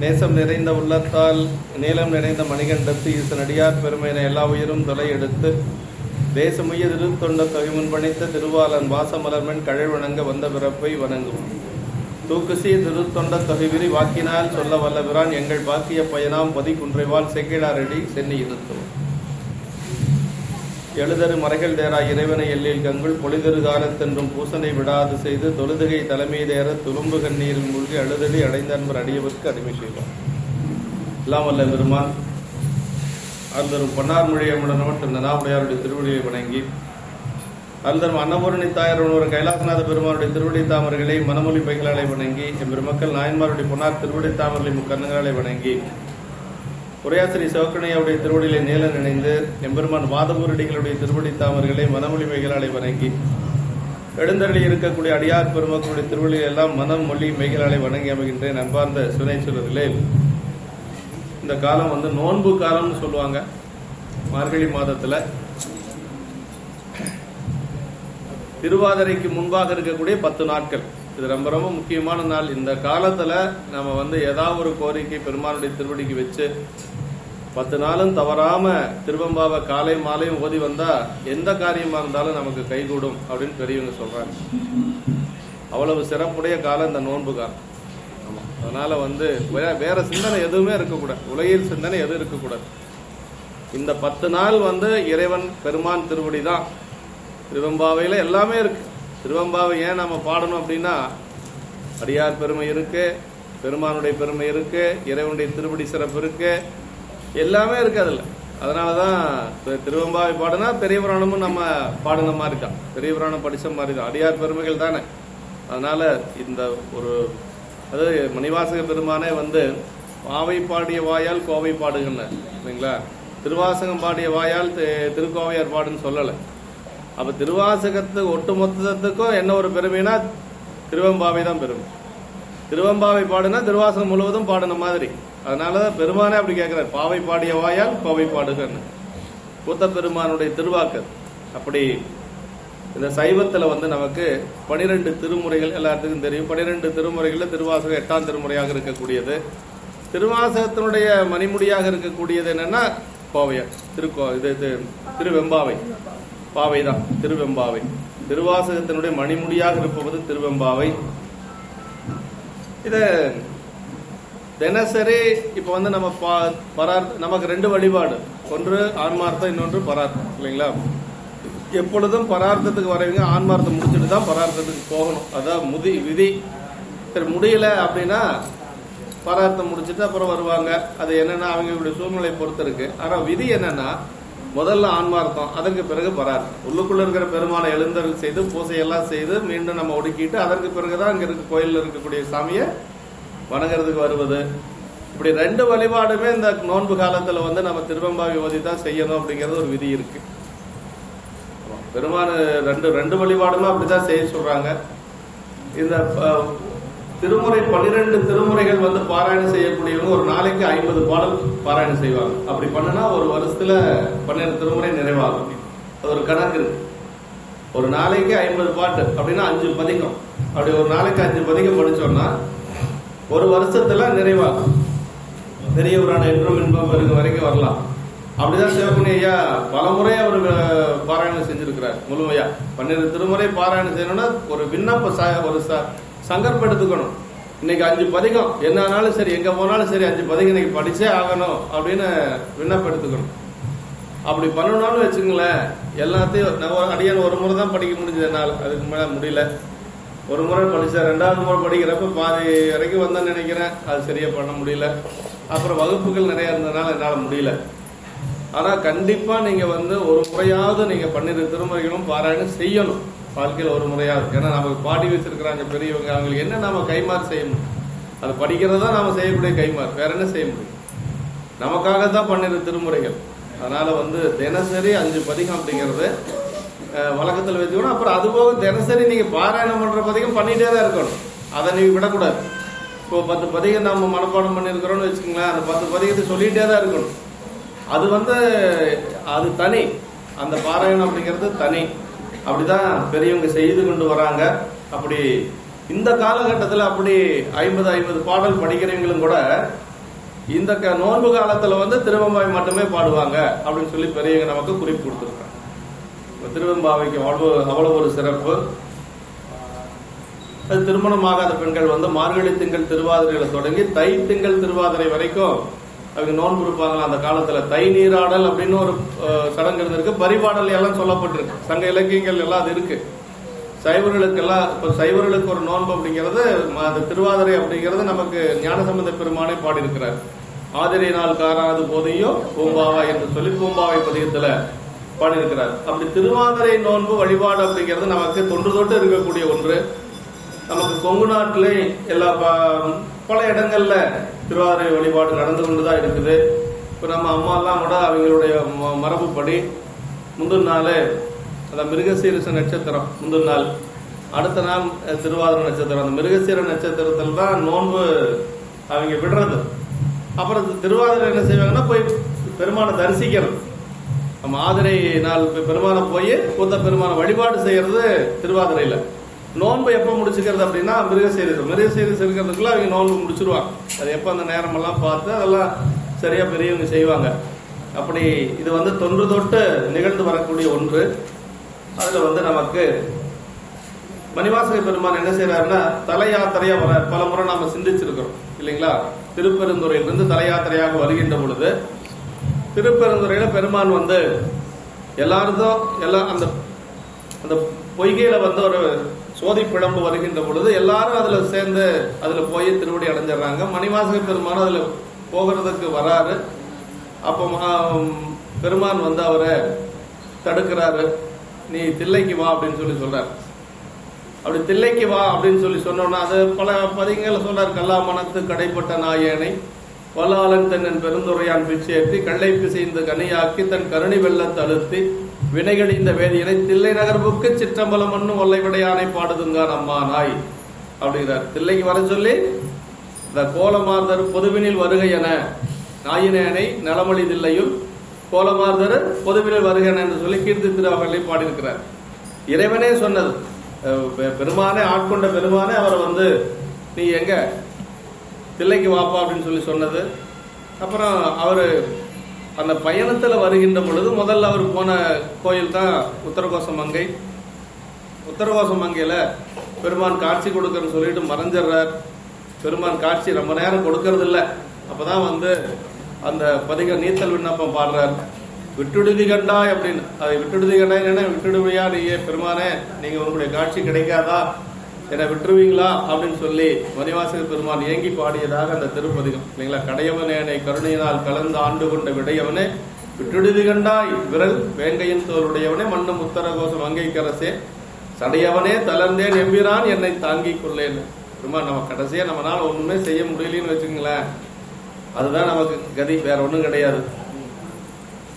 நேசம் நிறைந்த உள்ளத்தால் நீளம் நிறைந்த மணிகண்டத்து ஈசனடியார் பெருமையின எல்லா உயிரும் தொலை எடுத்து தேசமுய திருத்தொண்ட தொகை முன்பணித்த திருவாளன் வாசமலர்மன் கழழ்வணங்க வந்த பிறப்பை வணங்கும் தூக்குசி திருத்தொண்ட தொகைவிரி வாக்கினால் சொல்ல வல்லபிரான் எங்கள் பாக்கிய பயனாம் பதி குன்றைவால் செக்கிழாரடி சென்னி இருத்தோம் எழுதரு மறைகள் தேரா இறைவனை எல்லில் கங்குள் பொழிதரு காலத்தென்றும் பூசனை விடாது செய்து தொழுதுகை தலைமை தேர துளும்பு கண்ணீரில் மூழ்கி அழுதடி அடைந்த அன்பர் அடியவருக்கு அடிமை செய்வார். எல்லாம் வல்ல பெருமான் அருந்தரும் பொன்னார் மொழியமுடனோட்டு நனாவுடையாருடைய திருவடியை வணங்கி அருந்தரும் அன்னபூரணி தாயார் ஒருவர் கைலாசநாத பெருமானுடைய திருவடி தாமர்களை மனமொழி பைகளாலை வணங்கி எம்பெருமக்கள் நாயன்மாருடைய பொன்னார் திருவடி தாமர்களை முக்கண்ணங்களை வணங்கி உரையாசிரி சிவக்கணையாவுடைய திருவடியிலே நீல நினைந்து எம்பெருமான் வாதபூரடிகளுடைய திருவடி தாமர்களை மனமொழி மைகளாலை வணங்கி எழுந்தருளி இருக்கக்கூடிய அடியார் பெருமக்களுடைய திருவடியில் எல்லாம் மனம் மொழி மைகளாலை வணங்கி அமைகின்றேன். அன்பார்ந்த சுனைச்சுரர்களே, இந்த காலம் நோன்பு காலம்னு சொல்லுவாங்க. மார்கழி மாதத்துல திருவாதிரைக்கு முன்பாக இருக்கக்கூடிய 10 நாட்கள், இது ரொம்ப ரொம்ப முக்கியமான நாள். இந்த காலத்துல நம்ம ஏதாவது ஒரு கோரிக்கை பெருமானுடைய திருவடிக்கு வச்சு 10 நாளும் தவறாம திருவம்பாவை காலை மாலையும் ஓதி வந்தா எந்த காரியமா இருந்தாலும் நமக்கு கைகூடும் அப்படின்னு பெரியவங்க சொல்றாங்க. அவ்வளவு சிறப்புடைய காலம் இந்த நோன்பு காலம். ஆமா, அதனால வேற சிந்தனை எதுவுமே இருக்கக்கூடாது, உலகில் சிந்தனை எதுவும் இருக்கக்கூடாது. இந்த 10 நாள் இறைவன் பெருமான் திருவடி தான். திருவம்பாவையில எல்லாமே இருக்கு. திருவம்பாவை ஏன் நம்ம பாடணும் அப்படின்னா, அடியார் பெருமை இருக்கு, பெருமானுடைய பெருமை இருக்கு, இறைவனுடைய திருவடி சிறப்பு இருக்கு, எல்லாமே இருக்கு அதுல. அதனாலதான் திருவம்பாவை பாடுனா பெரிய புராணமும் நம்ம பாடின மாதிரி தான், பெரிய புராணம் படிச்ச மாதிரி தான், அடியார் பெருமைகள் தானே. அதனால இந்த ஒரு மணிவாசக பெருமானே பாவை பாடிய வாயால் கோவை பாடுங்கன்னு இல்லைங்களா, திருவாசகம் பாடிய வாயால் திருக்கோவையார் பாடுன்னு சொல்லலை. அப்ப திருவாசகத்து ஒட்டுமொத்தத்துக்கும் என்ன ஒரு பெருமைனா திருவம்பாவை தான் பெருமை. திருவம்பாவை பாடுனா திருவாசகம் முழுவதும் பாடின மாதிரி. அதனாலதான் பெருமானே அப்படி கேட்கிறார், பாவை பாடிய வாயால் கோவை பாடுகன்னு. கூத்த பெருமானுடைய திருவாக்கு. அப்படி இந்த சைவத்துல நமக்கு 12 திருமுறைகள் எல்லாத்துக்கும் தெரியும். 12 திருமுறைகள்ல திருவாசகம் 8ஆம் திருமுறையாக இருக்கக்கூடியது. திருவாசகத்தினுடைய மணிமுடியாக இருக்கக்கூடியது என்னன்னா கோவையார் திருவெம்பாவை. பாவை தான் திருவெம்பாவை. திருவாசகத்தினுடைய மணிமுடியாக இருப்பது திருவெம்பாவை. இத தினசரி இப்ப நம்ம நமக்கு 2 வழிபாடு, ஒன்று ஆன்மார்த்தம், இன்னொன்று பரார்த்தம் இல்லைங்களா. எப்பொழுதும் பரார்த்தத்துக்கு வரவங்க ஆன்மார்த்தம் முடிச்சுட்டு தான் பரார்த்தத்துக்கு போகணும். அதான் விதி. சரி, முடியல அப்படின்னா பரார்த்தம் முடிச்சுட்டு அப்புறம் வருவாங்க. அது என்னன்னா அவங்களுடைய சூழ்நிலை பொறுத்து இருக்கு. ஆனா விதி என்னன்னா, முதல்ல ஆன்மார்த்தம், அதற்கு பிறகு பரார்த்தம். உள்ளுக்குள்ள இருக்கிற பெருமானை எழுந்தருள் செய்து பூசையெல்லாம் செய்து மீண்டும் நம்ம ஒடுக்கிட்டு அதற்கு பிறகுதான் இங்க இருக்க கோயிலில் இருக்கக்கூடிய சாமியை வணங்குறதுக்கு வருவது. இப்படி 2 வழிபாடுமே இந்த நோன்பு காலத்துல நம்ம திருவம்பாவை ஓதி தான் செய்யணும் அப்படிங்கிறது ஒரு விதி இருக்கு. பெருமான் ரெண்டு வழிபாடுமே அப்படிதான் செய்ய சொல்றாங்க. இந்த திருமுறை 12 திருமுறைகள் பாராயணம் செய்யக்கூடியவங்க ஒரு நாளைக்கு 50 பாடல் பாராயணம் செய்வாங்க. அப்படி பண்ணுனா ஒரு வருஷத்துல 12 திருமுறை நிறைவாகும். அது ஒரு கணக்கு இருக்கு. ஒரு நாளைக்கு 50 பாட்டு அப்படின்னா 5 பதிகம். அப்படி ஒரு நாளைக்கு 5 பதிகம் படிச்சோம்னா ஒரு வருஷத்துல நிறைவாகும். பெரிய புராணம் என்றும் இன்பம் பெருகும் வரைக்கும் வரலாம். அப்படிதான் சிவகுணி ஐயா பலமுறை அவர் பாராயணம் செஞ்சிருக்கிறார் முழுமையா. 12 திருமுறை பாராயணம் செய்யணும்னா ஒரு விண்ணப்ப சங்கற்பம் எடுத்துக்கணும். இன்னைக்கு 5 பதிகம் என்ன ஆனாலும் சரி, எங்க போனாலும் சரி 5 பதிகம் இன்னைக்கு படிச்சே ஆகணும் அப்படின்னு விண்ணப்பம் எடுத்துக்கணும். அப்படி பண்ணணும்னு வச்சுங்களேன், எல்லாத்தையும் அடியான் ஒரு முறை தான் படிக்க முடிஞ்சது என்னால். அதுக்கு மேல முடியல. ஒரு முறை படிச்சேன், 2வது முறை படிக்கிறப்ப பாதி வரைக்கும் வந்தேன்னு நினைக்கிறேன். அது சரியா பண்ண முடியல. அப்புறம் வகுப்புகள் நிறைய இருந்ததுனால என்னால் முடியல. ஆனா கண்டிப்பா நீங்க ஒரு முறையாவது நீங்க 12 திருமுறைகளும் பாராயணம் செய்யணும் வாழ்க்கையில் ஒரு முறையாவது. ஏன்னா நமக்கு பாடி வச்சிருக்கிறாங்க பெரியவங்க, அவங்களுக்கு என்ன நாம கைமாறு செய்யணும். அது படிக்கிறதா நாம செய்யக்கூடிய கைமாறு, வேற என்ன செய்ய முடியும். நமக்காக தான் 12 திருமுறைகள். அதனால தினசரி 5 பதிகம் அப்படிங்கிறது வழக்கத்தில் வச்சுக்கணும். அப்புறம் அதுபோக தினசரி நீங்க பாராயணம் பண்ற பதிகம் பண்ணிட்டே தான் இருக்கணும். அதை நீங்க விடக்கூடாது. இப்போ 10 பதிகம் நம்ம மனப்பாடம் பண்ணிருக்கிறோம்னு வச்சுக்கோங்களேன், அந்த 10 பதிகத்தை சொல்லிட்டே தான் இருக்கணும். அது அது தனி, அந்த பாராயணம் அப்படிங்கிறது தனி. அப்படிதான் பெரியவங்க செய்து கொண்டு வராங்க. அப்படி இந்த காலகட்டத்தில் அப்படி 50 பாடல் படிக்கிறவங்களும் கூட இந்த நோன்பு காலத்துல வந்து திருவெம்பாவை மட்டுமே பாடுவாங்க அப்படின்னு சொல்லி பெரியவங்க நமக்கு குறிப்பு கொடுத்துருக்காங்க. திருவெம்பாவைக்கு அவ்வளவு ஒரு சிறப்பு. அது திருமணமாகாத பெண்கள் வந்து மார்கழி திங்கள் திருவாதிரையில தொடங்கி தை திங்கள் திருவாதிரை வரைக்கும் அவங்க நோன்பு இருப்பாங்களா. அந்த காலத்துல தை நீராடல் அப்படின்னு ஒரு சடங்கு இருந்திருக்கு. பரிபாடல் எல்லாம் சொல்லப்பட்டிருக்கு. சங்க இலக்கியங்கள் எல்லாம் அது இருக்கு. சைவர்களுக்கெல்லாம் இப்போ சைவர்களுக்கு ஒரு நோன்பு அப்படிங்கிறது அது திருவாதிரை அப்படிங்கிறது நமக்கு ஞானசம்பந்த பெருமானே பாடியிருக்கிறார். ஆதிரை நாள் காராது போதையோ பூம்பாவா என்று சொல்லி பூம்பாவை பதியத்துல பாடியிருக்கிறார். அப்படி திருவாதிரை நோன்பு வழிபாடு அப்படிங்கிறது நமக்கு தொன்று தொட்டு இருக்கக்கூடிய ஒன்று. நமக்கு கொங்கு நாட்டிலே எல்லா பல இடங்கள்ல திருவாதிரை வழிபாடு நடந்து கொண்டுதான் இருக்குது. இப்ப நம்ம அம்மா எல்லாம் கூட அவங்களுடைய மரபுப்படி முந்தின நாள் அந்த மிருகசீரிச நட்சத்திரம் முந்தின நாள், அடுத்த நாள் திருவாதிரை நட்சத்திரம். அந்த மிருகசீர நட்சத்திரத்தில் தான் நோன்பு அவங்க விடுறது. அப்புறம் திருவாதிரை என்ன செய்வாங்கன்னா போய் பெருமானை தரிசிக்கிறது. நம்ம ஆதிரை நாள் பெருமானை போய் கூத்த பெருமானை வழிபாடு செய்யறது திருவாதிரையில. நோன்பு எப்ப முடிச்சுக்கிறது அப்படின்னா மிருகசீரிசம் இருக்கிறதுக்குள்ள அவங்க நோன்பு முடிச்சிருவாங்க. அது எப்ப அந்த நேரம் எல்லாம் பார்த்து அதெல்லாம் சரியா பெரியவங்க செய்வாங்க. அப்படி இது வந்து தொன்று தொட்டு நிகழ்ந்து வரக்கூடிய ஒன்று. அதுல வந்து நமக்கு மணிவாசக பெருமான் என்ன செய்யறாருன்னா தல யாத்திரையா வர பல முறை நாம சிந்திச்சிருக்கிறோம் இல்லைங்களா. திருப்பெருந்துறையிலிருந்து தல யாத்திரையாக வருகின்ற பொழுது திருப்பெருந்துறையில பெருமான் வந்து எல்லாருக்கும் எல்லாம் அந்த அந்த பொய்கையில வந்து ஒரு சோதி பிழம்பு வருகின்ற பொழுது எல்லாரும் அதுல சேர்ந்து அதுல போய் திருவடி அடைஞ்சிடறாங்க. மணிவாசக பெருமான் அதுல போகிறதுக்கு வராரு. அப்போ பெருமான் வந்து அவரை தடுக்கிறாரு. நீ தில்லைக்கு வா அப்படின்னு சொல்லி சொல்றாரு. அப்படி தில்லைக்கு வா அப்படின்னு சொல்லி சொன்னோம்னா அது பல பதிகங்களை சொல்றாரு. கல்லா மனத்து கடைப்பட்ட நாயனை வல்லாளன் தென்னன் பெருந்துரையான் பிச்சேற்றி கள்ளை பிசைந்து கனியாக்கி தன் கருணி வெள்ளத்தை அழுத்தி வினைகடிந்த வேதியனை தில்லை நகர்வுக்கு சிற்றம்பலம் மண்ணும் ஒல்லை விடையானை பாடுதுங்கான் அம்மா நாய் அப்படிங்கிறார். தில்லைக்கு வர சொல்லி இந்த கோலமார்தர் பொதுவினில் வருகை என நாயினேனை நலமொழி தில்லையுள் கோலமார்தர் பொதுவினில் வருகை என்று சொல்லி கீர்த்தி திருவாவர்களை பாடியிருக்கிறார். இறைவனே சொன்னது. பெருமானே ஆட்கொண்ட பெருமானே அவரை வந்து நீ எங்க தில்லைக்கு வாப்பா அப்படின்னு சொல்லி சொன்னது. அப்புறம் அவரு அந்த பயணத்துல வருகின்ற பொழுது முதல்ல அவர் போன கோயில் தான் உத்தரகோசம் மங்கை. உத்தரகோசம் மங்கையில பெருமான் காட்சி கொடுக்கறன்னு சொல்லிட்டு மறைஞ்சிடுறார். பெருமான் காட்சி ரொம்ப நேரம் கொடுக்கறது இல்லை. அப்பதான் வந்து அந்த பதிக நீத்தல் விண்ணப்பம் பாடுறார். விட்டுடுதி கண்டாய் அப்படின்னு. அதை விட்டுடுதி கண்டாய் என்ன விட்டுடுவியா நீயே பெருமானே, நீங்க உங்களுடைய காட்சி கிடைக்காதா, என்னை விட்டுருவீங்களா அப்படின்னு சொல்லி மணிவாசக பெருமான் ஏங்கி பாடியதாக அந்த திருப்பதிகம் இல்லைங்களா. கடையவனே கருணையினால் கலந்து ஆண்டு கொண்ட விடையவனே விட்டுடுதி கண்டாய் விரல் வேங்கையின் தோளுடையவனே மண்ணும் உத்தரகோசம் அங்கைக்கரசே சடையவனே தளர்ந்தேன் எம்பிரான் என்னை தாங்கிக் கொள்ளேன். பெருமான் நம்ம கடைசியா நம்மளால ஒண்ணுமே செய்ய முடியலன்னு வச்சுங்களேன். அதுதான் நமக்கு கதி, வேற ஒண்ணும் கிடையாது.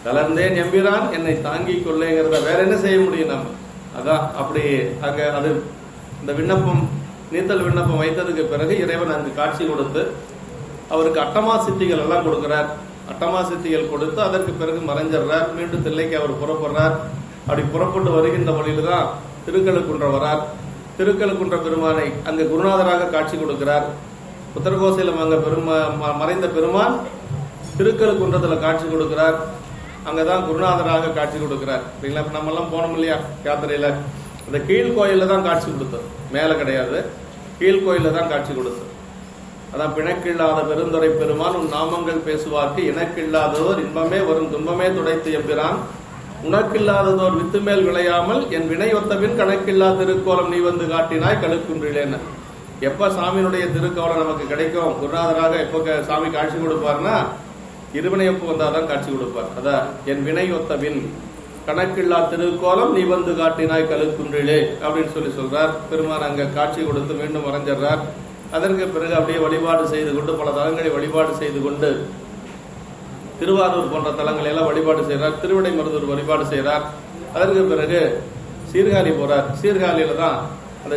தளர்ந்தேன் எம்பிரான் என்னை தாங்கிக் கொள்ளேங்கிறத வேற என்ன செய்ய முடியும் நம்ம. அதான் அப்படி அங்க அது இந்த விண்ணப்பம் நீத்தல் விண்ணப்பம் வைத்ததுக்கு பிறகு இறைவன் அங்கு காட்சி கொடுத்து அவருக்கு அட்டமா சித்திகள் எல்லாம் கொடுக்கிறார். அட்டமா சித்திகள் கொடுத்து அதற்கு பிறகு மறைஞ்சிடுறார். மீண்டும் தில்லைக்கு அவர் புறப்படுறார். அப்படி புறப்பட்டு வருகின்ற வழியில தான் திருக்கழுக்குன்ற வரார். திருக்கழுக்குன்ற பெருமானை அங்கு குருநாதராக காட்சி கொடுக்கிறார். உத்தரகோசையிலும் அங்க மறைந்த பெருமான் திருக்கழுக்குன்றத்துல காட்சி கொடுக்கிறார். அங்கதான் குருநாதராக காட்சி கொடுக்கிறார். இல்லைங்களா. நம்ம எல்லாம் போனோம் இல்லையா யாத்திரையில, அந்த கீழ்கோயில தான் காட்சி கொடுத்தது, மேல கிடையாது. கீழ்கோயில தான் காட்சி கொடுத்தது. அதான் பிணக்கில்லாத பெருந்துரை பெருமான் உன் நாமங்கள் பேசுவார்க்கு இணக்கில்லாததோர் இன்பமே வரும் துன்பமே துடைத்து எம்பிரான் உனக்கில்லாததோர் வித்து மேல் விளையாமல் என் வினை ஒத்தபின் கணக்கில்லா திருக்கோலம் நீ வந்து காட்டினாய் கழுக்குன்றிலேன்னு. எப்ப சாமியினுடைய திருக்கோலம் நமக்கு கிடைக்கும், குருநாதராக எப்ப சாமி காட்சி கொடுப்பார்னா இருவினையப்பு வந்தாதான் காட்சி கொடுப்பார். அதான் என் வினை ஒத்தபின் கணக்கில்லா திருக்கோலம் நீ வந்து காட்டினாய் கழுக்குன்றிலே அப்படின்னு சொல்லி சொல்றார். பெருமான் அங்க காட்சி கொடுத்து மீண்டும் மறைஞ்சிடுறார். அதற்கு பிறகு அப்படியே வழிபாடு செய்து கொண்டு பல தலங்களை வழிபாடு செய்து கொண்டு திருவாரூர் போன்ற தலங்களை எல்லாம் வழிபாடு செய்கிறார். திருவிடை மருதூர் வழிபாடு செய்கிறார். அதற்கு பிறகு சீர்காழி போறார். சீர்காழியில தான் அந்த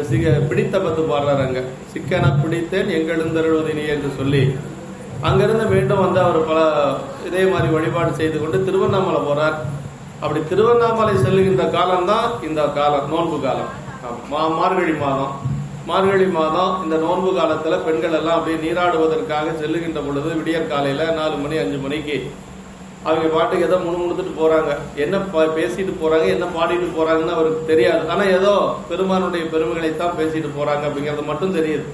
பிடித்த பத்து பாடுறாரு. அங்க சிக்கன பிடித்தேன் எங்கெழுந்தருள்வதினி என்று சொல்லி அங்கிருந்து மீண்டும் வந்து அவர் பல இதே மாதிரி வழிபாடு செய்து கொண்டு திருவண்ணாமலை போறார். அப்படி திருவண்ணாமலை செல்லுகின்ற காலம் தான் இந்த காலம், நோன்பு காலம், மார்கழி மாதம். மார்கழி மாதம் இந்த நோன்பு காலத்துல பெண்கள் எல்லாம் அப்படியே நீராடுவதற்காக செல்லுகின்ற பொழுது விடியற் காலையில 4 மணி 5 மணிக்கு அவங்க பாட்டுக்கு ஏதோ முணுமுணுத்துட்டு போறாங்க. என்ன பேசிட்டு போறாங்க, என்ன பாடிட்டு போறாங்கன்னு அவருக்கு தெரியாது. ஆனா ஏதோ பெருமானுடைய பெருமைகளைத்தான் பேசிட்டு போறாங்க அப்படிங்கிறது மட்டும் தெரியுது.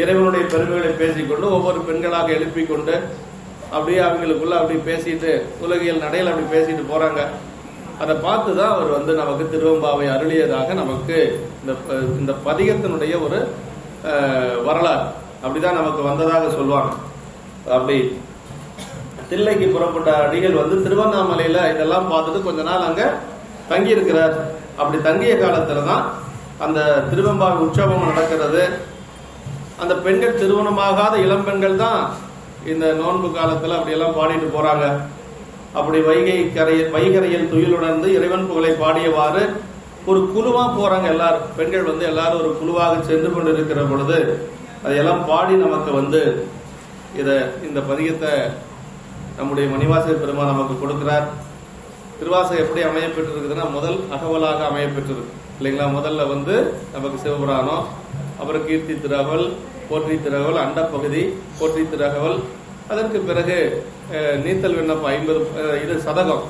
இறைவனுடைய பெருமைகளை பேசிக்கொண்டு ஒவ்வொரு பெண்களாக எழுப்பி கொண்டு அப்படியே அவங்களுக்குள்ள அப்படி பேசிட்டு உலகியல் நடையில் அப்படி பேசிட்டு போறாங்க. அதை பார்த்துதான் அவர் வந்து நமக்கு திருவெம்பாவை அருளியதாக நமக்கு இந்த பதிகத்தினுடைய ஒரு வரலாறு அப்படிதான் நமக்கு வந்ததாக சொல்லுவாங்க. அப்படி தில்லைக்கு புறப்பட்ட அடிகள் வந்து திருவண்ணாமலையில இதெல்லாம் பார்த்துட்டு கொஞ்ச நாள் அங்க தங்கி இருக்கிறார். அப்படி தங்கிய காலத்துலதான் அந்த திருவெம்பாவை உற்சவம் நடக்கிறது. அந்த பெண்கள் திருமணமாகாத இளம்பெண்கள் தான் இந்த நோன்பு காலத்துல அப்படி எல்லாம் பாடிட்டு போறாங்க. அப்படி வைகரையில் துயிலுணர்ந்து இறைவன் புகழை பாடியவாறு ஒரு குழுவா போறாங்க. எல்லாரும் பெண்கள் வந்து எல்லாரும் ஒரு குழுவாக சென்று கொண்டிருக்கிற பொழுது அதையெல்லாம் பாடி நமக்கு வந்து இந்த பதிகத்தை நம்முடைய மணிவாசக பெருமான் நமக்கு கொடுக்கிறார். திருவாசகம் எப்படி அமையப்பெற்றிருக்குதுன்னா முதல் அகவலாக அமையப்பெற்றிருக்கு இல்லைங்களா. முதல்ல வந்து நமக்கு சிவபுராணம், அப்புறம் கீர்த்தி திருஅகவல், போற்றி திருஅகவல், அண்டப்பகுதி, போற்றி திருஅகவல். அதற்கு பிறகு நீத்தல் விண்ணப்பம் 50 இது சதகம்,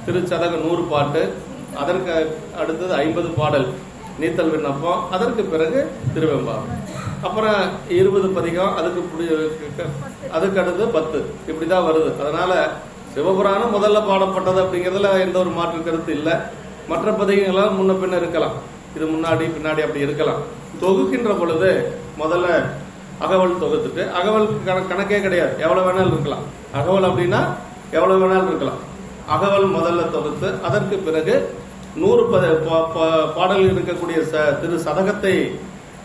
திருச்சதகம் 100 பாட்டு. அதற்கு அடுத்தது 50 பாடல் நீத்தல் விண்ணப்பம். அதற்கு பிறகு திருவெம்பாவை, அப்புறம் 20 பதிகம், அதுக்கு அடுத்து 10. இப்படிதான் வருது. அதனால சிவபுராணம் முதல்ல பாடப்பட்டது அப்படிங்கிறதுல எந்த ஒரு மாற்று கருத்து இல்லை. மற்ற பதிகங்களால் முன்ன பின்ன இருக்கலாம், இது முன்னாடி பின்னாடி அப்படி இருக்கலாம். தொகுக்கின்ற பொழுது முதல்ல அகவல் தொகுத்துட்டு, அகவல் கணக்கே கிடையாது, எவ்வளவு வேணாலும் இருக்கலாம். அகவல் அப்படின்னா எவ்வளவு வேணாலும் இருக்கலாம். அகவல் முதல்ல தொகுத்து அதற்கு பிறகு 100 பாடல்கள் இருக்கக்கூடிய திரு சதகத்தை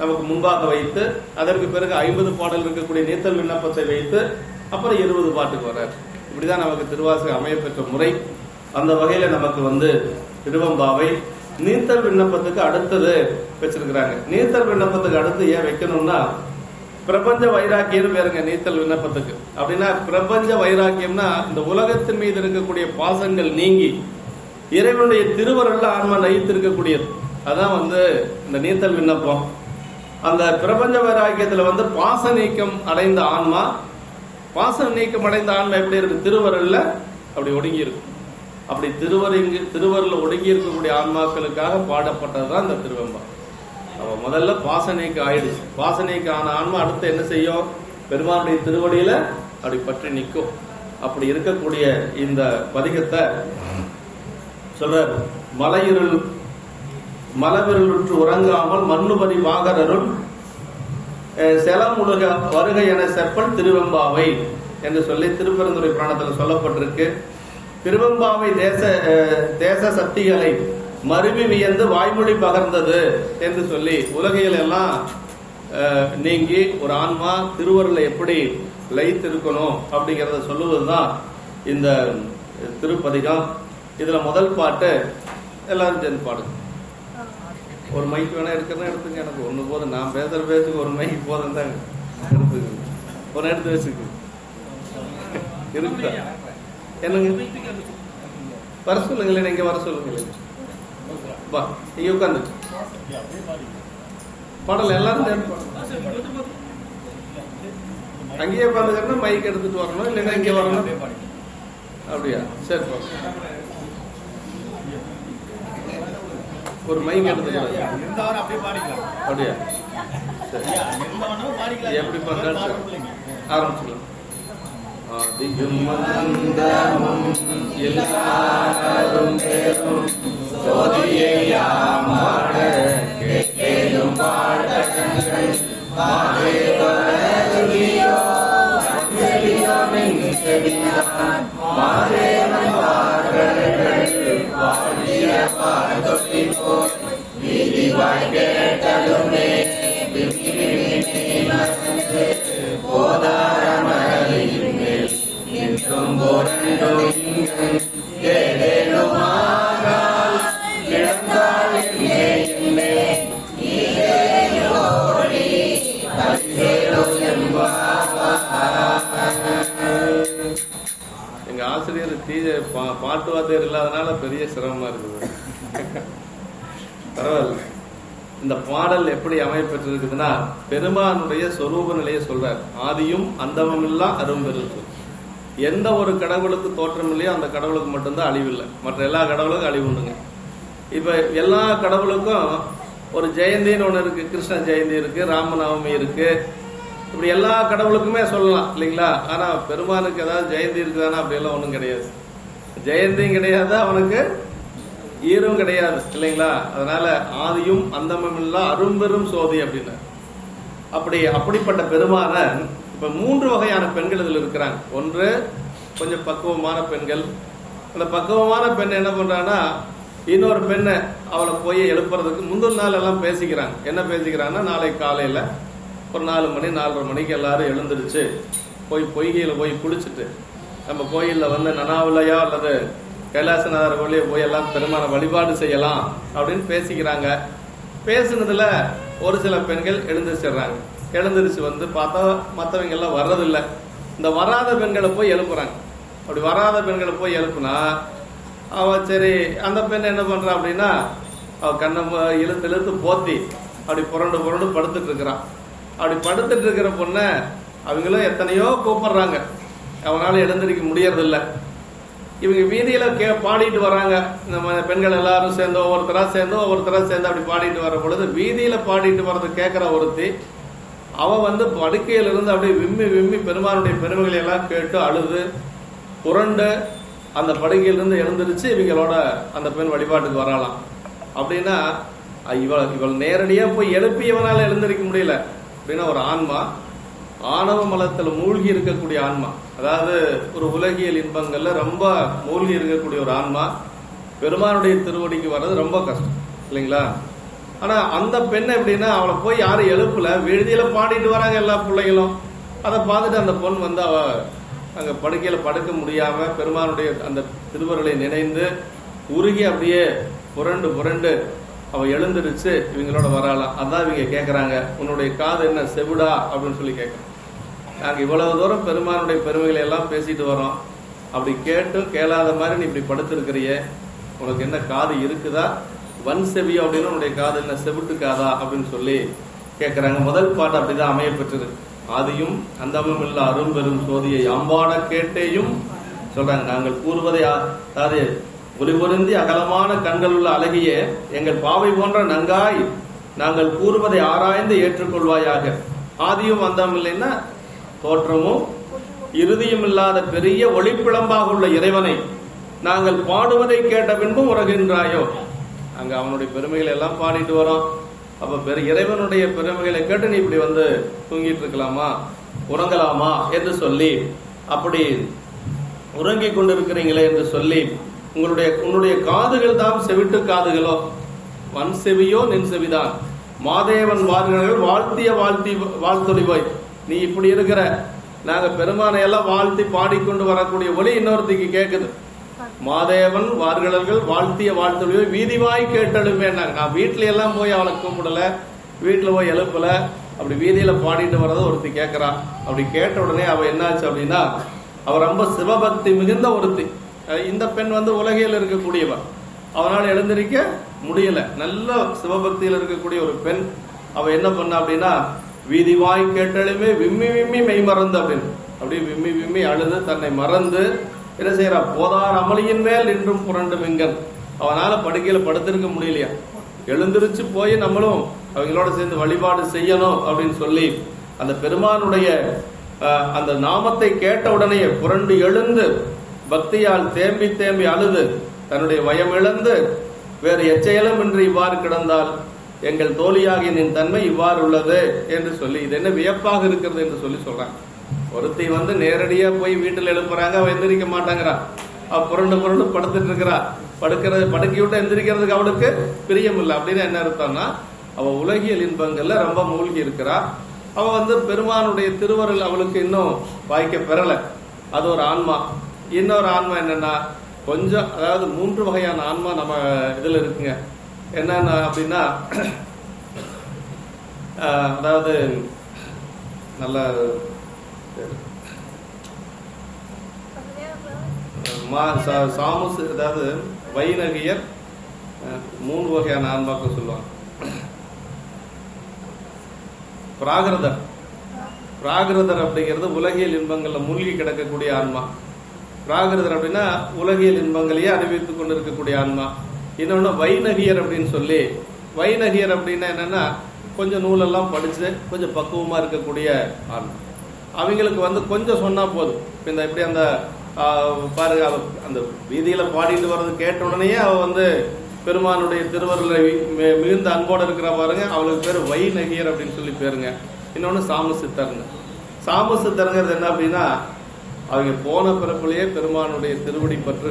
நமக்கு முன்பாக வைத்து, அதற்கு பிறகு 50 பாடல் இருக்கக்கூடிய நீத்தல் விண்ணப்பத்தை வைத்து, அப்புறம் 20 பாட்டுக்கு வர்றார். இப்படிதான் நமக்கு திருவாசகம் அமையப்பெற்ற முறை. அந்த வகையில நமக்கு வந்து திருவெம்பாவை நீத்தல் விண்ணப்பத்துக்கு அடுத்தது வச்சிருக்கிறாங்க. நீத்தல் விண்ணப்பத்துக்கு அடுத்து ஏன் வைக்கணும்னா, பிரபஞ்ச வைராக்கியம் வேறுங்க நீத்தல் விண்ணப்பத்துக்கு. அப்படின்னா பிரபஞ்ச வைராக்கியம்னா இந்த உலகத்தின் மீது இருக்கக்கூடிய பாசங்கள் நீங்கி இறைவனுடைய திருவருள்ல ஆன்மா நயித்து இருக்கக்கூடியது. அதான் வந்து இந்த நீத்தல் விண்ணப்பம். அந்த பிரபஞ்ச வைராக்கியத்துல வந்து பாச நீக்கம் அடைந்த ஆன்மா, எப்படி இருக்கு, திருவருள்ல அப்படி ஒடுங்கி இருக்கு. அப்படி திருவருள்ல ஒடுங்கி இருக்கக்கூடிய ஆன்மாக்களுக்காக பாடப்பட்டதுதான் இந்த திருவெம்பா. முதல்ல பாசனைக்கு ஆயிடுச்சு. பாசனைக்கு ஆன ஆன்மா அடுத்து என்ன செய்யும், பெருமானுடைய திருவடியில அப்படி பற்றி நிற்கும். அப்படி இருக்கக்கூடிய இந்த பதிகத்தை சொல்ற, மலவிருளுற்று உறங்காமல் மண்ணுபதி வாகரருள் செலமுழுக வருகை என செப்பல் திருவெம்பாவை என்று சொல்லி திருப்பெருந்துறை புராணத்தில் சொல்லப்பட்டிருக்கு. திருவெம்பாவை தேச சக்திகளை மருவி வியந்து வாய்மொழி பகர்ந்தது என்று சொல்லி உலகையில் எல்லாம் நீங்கி ஒரு ஆன்மா திருவருளை எப்படி லயித்திருக்கணும் அப்படிங்கறத சொல்லுவதுதான் இந்த திருப்பதிகம். இதுல முதல் பாட்டு எல்லாரும் சேர்ந்து பாடுங்க. ஒரு மைக் வேணா எடுக்கிறதா எடுத்துங்க, எனக்கு ஒண்ணு போதும். நான் பேசுற பேசுக்கு ஒரு மைக் போதும் தாங்க, எடுத்துங்க. ஒரு எடுத்து வச்சுக்கு இருக்குதா என்னங்க, வர சொல்லுங்களேன், இங்க வர சொல்லுங்களேன். வா, இங்க உட்காந்து பாடல எல்லாரும் அங்கேயே உட்காந்துக்கிறனா மைக் எடுத்துட்டு வரணும், இல்லைன்னா இங்கே வரணும். அப்படியா, சரி. ஒரு மைக் எடுத்துக்கலாம். அப்படியா, சரி. எப்படி பண்றாரு ஆரம்பிச்சுக்கலாம். ஆதியும் மந்தமும் எல்லாரும் பேரும் சோதியையாமாட கேட்கேலும் பாடகங்கள் மாதேவரலியோ செலியோனின் செலியான் மாதேவன் வார்கள் வாழிய பாதொலி போல் விதிவாய் கேட்டலுமே போதாரமலின் மேல் என்றும் போரண்டும் ஏதேனுமாகால் கிடந்தால் எங்கே எங்க ஆசிரியர் பாட்டு வாத்தியர் இல்லாதனால பெரிய சிரமமா இருக்குது. பரவாயில்ல, இந்த பாடல் எப்படி அமைப்பெற்றிருக்குதுன்னா, பெருமானுடைய சொரூப நிலையை சொல்றார். ஆதியும் அந்தமும் இல்லா அரும்பெரும். எந்த ஒரு கடவுளுக்கு தோற்றம் இல்லையோ அந்த கடவுளுக்கு மட்டும்தான் அழிவில்லை, மற்ற எல்லா கடவுளுக்கும் அழிவு உண்டுங்க. இப்ப எல்லா கடவுளுக்கும் ஒரு ஜெயந்தின்னு ஒண்ணு இருக்கு, கிருஷ்ண ஜெயந்தி இருக்கு, ராமநவமி இருக்கு, இப்படி எல்லா கடவுளுக்குமே சொல்லலாம் இல்லைங்களா. ஆனா பெருமானுக்கு ஏதாவது ஜெயந்தி இருக்குதானா? அப்படி எல்லாம் ஒண்ணும் கிடையாது. ஜெயந்தியும் கிடையாது, அவனுக்கு ஈரும் கிடையாது இல்லைங்களா. அதனால ஆதியும் அந்தமும் இல்லா அரும்பெரும் சோதி அப்படின்னு. அப்படிப்பட்ட பெருமான இப்ப 3 வகையான பெண்கள் இதுல இருக்கிறாங்க. ஒன்று கொஞ்சம் பக்குவமான பெண்கள். அந்த பக்குவமான பெண் என்ன பண்றாங்கன்னா, இன்னொரு பெண்ணை அவளை போய் எழுப்புறதுக்கு முந்தின நாள் எல்லாம் பேசிக்கிறாங்க. என்ன பேசிக்கிறாங்கன்னா, நாளைக்கு காலையில ஒரு 4 மணி 4:30 மணிக்கு எல்லாரும் எழுந்திருச்சு போய் பொய்கையில போய் குளிச்சுட்டு நம்ம கோயில்ல வந்து நனாவிலையா அல்லது கைலாசநாதர் கோயிலே போய் எல்லாம் பெருமான வழிபாடு செய்யலாம் அப்படின்னு பேசிக்கிறாங்க. பேசுனதுல ஒரு சில பெண்கள் எழுந்திரிச்சிடுறாங்க. எழுந்திரிச்சு வந்து பார்த்தா மற்றவங்க எல்லாம் வர்றதில்லை. இந்த வராத பெண்களை போய் எழுப்புறாங்க. அப்படி வராத பெண்களை போய் எழுப்புனா அவ சரி, அந்த பெண் என்ன பண்றா அப்படின்னா, அவ கண்ணை இழுத்து போத்தி அப்படி புரண்டு புரண்டு படுத்துட்டு இருக்கிறான். அப்படி படுத்துட்டு இருக்கிற பொண்ண அவங்களும் எத்தனையோ கூப்பிடுறாங்க, அவனால எழுந்திருக்க முடியறதில்லை. இவங்க வீதியில பாடிட்டு வராங்க. நம்ம பெண்கள் எல்லாரும் சேர்ந்து ஒவ்வொருத்தரா சேர்ந்து அப்படி பாடிட்டு வர பொழுது வீதியில பாடிட்டு வர்றது கேட்கிற ஒருத்தி, அவ வந்து படுக்கையில இருந்து அப்படியே விம்மி பெருமானுடைய பெருமைகளை எல்லாம் கேட்டு அழுது புரண்டு அந்த படுக்கையிலிருந்து எழுந்திருச்சு இவங்களோட அந்த பெண் வழிபாட்டுக்கு வரலாம். அப்படின்னா இவள் நேரடியா போய் எழுப்பி இவனால எழுந்திருக்க முடியல அப்படின்னா, ஒரு ஆன்மா ஆணவ மலத்தில் மூழ்கி இருக்கக்கூடிய ஆன்மா, அதாவது ஒரு உலகியல் இன்பங்கள்ல ரொம்ப மூழ்கி இருக்கக்கூடிய ஒரு ஆன்மா பெருமானுடைய திருவடிக்கு வர்றது ரொம்ப கஷ்டம் இல்லைங்களா. ஆனா அந்த பெண் எப்படின்னா, அவளை போய் யாரும் எழுப்பல, விடுதியில பாடிட்டு வராங்க எல்லா பிள்ளைகளும். அதை பார்த்துட்டு அந்த பொண்ணு வந்து அவ அங்க படுக்கையில படுக்க முடியாம பெருமானுடைய அந்த திருவருளை நினைந்து உருகி அப்படியே புரண்டு அவ எழுந்திருச்சு இவங்களோட வரலாம். அதான் இவங்க கேட்கறாங்க, உன்னுடைய காது என்ன செவிடா அப்படின்னு சொல்லி கேட்கறாங்க. நாங்க இவ்வளவு தூரம் பெருமானுடைய பெருமைகளை எல்லாம் பேசிட்டு வரோம், அப்படி கேட்டும் கேளாத மாதிரி நீ இப்படி படுத்திருக்கிறியே, உனக்கு என்ன காது இருக்குதா, வன் செவி அப்படின்னு உன்னுடைய காது என்ன செவிட்டு காதா அப்படின்னு சொல்லி கேட்கறாங்க. முதல் பாட்டு அப்படிதான் அமைய பெற்றது. ஆதியும் அந்தமும் இல்ல அரும்பெரும் சோதியை அம்பாட கேட்டேயும் சொல்றாங்க. நாங்கள் கூறுவதை அதாவது ஒளிபொருந்தி அகலமான கண்கள் உள்ள அழகிய எங்கள் பாவை போன்ற நங்காய் நாங்கள் கூறுவதை ஆராய்ந்து ஏற்றுக்கொள்வாயாக. ஆதியும் அந்தம் இல்லைன்னா தோற்றமும் இறுதியும் இல்லாத பெரிய ஒளிப்பிளம்பாக உள்ள இறைவனை நாங்கள் பாடுவதை கேட்ட பின்பும் உறகின்றாயோ. அங்க அவனுடைய பெருமைகளை எல்லாம் பாடிட்டு வரோம். அப்ப இறைவனுடைய பெருமைகளை கேட்டு நீ இப்படி வந்து தூங்கிட்டு இருக்கலாமா, உறங்கலாமா என்று சொல்லி, அப்படி உறங்கிக் கொண்டிருக்கிறீங்களே என்று சொல்லி, உன்னுடைய காதுகள் தான் செவிட்டு காதுகளோ, வன் செவியோ நின் செவிதான், மாதேவன் வார்கள் வாழ்த்திய வாழ்த்தொழிவாய். நீ இப்படி இருக்கிற, நாங்க பெருமானை எல்லாம் வாழ்த்தி பாடிக்கொண்டு வரக்கூடிய ஒலி இன்னொருத்திக்கு கேட்குது. மாதேவன் வார்களர்கள் வாழ்த்திய வாழ்த்தொழிவாய் வீதிவாய் கேட்டெழுமே. நான் வீட்டுல எல்லாம் போய் அவளை கும்பிடல, வீட்டுல போய் எழுப்பல, அப்படி வீதியில பாடிட்டு வர்றத ஒருத்தி கேட்கிறா. அப்படி கேட்ட உடனே அவ என்னாச்சு அப்படின்னா, அவ ரொம்ப சிவபக்தி மிகுந்த ஒருத்தி. இந்த பெண் வந்து உலகையில் இருக்கக்கூடியவ, அவனால் எழுந்திருக்க முடியல. நல்ல சிவபக்தியில் இருக்கக்கூடிய ஒரு பெண். அவ என்ன பண்ண அப்படின்னா, வீதிவாய் கேட்டாலுமே விம்மி மெய் மறந்து அப்படின்னு அப்படியே விம்மி அழுது தன்னை மறந்து என்ன செய்யறா, போதார் அமளியின் மேல் இன்றும் புரண்டு மிங்கன். அவனால படுக்கையில படுத்திருக்க முடியலையா, எழுந்திருச்சு போய் நம்மளும் அவங்களோட சேர்ந்து வழிபாடு செய்யணும் அப்படின்னு சொல்லி அந்த பெருமானுடைய அந்த நாமத்தை கேட்ட உடனே புரண்டு எழுந்து பக்தியால் தேம்பி அழுது தன்னுடைய வயமிழந்து வேறு எச்செயலும் இன்றி இவ்வாறு கிடந்தால் எங்கள் தோழியாகிய நின் தன்மை இவ்வாறு உள்ளது என்று சொல்லி, இது என்ன வியப்பாக இருக்கிறது என்று சொல்லி சொல்றாங்க. ஒருத்தி வந்து நேரடியா போய் வீட்டில் எழுப்புறாங்க, அவ எந்திரிக்க மாட்டாங்கிறா, அவ புரண்டு படுத்துட்டு இருக்கிறா. படுக்கை விட்டு எந்திரிக்கிறதுக்கு அவளுக்கு பிரியம் இல்லை. அப்படின்னு என்ன அர்த்தம்னா, அவ உலகியல் இன்பங்கள்ல ரொம்ப மூழ்கி இருக்கிறா. அவ வந்து பெருமானுடைய திருவருள் அவளுக்கு இன்னும் வாய்க்க பெறல. அது ஒரு ஆன்மா. இன்னொரு ஆன்மா என்னன்னா, கொஞ்சம், அதாவது 3 வகையான ஆன்மா நம்ம இதுல இருக்குங்க. என்னன்னா அப்படின்னா, அதாவது நல்ல அதாவது வைநகியர் 3 வகையான ஆன்மாக்கள் சொல்லுவாங்க. பிராகிருதர். பிராகிருதர் அப்படிங்கிறது உலகியல் இன்பங்கள்ல மூழ்கி கிடக்கக்கூடிய ஆன்மா. பிராகிருதர் அப்படின்னா உலகியல் இன்பங்களையே அறிவித்துக் கொண்டு இருக்கக்கூடிய ஆன்மா. இன்னொன்னு வைநகியர் அப்படின்னு சொல்லி, வைநகியர் அப்படின்னா என்னன்னா கொஞ்சம் நூலெல்லாம் படிச்சு கொஞ்சம் பக்குவமா இருக்கக்கூடிய ஆன்மா. அவங்களுக்கு வந்து கொஞ்சம் சொன்னா போதும். இந்த எப்படி அந்த பாருங்க, அந்த வீதியில பாடிட்டு வர்றது கேட்ட உடனேயே அவ வந்து பெருமானுடைய திருவருளை மிகுந்த அன்போடு இருக்கிற பாருங்க, அவளுக்கு பேர் வைநகியர் அப்படின்னு சொல்லி பேருங்க. இன்னொன்னு சாமசித்தருங்க. சாமசித்தருங்கிறது என்ன அப்படின்னா அவங்க போன பிறப்புலயே பெருமானுடைய திருவடி பற்று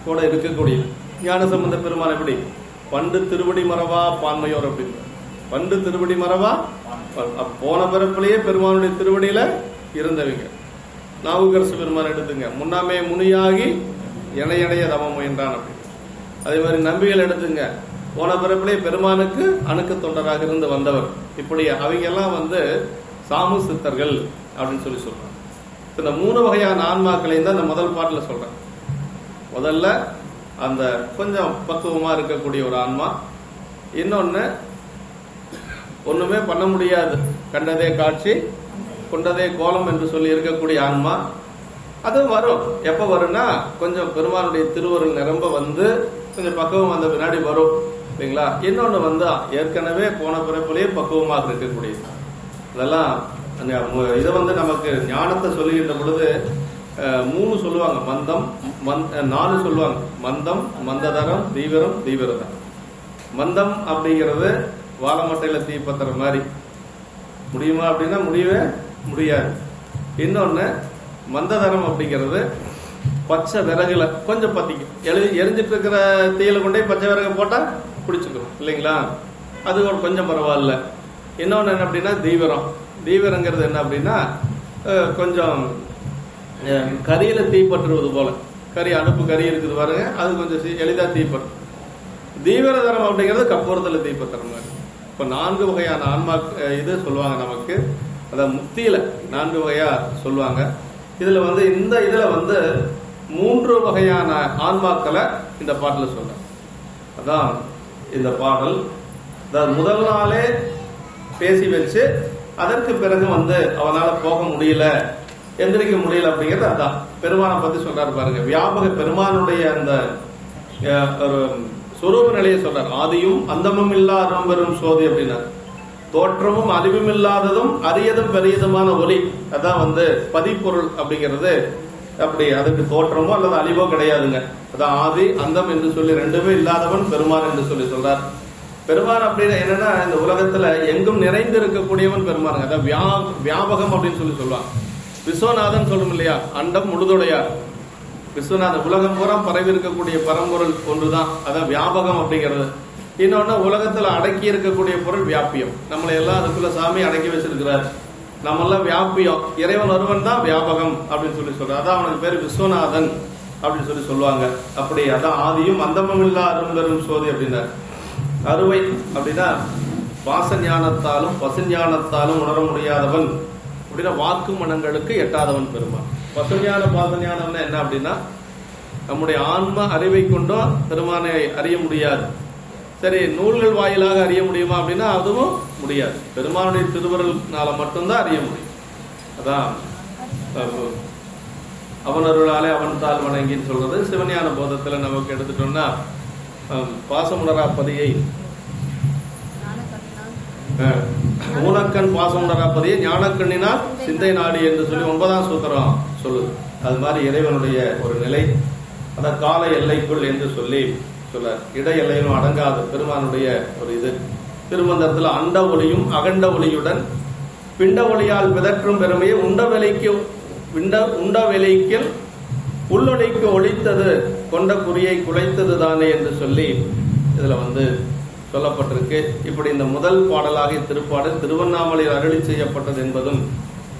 கூட இருக்கக்கூடிய ஞானசம்பந்த பெருமான். எப்படி பண்டு திருவடி மரவா பான்மையோர் அப்படின்னு, பண்டு திருவடி மரவா போன பிறப்புலயே பெருமானுடைய திருவடியில இருந்தவங்க. நாவுக்கரசு பெருமான் எடுத்துங்க, முன்னாமே முனியாகி இணையடைய தவம் முயன்றான் அப்படின்னு. அதே மாதிரி நம்பிகள் எடுத்துங்க, போன பிறப்பிலே பெருமானுக்கு அணுக்கு தொண்டராக இருந்து வந்தவர். இப்படி அவங்க எல்லாம் வந்து சாமு சித்தர்கள் அப்படின்னு சொல்லி சொல்றாங்க. இந்த 3 வகையான ஆன்மாக்களையும் தான் இந்த முதல் பாட்டில் சொல்றேன். முதல்ல அந்த கொஞ்சம் பக்குவமா இருக்கக்கூடிய ஒரு ஆன்மா. இன்னொன்னு ஒண்ணுமே பண்ண முடியாது, கண்டதே காட்சி கொண்டதே கோலம் என்று சொல்லி இருக்கக்கூடிய ஆன்மா. அது வரும். எப்ப வரும்னா கொஞ்சம் பெருமானுடைய திருவருள் நிரம்ப வந்து கொஞ்சம் பக்குவம் வந்த பின்னாடி வரும் இல்லைங்களா. இன்னொன்னு வந்து ஏற்கனவே போன பிறப்பிலேயே பக்குவமாக இருக்கக்கூடியது. அதெல்லாம் இதை வந்து நமக்கு ஞானத்தை சொல்லுகின்ற பொழுது 3 சொல்லுவாங்க. மந்தம் 4 சொல்லுவாங்க. மந்தம், மந்ததரம், தீவிரம், தீவிரதம். மந்தம் அப்படிங்கிறது வாழமட்டையில தீ பத்துற மாதிரி முடியுமா அப்படின்னா முடியவே முடியாது. இன்னொன்னு மந்ததரம் அப்படிங்கிறது பச்சை விறகுல கொஞ்சம் பத்திக்கும். எரிஞ்சிட்டு இருக்கிற தீயில கொண்டே பச்சை விறகு போட்டா பிடிச்சுக்கிறோம் இல்லைங்களா, அது ஒரு கொஞ்சம் பரவாயில்ல. இன்னொன்னு என்ன அப்படின்னா தீவிரம். தீவிரங்கிறது என்ன அப்படின்னா கொஞ்சம் கரியில தீப்பற்றுவது போல, கறி அடுப்பு கறி இருக்குது பாருங்க, அது கொஞ்சம் எளிதா தீப்பற்றும். தீவிரதரம் அப்படிங்கிறது கற்பூரத்துல தீப்பற்றுற மாதிரி. இப்ப 4 வகையான ஆன்மா இது சொல்லுவாங்க நமக்கு. அதான் முக்தியில 4 வகையா சொல்லுவாங்க. இதுல வந்து இந்த இதுல வந்து 3 வகையான ஆன்மாக்களை இந்த பாட்டுல சொல்ற. அதான் இந்த பாடல் முதல் நாளே பேசி வச்சு அதற்கு பிறகு வந்து அவனால போக முடியல, எந்திரிக்க முடியல அப்படிங்கிறது. அதான் பெருமானை பத்தி சொல்றாரு பாருங்க. வியாபக பெருமானுடைய அந்த ஒரு சொரூப நிலையை சொல்றார். ஆதியும் அந்தமும் இல்லாத பெரும் சோதி அப்படின்னாரு. தோற்றமும் அறிவும் இல்லாததும் அரியதும் பெரியதுமான ஒலி. அதான் வந்து பதிப்பொருள் அப்படிங்கிறது. அப்படி அதுக்கு தோற்றமோ அல்லது அழிவோ கிடையாதுங்க. அதான் ஆதி அந்தம் என்று சொல்லி 2மே இல்லாதவன் பெருமான் என்று சொல்லி சொல்றார். பெருமான் அப்படின்னு என்னன்னா இந்த உலகத்துல எங்கும் நிறைந்து இருக்கக்கூடியவன் பெருமானுங்க. அதான் வியாபகம் அப்படின்னு சொல்லி சொல்லுவாங்க. விஸ்வநாதன் சொல்லும் இல்லையா, அண்டம் முழுதுடையார். விஸ்வநாதன் உலகம் பூரா பரவி இருக்கக்கூடிய பரம்பொருள் ஒன்றுதான். அதான் வியாபகம் அப்படிங்கிறது. இன்னொன்னு உலகத்துல அடக்கி இருக்கக்கூடிய பொருள் வியாபியம். நம்மளை எல்லாம் அதுக்குள்ள சாமி அடக்கி வச்சிருக்கிறார். நம்ம எல்லாம் வியாபியம். இறைவன் ஒருவன் தான் வியாபகம் அப்படின்னு சொல்லி சொல்றார். அதான் அவனுக்கு பேர் விஸ்வநாதன் அப்படின்னு சொல்லி சொல்லுவாங்க. அப்படி அதான் ஆதியும் அந்தமும் இல்லா அரும்பெரும் சோதி அப்படின்னார். அறுவை அப்படின்னா வாச ஞானத்தாலும் பசு ஞானத்தாலும் உணர முடியாதவன் அப்படின்னா வாக்கு மனங்களுக்கு எட்டாதவன் பெருமான். பசுஞான பாசஞானம்னா என்ன அப்படின்னா நம்முடைய ஆன்ம அறிவை கொண்டும் பெருமானை அறிய முடியாது. சரி, நூல்கள் வாயிலாக அறிய முடியுமா அப்படின்னா அதுவும் முடியாது. பெருமானுடைய திருவருள்னால மட்டும்தான் அறிய முடியும். அதான் அவன் அருளாலே அவன் தாள் வணங்கின்னு சொல்றது சிவஞான போதத்துல நமக்கு எடுத்துட்டோம்னா பாசமுணரா பதியை ஊனக்கண் பாசமுணரா பதியை ஞானக்கண்ணினால் சிந்தை நாடி என்று சொல்லி 9ஆம் சூத்திரம் சொல்லுது. அது மாதிரி இறைவனுடைய ஒரு நிலை. அத கால எல்லைக்குள் என்று சொல்லி சொல்ல இட எல்லையிலும் அடங்காத பெருமானுடைய ஒரு இது. திருமந்திரத்துல அண்ட ஒளியும் அகண்ட ஒளியுடன் பிண்ட ஒளியால் பிதற்றும் பெருமையை உண்ட விலைக்கில் உள்ளொளிக்கு ஒழித்தது கொண்ட குறியை குலைத்தது தானே என்று சொல்லி இதுல வந்து சொல்லப்பட்டிருக்கு. இப்படி இந்த முதல் பாடலாகிய திருப்பாடல் திருவண்ணாமலையில் அருளி செய்யப்பட்டது என்பதும்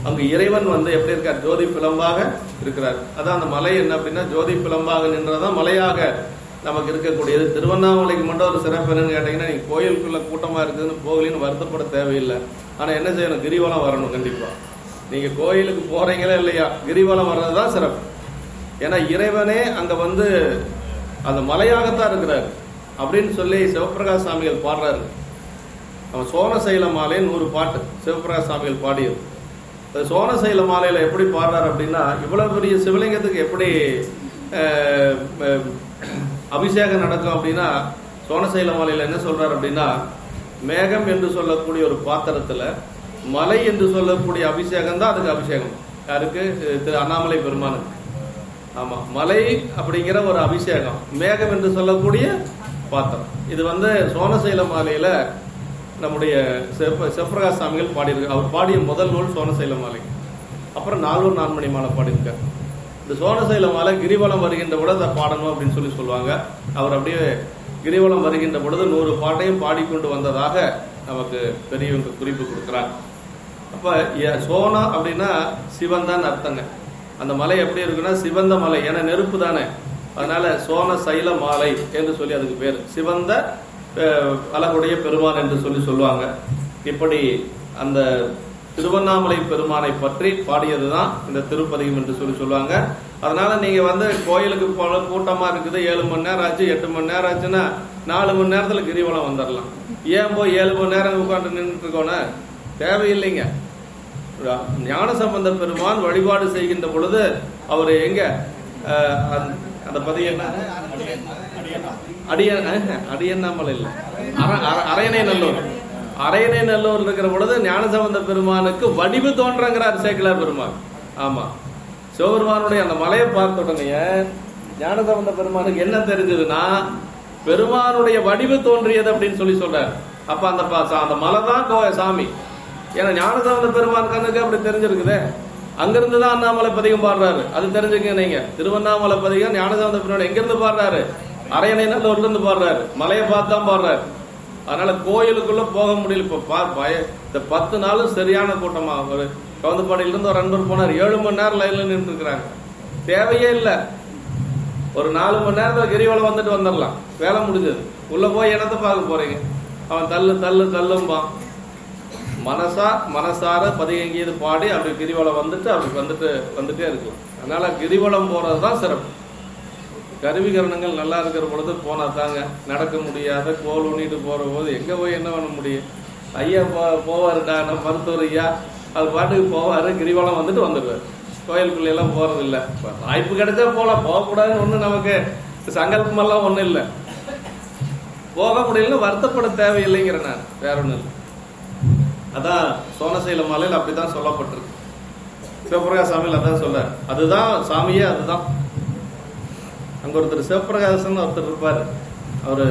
அங்கு இறைவன் வந்து எப்படி இருக்கார், ஜோதி பிளம்பாக இருக்கிறார். அதான் அந்த மலை என்ன அப்படின்னா ஜோதி பிளம்பாக நின்றதான் மலையாக நமக்கு இருக்கக்கூடியது. திருவண்ணாமலைக்கு மட்டும் ஒரு சிறப்பு என்னன்னு கேட்டீங்கன்னா, நீங்க கோயிலுக்குள்ள கூட்டமா இருக்குதுன்னு போகலின்னு வருத்தப்பட தேவையில்லை. ஆனா என்ன செய்யணும், கிரிவலம் வரணும். கண்டிப்பா நீங்க கோயிலுக்கு போறீங்களா இல்லையா, கிரிவலம் வர்றதுதான் சிறப்பு. ஏன்னா இறைவனே அங்க வந்து அந்த மலையாகத்தான் இருக்கிறார் அப்படின்னு சொல்லி சிவபிரகாஷ் சாமிகள் பாடுறாரு. அவன் சோனசைல மாலை 100 பாட்டு சிவபிரகாஷ் சாமிகள் பாடியது. அது சோனசைல மாலையில எப்படி பாடுறாரு அப்படின்னா, இவ்வளவு பெரிய சிவலிங்கத்துக்கு எப்படி அபிஷேகம் நடக்கும் அப்படின்னா, சோனசைல மாலையில என்ன சொல்றாரு அப்படின்னா, மேகம் என்று சொல்லக்கூடிய ஒரு பாத்திரத்துல மலை என்று சொல்லக்கூடிய அபிஷேகம் தான் அதுக்கு அபிஷேகம். யாருக்கு? திரு அண்ணாமலை பெருமானுக்கு. ஆமா, மலை அப்படிங்கிற ஒரு அபிஷேகம், மேகம் என்று சொல்லக்கூடிய பாத்திரம். இது சோனசைல மாலையில நம்முடைய சிவபிரகாஷ் சாமிகள் பாடியிருக்கு. அவர் பாடிய முதல் நூல் சோனசைல மாலை. அப்புறம் 4 நான்மணி மாலை பாடியிருக்கார். இந்த சோனசைல மாலை கிரிவலம் வருகின்ற பொழுது அதை பாடணும் அப்படின்னு சொல்லுவாங்க. அவர் அப்படியே கிரிவலம் வருகின்ற பொழுது 100 பாட்டையும் பாடிக்கொண்டு வந்ததாக நமக்கு பெரியவங்க குறிப்பு கொடுக்கிறார். அப்ப சோனா அப்படின்னா சிவன் தான் அர்த்தங்க. அந்த மலை எப்படி இருக்குன்னா சிவந்த மலை, ஏன்னா நெருப்பு தானே, அதனால சோன சைல மாலை என்று சொல்லி அதுக்கு பேர். சிவந்த அழகுடைய பெருமான் என்று சொல்லுவாங்க. இப்படி அந்த திருவண்ணாமலை பெருமானை பற்றி பாடியதுதான் இந்த திருப்பதிகம் என்று சொல்லுவாங்க. அதனால நீங்க கோயிலுக்கு போல கூட்டமா இருக்குது, 7 மணி நேரம் ஆச்சு, 8 மணி நேரம் ஆச்சுன்னா 4 மணி நேரத்துல கிரிவலம் வந்துடலாம். ஏன் போய் 7 மணி நேரம் உட்காந்து நின்றுட்டு இருக்கோன்னு தேவையில்லைங்க. ஞானசம்பந்த பெருமான் வழிபாடு செய்கின்ற பொழுது அவர் எங்க அந்த பதியம் அடியண்ணாமலை இல்ல, அரையணை நல்லூர். அரையணை நல்லூர் இருக்கிற பொழுது ஞானசம்பந்த பெருமானுக்கு வடிவு தோன்றங்கிறார் சேக்கிழார் பெருமான். ஆமா, சிவபெருமானுடைய அந்த மலையை பார்த்த உடனே ஞானசம்பந்த பெருமானுக்கு என்ன தெரிஞ்சதுன்னா பெருமானுடைய வடிவு தோன்றியது அப்படின்னு சொல்றாரு. அப்ப அந்த மலை தான் சாமி. ஏன்னா ஞானசம்பந்த பெருமான் கண்ணுக்கு அப்படி தெரிஞ்சிருக்குது. அங்கிருந்து தான் அண்ணாமலை பதிகம் பாடுறாரு. அது தெரிஞ்சுக்க நீங்க. திருவண்ணாமலை பதிகம் ஞானசம்பந்த பெருமான் எங்க இருந்து பாடுறாரு? அரையணை நல்லூர்ல இருந்து பாடுறாரு. மலையை பார்த்து தான் பாடுறாரு. அதனால கோயிலுக்குள்ள போக முடியல. இப்ப இந்த 10 நாளும் சரியான கூட்டமா. ஒரு கவுந்தப்பாடியில இருந்து ஒரு அன்பர் போனார், 7 மணி நேரம் லைன்ல நின்று இருக்கிறாங்க. தேவையே இல்லை, ஒரு 4 மணி நேரத்துல கிரிவலம் வந்துட்டு வந்துடலாம், வேலை முடிஞ்சது. உள்ள போய் என்னத்தை பார்க்க போறீங்க? அவன் தள்ளும்பான். மனசார பதிகங்கீது பாடி அப்படி கிரிவலம் வந்துட்டே இருக்கலாம். அதனால கிரிவலம் போறதுதான் சிறப்பு. கருவிகரணங்கள் நல்லா இருக்கிற பொழுது போனா தாங்க. நடக்க முடியாத கோல் ஊனிட்டு போற போது எங்க போய் என்ன பண்ண முடியும்? ஐயா போவாருடா, நம்ம மருத்துவர் ஐயா, அது பாட்டுக்கு போவாரு, கிரிவலம் வந்துடுவாரு. கோயிலுக்குள்ள எல்லாம் போறது இல்ல. வாய்ப்பு கிடைச்சா போலாம், போகக்கூடாதுன்னு ஒண்ணு நமக்கு சங்கல்பம் எல்லாம் ஒண்ணும் இல்லை. போக முடியல, வருத்தப்பட தேவையில்லைங்கிற நான், வேற ஒண்ணு இல்லை. அதான் சோனசைல மாலையில் அப்படித்தான் சொல்லப்பட்டிருக்கு. சிவபிரகாஷ் சாமியில் அதான் சொல்ல, அதுதான் சாமியே, அதுதான். அங்க ஒருத்தர் சிவபிரகாசன் ஒருத்தர் இருப்பாரு. அவரு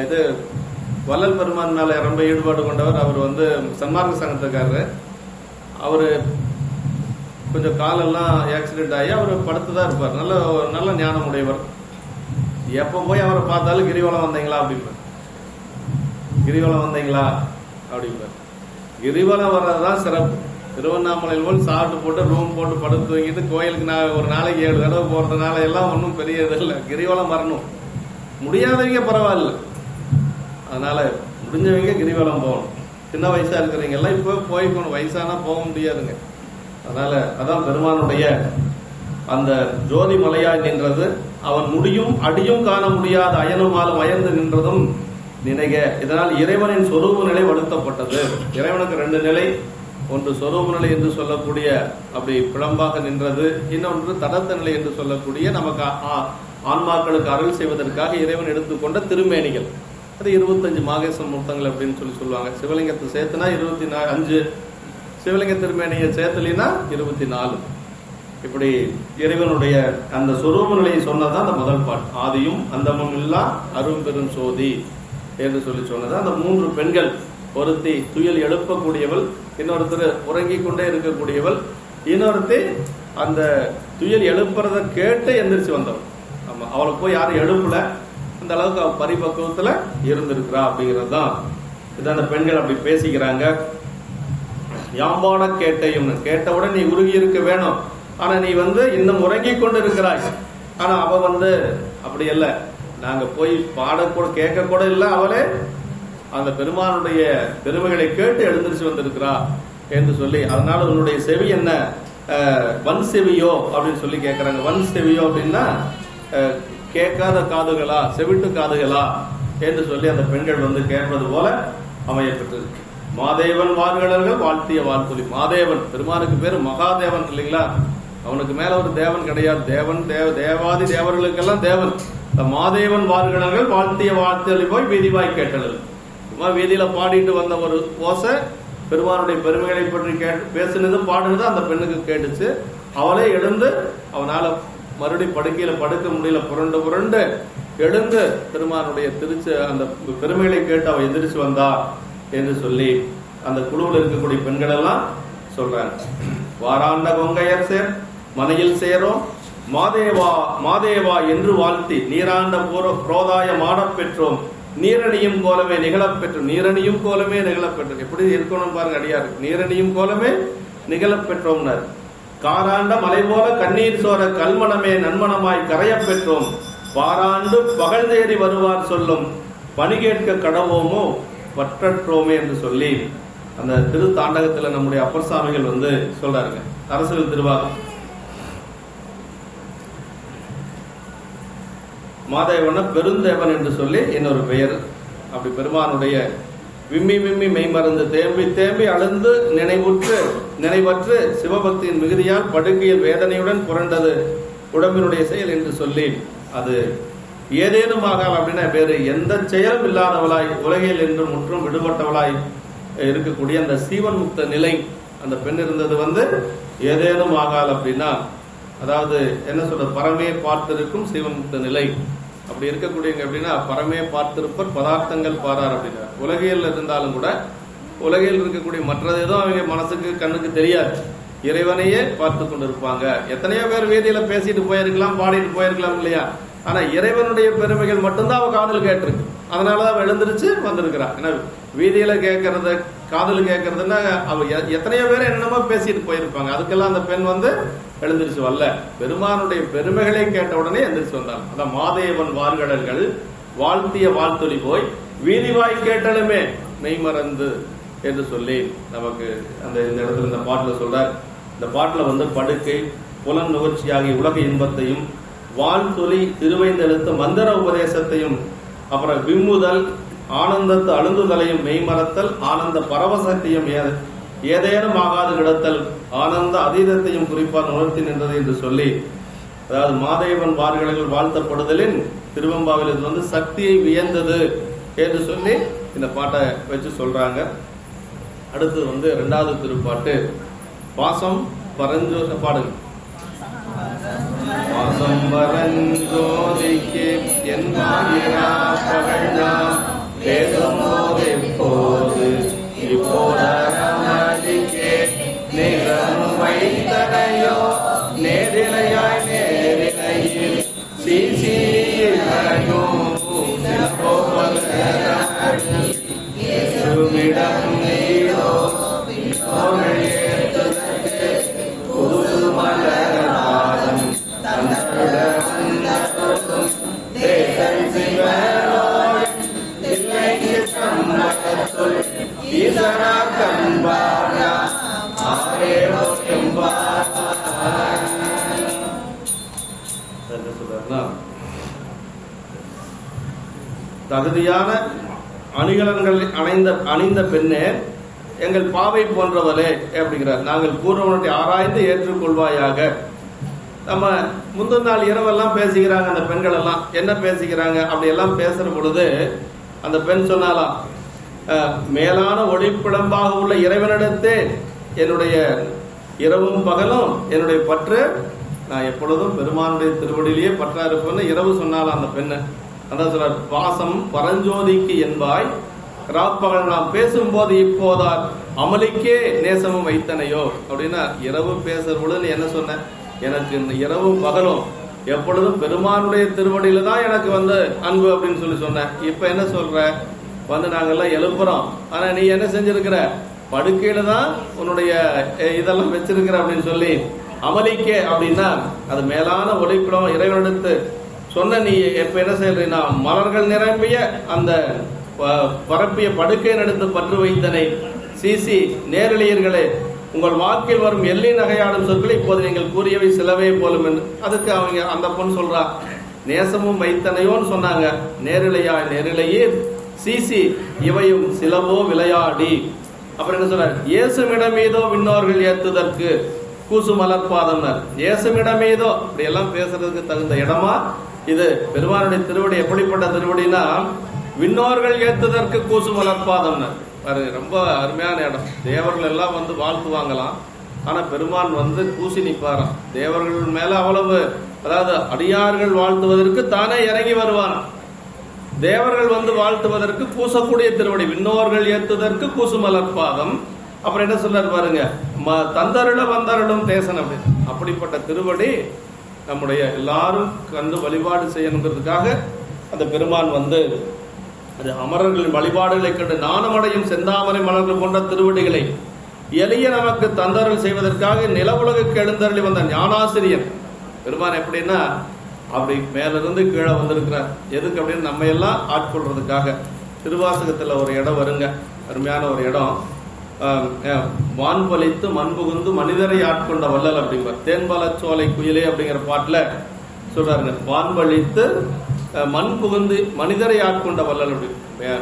இது வள்ளல் பெருமான் மேல ரொம்ப ஈடுபாடு கொண்டவர். அவர் சன்மார்க்க சங்கத்துக்காரரு. அவரு கொஞ்சம் காலெல்லாம் ஆக்சிடென்ட் ஆகி அவர் படுத்துதான் இருப்பார். நல்ல ஞானம் உடையவர். எப்ப போய் அவரை பார்த்தாலும் கிரிவலம் வந்தீங்களா அப்படிம்பார். கிரிவலம் வந்தீங்களா அப்படிம்பார். கிரிவலம் வர்றதுதான் சிறப்பு. திருவண்ணாமலையில் போல் சாப்பிட்டு போட்டு ரூம் போட்டு படுத்து தூங்கிட்டு கோயிலுக்கு ஒரு நாளைக்கு 7 தடவை போறதுனால எல்லாம் ஒன்றும் பெரிய இது இல்லை. கிரிவலம் வரணும். முடியாதவங்க பரவாயில்ல, அதனால முடிஞ்சவங்க கிரிவலம் போகணும். சின்ன வயசா இருக்கிறவங்க எல்லாம் இப்போ போய்க்கணும், வயசானா போக முடியாதுங்க. அதனால அதான் பெருமானுடைய அந்த ஜோதி மலையாய் நின்றது. அவன் முடியும் அடியும் காண முடியாத அயனுமாலும் அயர்ந்து நின்றதும் நினைக. இதனால் இறைவனின் சொரூப நிலை வலுத்தப்பட்டது. இறைவனுக்கு 2 நிலை. ஒன்று சொரூப நிலை என்று சொல்லக்கூடிய அப்படி பிளம்பாக நின்றது, இன்னொன்று தடத்த நிலை என்று சொல்லக்கூடிய நமக்கு ஆன்மாக்களுக்கு அருள் செய்வதற்காக இறைவன் எடுத்துக்கொண்ட திருமேனிகள். அது 25 மாகேச மூர்த்தங்கள் அப்படின்னு சொல்லுவாங்க. சிவலிங்கத்தை சேர்த்துனா 25, சிவலிங்க திருமேனியை சேர்த்துலினா 24. இப்படி இறைவனுடைய அந்த சொரூப நிலையை சொன்னதான் அந்த முதல் பாட்டு. ஆதியும் அந்தமும் இல்லா அரும் பெரும் சோதி என்று சொன்னது. அந்த 3 பெண்கள், ஒருத்தி துயில் எழுப்பக்கூடியவள், இன்னொருத்தர் உறங்கிக் கொண்டே இருக்கக்கூடியவள், இன்னொருத்தி அந்த துயில் எழுப்புறத கேட்டு எந்திரிச்சு வந்தவள். ஆமா, அவளை போய் யாரும் எழுப்பல, அந்த அளவுக்கு அவள் பரிபக்குவத்துல இருந்திருக்கிறா அப்படிங்கிறது தான். இது அந்த பெண்கள் அப்படி பேசிக்கிறாங்க. யாம்பாட கேட்டையும், கேட்டவுடன் நீ உருகி இருக்க வேணும், ஆனா நீ இன்னும் உறங்கிக் கொண்டு இருக்கிறாய். ஆனா அவ அப்படி இல்ல, நாங்க போய் பாடக்கூட கேட்க கூட இல்லை, அவளே அந்த பெருமானுடைய பெருமைகளை கேட்டு எழுந்திரிச்சு வந்திருக்கிறா என்று சொல்லி. அதனால உன்னுடைய செவி என்ன வன் செவியோ அப்படின்னு சொல்லி கேட்கிறாங்க. வன் செவியோ அப்படின்னா கேட்காத காதுகளா, செவிட்டு காதுகளா என்று சொல்லி அந்த பெண்கள் கேட்பது போல அமையப்பட்டிருக்கு. மாதேவன் வார்கடல்கள் வாழ்த்திய வாழ்த்துளி. மாதேவன் பெருமானுக்கு பேரு மகாதேவன் இல்லைங்களா? அவனுக்கு மேல ஒரு தேவன் கிடையாது. தேவாதி தேவர்களுக்கெல்லாம் தேவன். மாதேவன் வார்கடல்கள் வாழ்த்திய வாழ்த்துளி போய் வீதிவாய் கேட்டல். சும்மா வீதியில பாடிட்டு வந்த ஒரு ஓசை பெருமானுடைய பெருமைகளை பற்றி பேசுனது பாடுனது அந்த பெண்ணுக்கு கேட்டுச்சு. அவளே எழுந்து, அவனால மறுபடி படுக்கையில படுக்க முடியல, புரண்டு புரண்டு எழுந்து பெருமானுடைய அந்த பெருமைகளை கேட்டு அவ எந்திரிச்சு வந்தா என்று சொல்லி அந்த குழுவில் இருக்கக்கூடிய பெண்கள் எல்லாம் சொல்றாங்க. வாராண்ட கொங்கையர் சேர் மனையில் சேரோம் மாதேவா மாதேவா என்று வாழ்த்தி நீராண்ட புரோதாய மாடப் பெற்றோம் நீரணியும் கோலமே நிகழப்பெற்றோம். நீரணியும் கோலமே நிகழப்பெற்றோம். எப்படி இருக்கணும் பாருங்க அடியாரு. நீரணியும் கோலமே நிகழப்பெற்றோம்னார். காராண்ட மலை போல கண்ணீர் சோர கல்மணமே நன்மணமாய் கரையப் பெற்றோம். பாராண்டு பகல் தேடி வருவார் சொல்லும் பணி கேட்க கடவோமோ பற்றற்றோமே என்று சொல்லி அந்த திரு தாண்டகத்துல நம்முடைய அப்பர் சாமிகள் சொல்றாருங்க. அரசியல் திருவாகம் மாதேவன பெருந்தேவன் என்று சொல்லி இன்னொரு பெயர். அப்படி பெருமானுடைய விம்மி விம்மி மெய்மறந்து தேம்பி தேம்பி அழுந்து நினைவற்று சிவபக்தியின் மிகுதியால் படுக்கையில் வேதனையுடன் புரண்டது உடம்பினுடைய செயல் என்று சொல்லி அது ஏதேனும் ஆகால் அப்படின்னா வேறு எந்த செயலும் இல்லாதவளாய் உலகில் என்று முற்றும் விடுபட்டவளாய் இருக்கக்கூடிய அந்த சீவன் முக்த நிலை அந்த பெண் இருந்தது ஏதேனும் ஆகால் அப்படின்னா, அதாவது என்ன சொல்ற, பரமே பார்த்திருக்கும் சீவன் முக்த நிலை. அப்படி இருக்கக்கூடியவங்க அப்படின்னா பரமே பார்த்திருப்பர் பதார்த்தங்கள் பாரார் அப்படின்னா, உலகில் இருந்தாலும் கூட உலகில் இருக்கக்கூடிய மற்றது எதுவும் அவங்க மனசுக்கு கண்ணுக்கு தெரியாது, இறைவனையே பார்த்து கொண்டிருப்பாங்க. எத்தனையோ பேர் வீதியில பேசிட்டு போயிருக்கலாம், பாடிட்டு போயிருக்கலாம் இல்லையா? ஆனா இறைவனுடைய பெருமைகள் மட்டும்தான் அவ காதல் கேட்டிருக்கு. அதனாலதான் அவ எழுந்திருச்சு வந்திருக்கிறான். ஏன்னா வீதியில கேட்கறத காதல் கேட்கறதுன்னா அவ எத்தனையோ பேர் என்னமோ பேசிட்டு போயிருப்பாங்க. அதுக்கெல்லாம் அந்த பெண் எழுந்திருச்சு வரல, பெருமானுடைய பெருமைகளை கேட்ட உடனே எந்திரிச்சு வந்தாங்க. அதான் மாதேவன் வார்கடல்கள் வாழ்த்திய வாழ்த்தொலி போய் வீதிவாய் கேட்டலுமே மெய்மறந்து என்று சொல்லி நமக்கு அந்த இந்த இடத்துல இந்த பாட்டுல சொல்றார். இந்த பாட்டுல படுக்கை புலன் நுகர்ச்சியாகிய உலக இன்பத்தையும் வாழ்த்தொலி திருவைந்தெழுத்து மந்திர உபதேசத்தையும் அப்புறம் விம்முதல் ஆனந்தத்து அழுந்துதலையும் மெய்மறத்தல் ஆனந்த பரவசத்தையும் ஏதேனும் ஆகாது கிடத்தல் ஆனந்த அதீதத்தையும் குறிப்பாக உணர்த்தி நின்றது என்று சொல்லி, அதாவது மாதேவன் வார்கடல்கள் வாழ்த்தப்படுதலின் திருவெம்பாவில் இது சக்தியை வியந்தது என்று சொல்லி இந்த பாட்டை வச்சு சொல்றாங்க. அடுத்து இரண்டாவது திருப்பாட்டு பாசம் பரஞ்சோ பாடுங்க. பாசம் பரஞ்சோதிக்கு என் பகழ்ந்தாம் பேசும் போது இப்போது இப்போதே நேரம் வைத்தனையோ நேரிலையாய் நேரிலையில் சீசீரையோ சுமிடம் நீரோ புது மலராதம் தேசம் சிவனோய் ஈசனா கண்பாரா ஆரேவோ தகுதியான அணிகலன்கள் அணிந்த பெண்ணே எங்கள் பாவை போன்றவளே அப்படிங்கிறார். நாங்கள் கூறுவனத்தை ஆராய்ந்து ஏற்றுக்கொள்வாயாக. நம்ம முந்தின நாள் இரவெல்லாம் பேசிக்கிறாங்க அந்த பெண்கள் எல்லாம். என்ன பேசிக்கிறாங்க? அப்படி எல்லாம் பேசுற பொழுது அந்த பெண் சொன்னாலாம், மேலான ஒளிப்பிடம்பாக உள்ள இறைவனிடத்தே என்னுடைய இரவும் பகலும் என்னுடைய பற்று, நான் எப்பொழுதும் பெருமானுடைய திருவடியிலேயே பற்றா இருப்பேன்னு இரவு சொன்னாலாம் அந்த பெண்ணு. அதான் சொல்றார், பாசம் பரஞ்சோதிக்கு என்பாய் ராப்பகல் நாம் பேசும்போது இப்போதால் அமளிக்கே நேசமும் வைத்தனையோ அப்படின்னா, இரவு பேசுற பொழுது என்ன சொன்ன, எனக்கு இந்த இரவும் பகலும் எப்பொழுதும் பெருமானுடைய திருவடியில தான் எனக்கு அன்பு அப்படின்னு சொல்லி சொன்னேன். இப்ப என்ன சொல்ற, நாங்கெல்லாம் எழுப்புறோம், ஆனா நீ என்ன செஞ்சிருக்கிற, படுக்கையில தான் உன்னுடைய இதெல்லாம் வச்சிருக்கிற அப்படின்னு சொல்லி அமளிக்கே அப்படின்னா அது மேலான ஒளிப்பிடம் இறைவனெடுத்து சொன்ன நீ எப்ப என்ன செய்யறீன்னா மலர்கள் நிரம்பிய அந்த பரப்பிய படுக்கை நடந்து பற்று வைத்தனை சிசி நேரலியர்களே உங்கள் வாக்கில் வரும் எள்ளி நகையாடும் சொற்களை இப்போது நீங்கள் கூறியவை சிலவே போலும் என்று. அதுக்கு அவங்க அந்த பொண்ணு சொல்றா, நேசமும் வைத்தனையோன்னு சொன்னாங்க, நேரிலையா நேரிலையே சீசி இவையும் சிலவோ விளையாடி. அப்புறம் என்ன சொல்றாரு? இயேசுமிடம் மீதோ விண்ணோர்கள் ஏத்துதற்கு கூசு மலர்பாதம்னார். இயேசுமிடம் மீதோ இப்படி எல்லாம் பேசுறதுக்கு தகுந்த இடமா இது? பெருமானுடைய திருவடி எப்படிப்பட்ட திருவடினா விண்ணோர்கள் ஏத்துதற்கு கூசு மலர்பாதம்னார். பாருங்க, ரொம்ப அருமையான இடம். தேவர்கள் எல்லாம் வந்து வாழ்த்துவாங்களாம், ஆனா பெருமான் வந்து கூசி நிற்பாராம். தேவர்கள் மேல அவ்வளவு, அதாவது அடியார்கள் வாழ்த்துவதற்கு தானே இறங்கி வருவான். தேவர்கள் வந்து வாழ்த்துவதற்கு கூசக்கூடிய திருவடி, விண்ணோர்கள் ஏத்துவதற்கு கூசு மலர்பாதம். அப்புறம் என்ன சொல்றாரு பாருங்க, தந்தருள வந்தருளும் தேசன் அப்படின்னு. அப்படிப்பட்ட திருவடி நம்முடைய எல்லாரும் கண்டு வழிபாடு செய்யணுங்கிறதுக்காக அந்த பெருமான் வந்து அது அமரர்களின் வழிபாடுகளை கண்டு நாணமடையும் செந்தாமரை மலர்கள் போன்ற திருவடிகளை எளிய நமக்கு தந்தருள் செய்வதற்காக நில உலகுக்கு எழுந்தருளி வந்த ஞானாசிரியன் பெருமான். எப்படின்னா அப்படி மேலிருந்து கீழே வந்திருக்கிறார். எதுக்கு அப்படின்னு நம்ம எல்லாம் ஆட்கொள்றதுக்காக. திருவாசகத்துல ஒரு இடம் வருங்க, அருமையான ஒரு இடம். வான்பலித்து மண்புகுந்து மனிதரை ஆட்கொண்ட வள்ளல் அப்படிங்கிற தேன்பலச்சோலை குயிலே அப்படிங்கிற பாட்டுல சொல்றாருங்க. வான்பழித்து மண் புகுந்து மனிதரை ஆட்கொண்ட வள்ளல் அப்படி.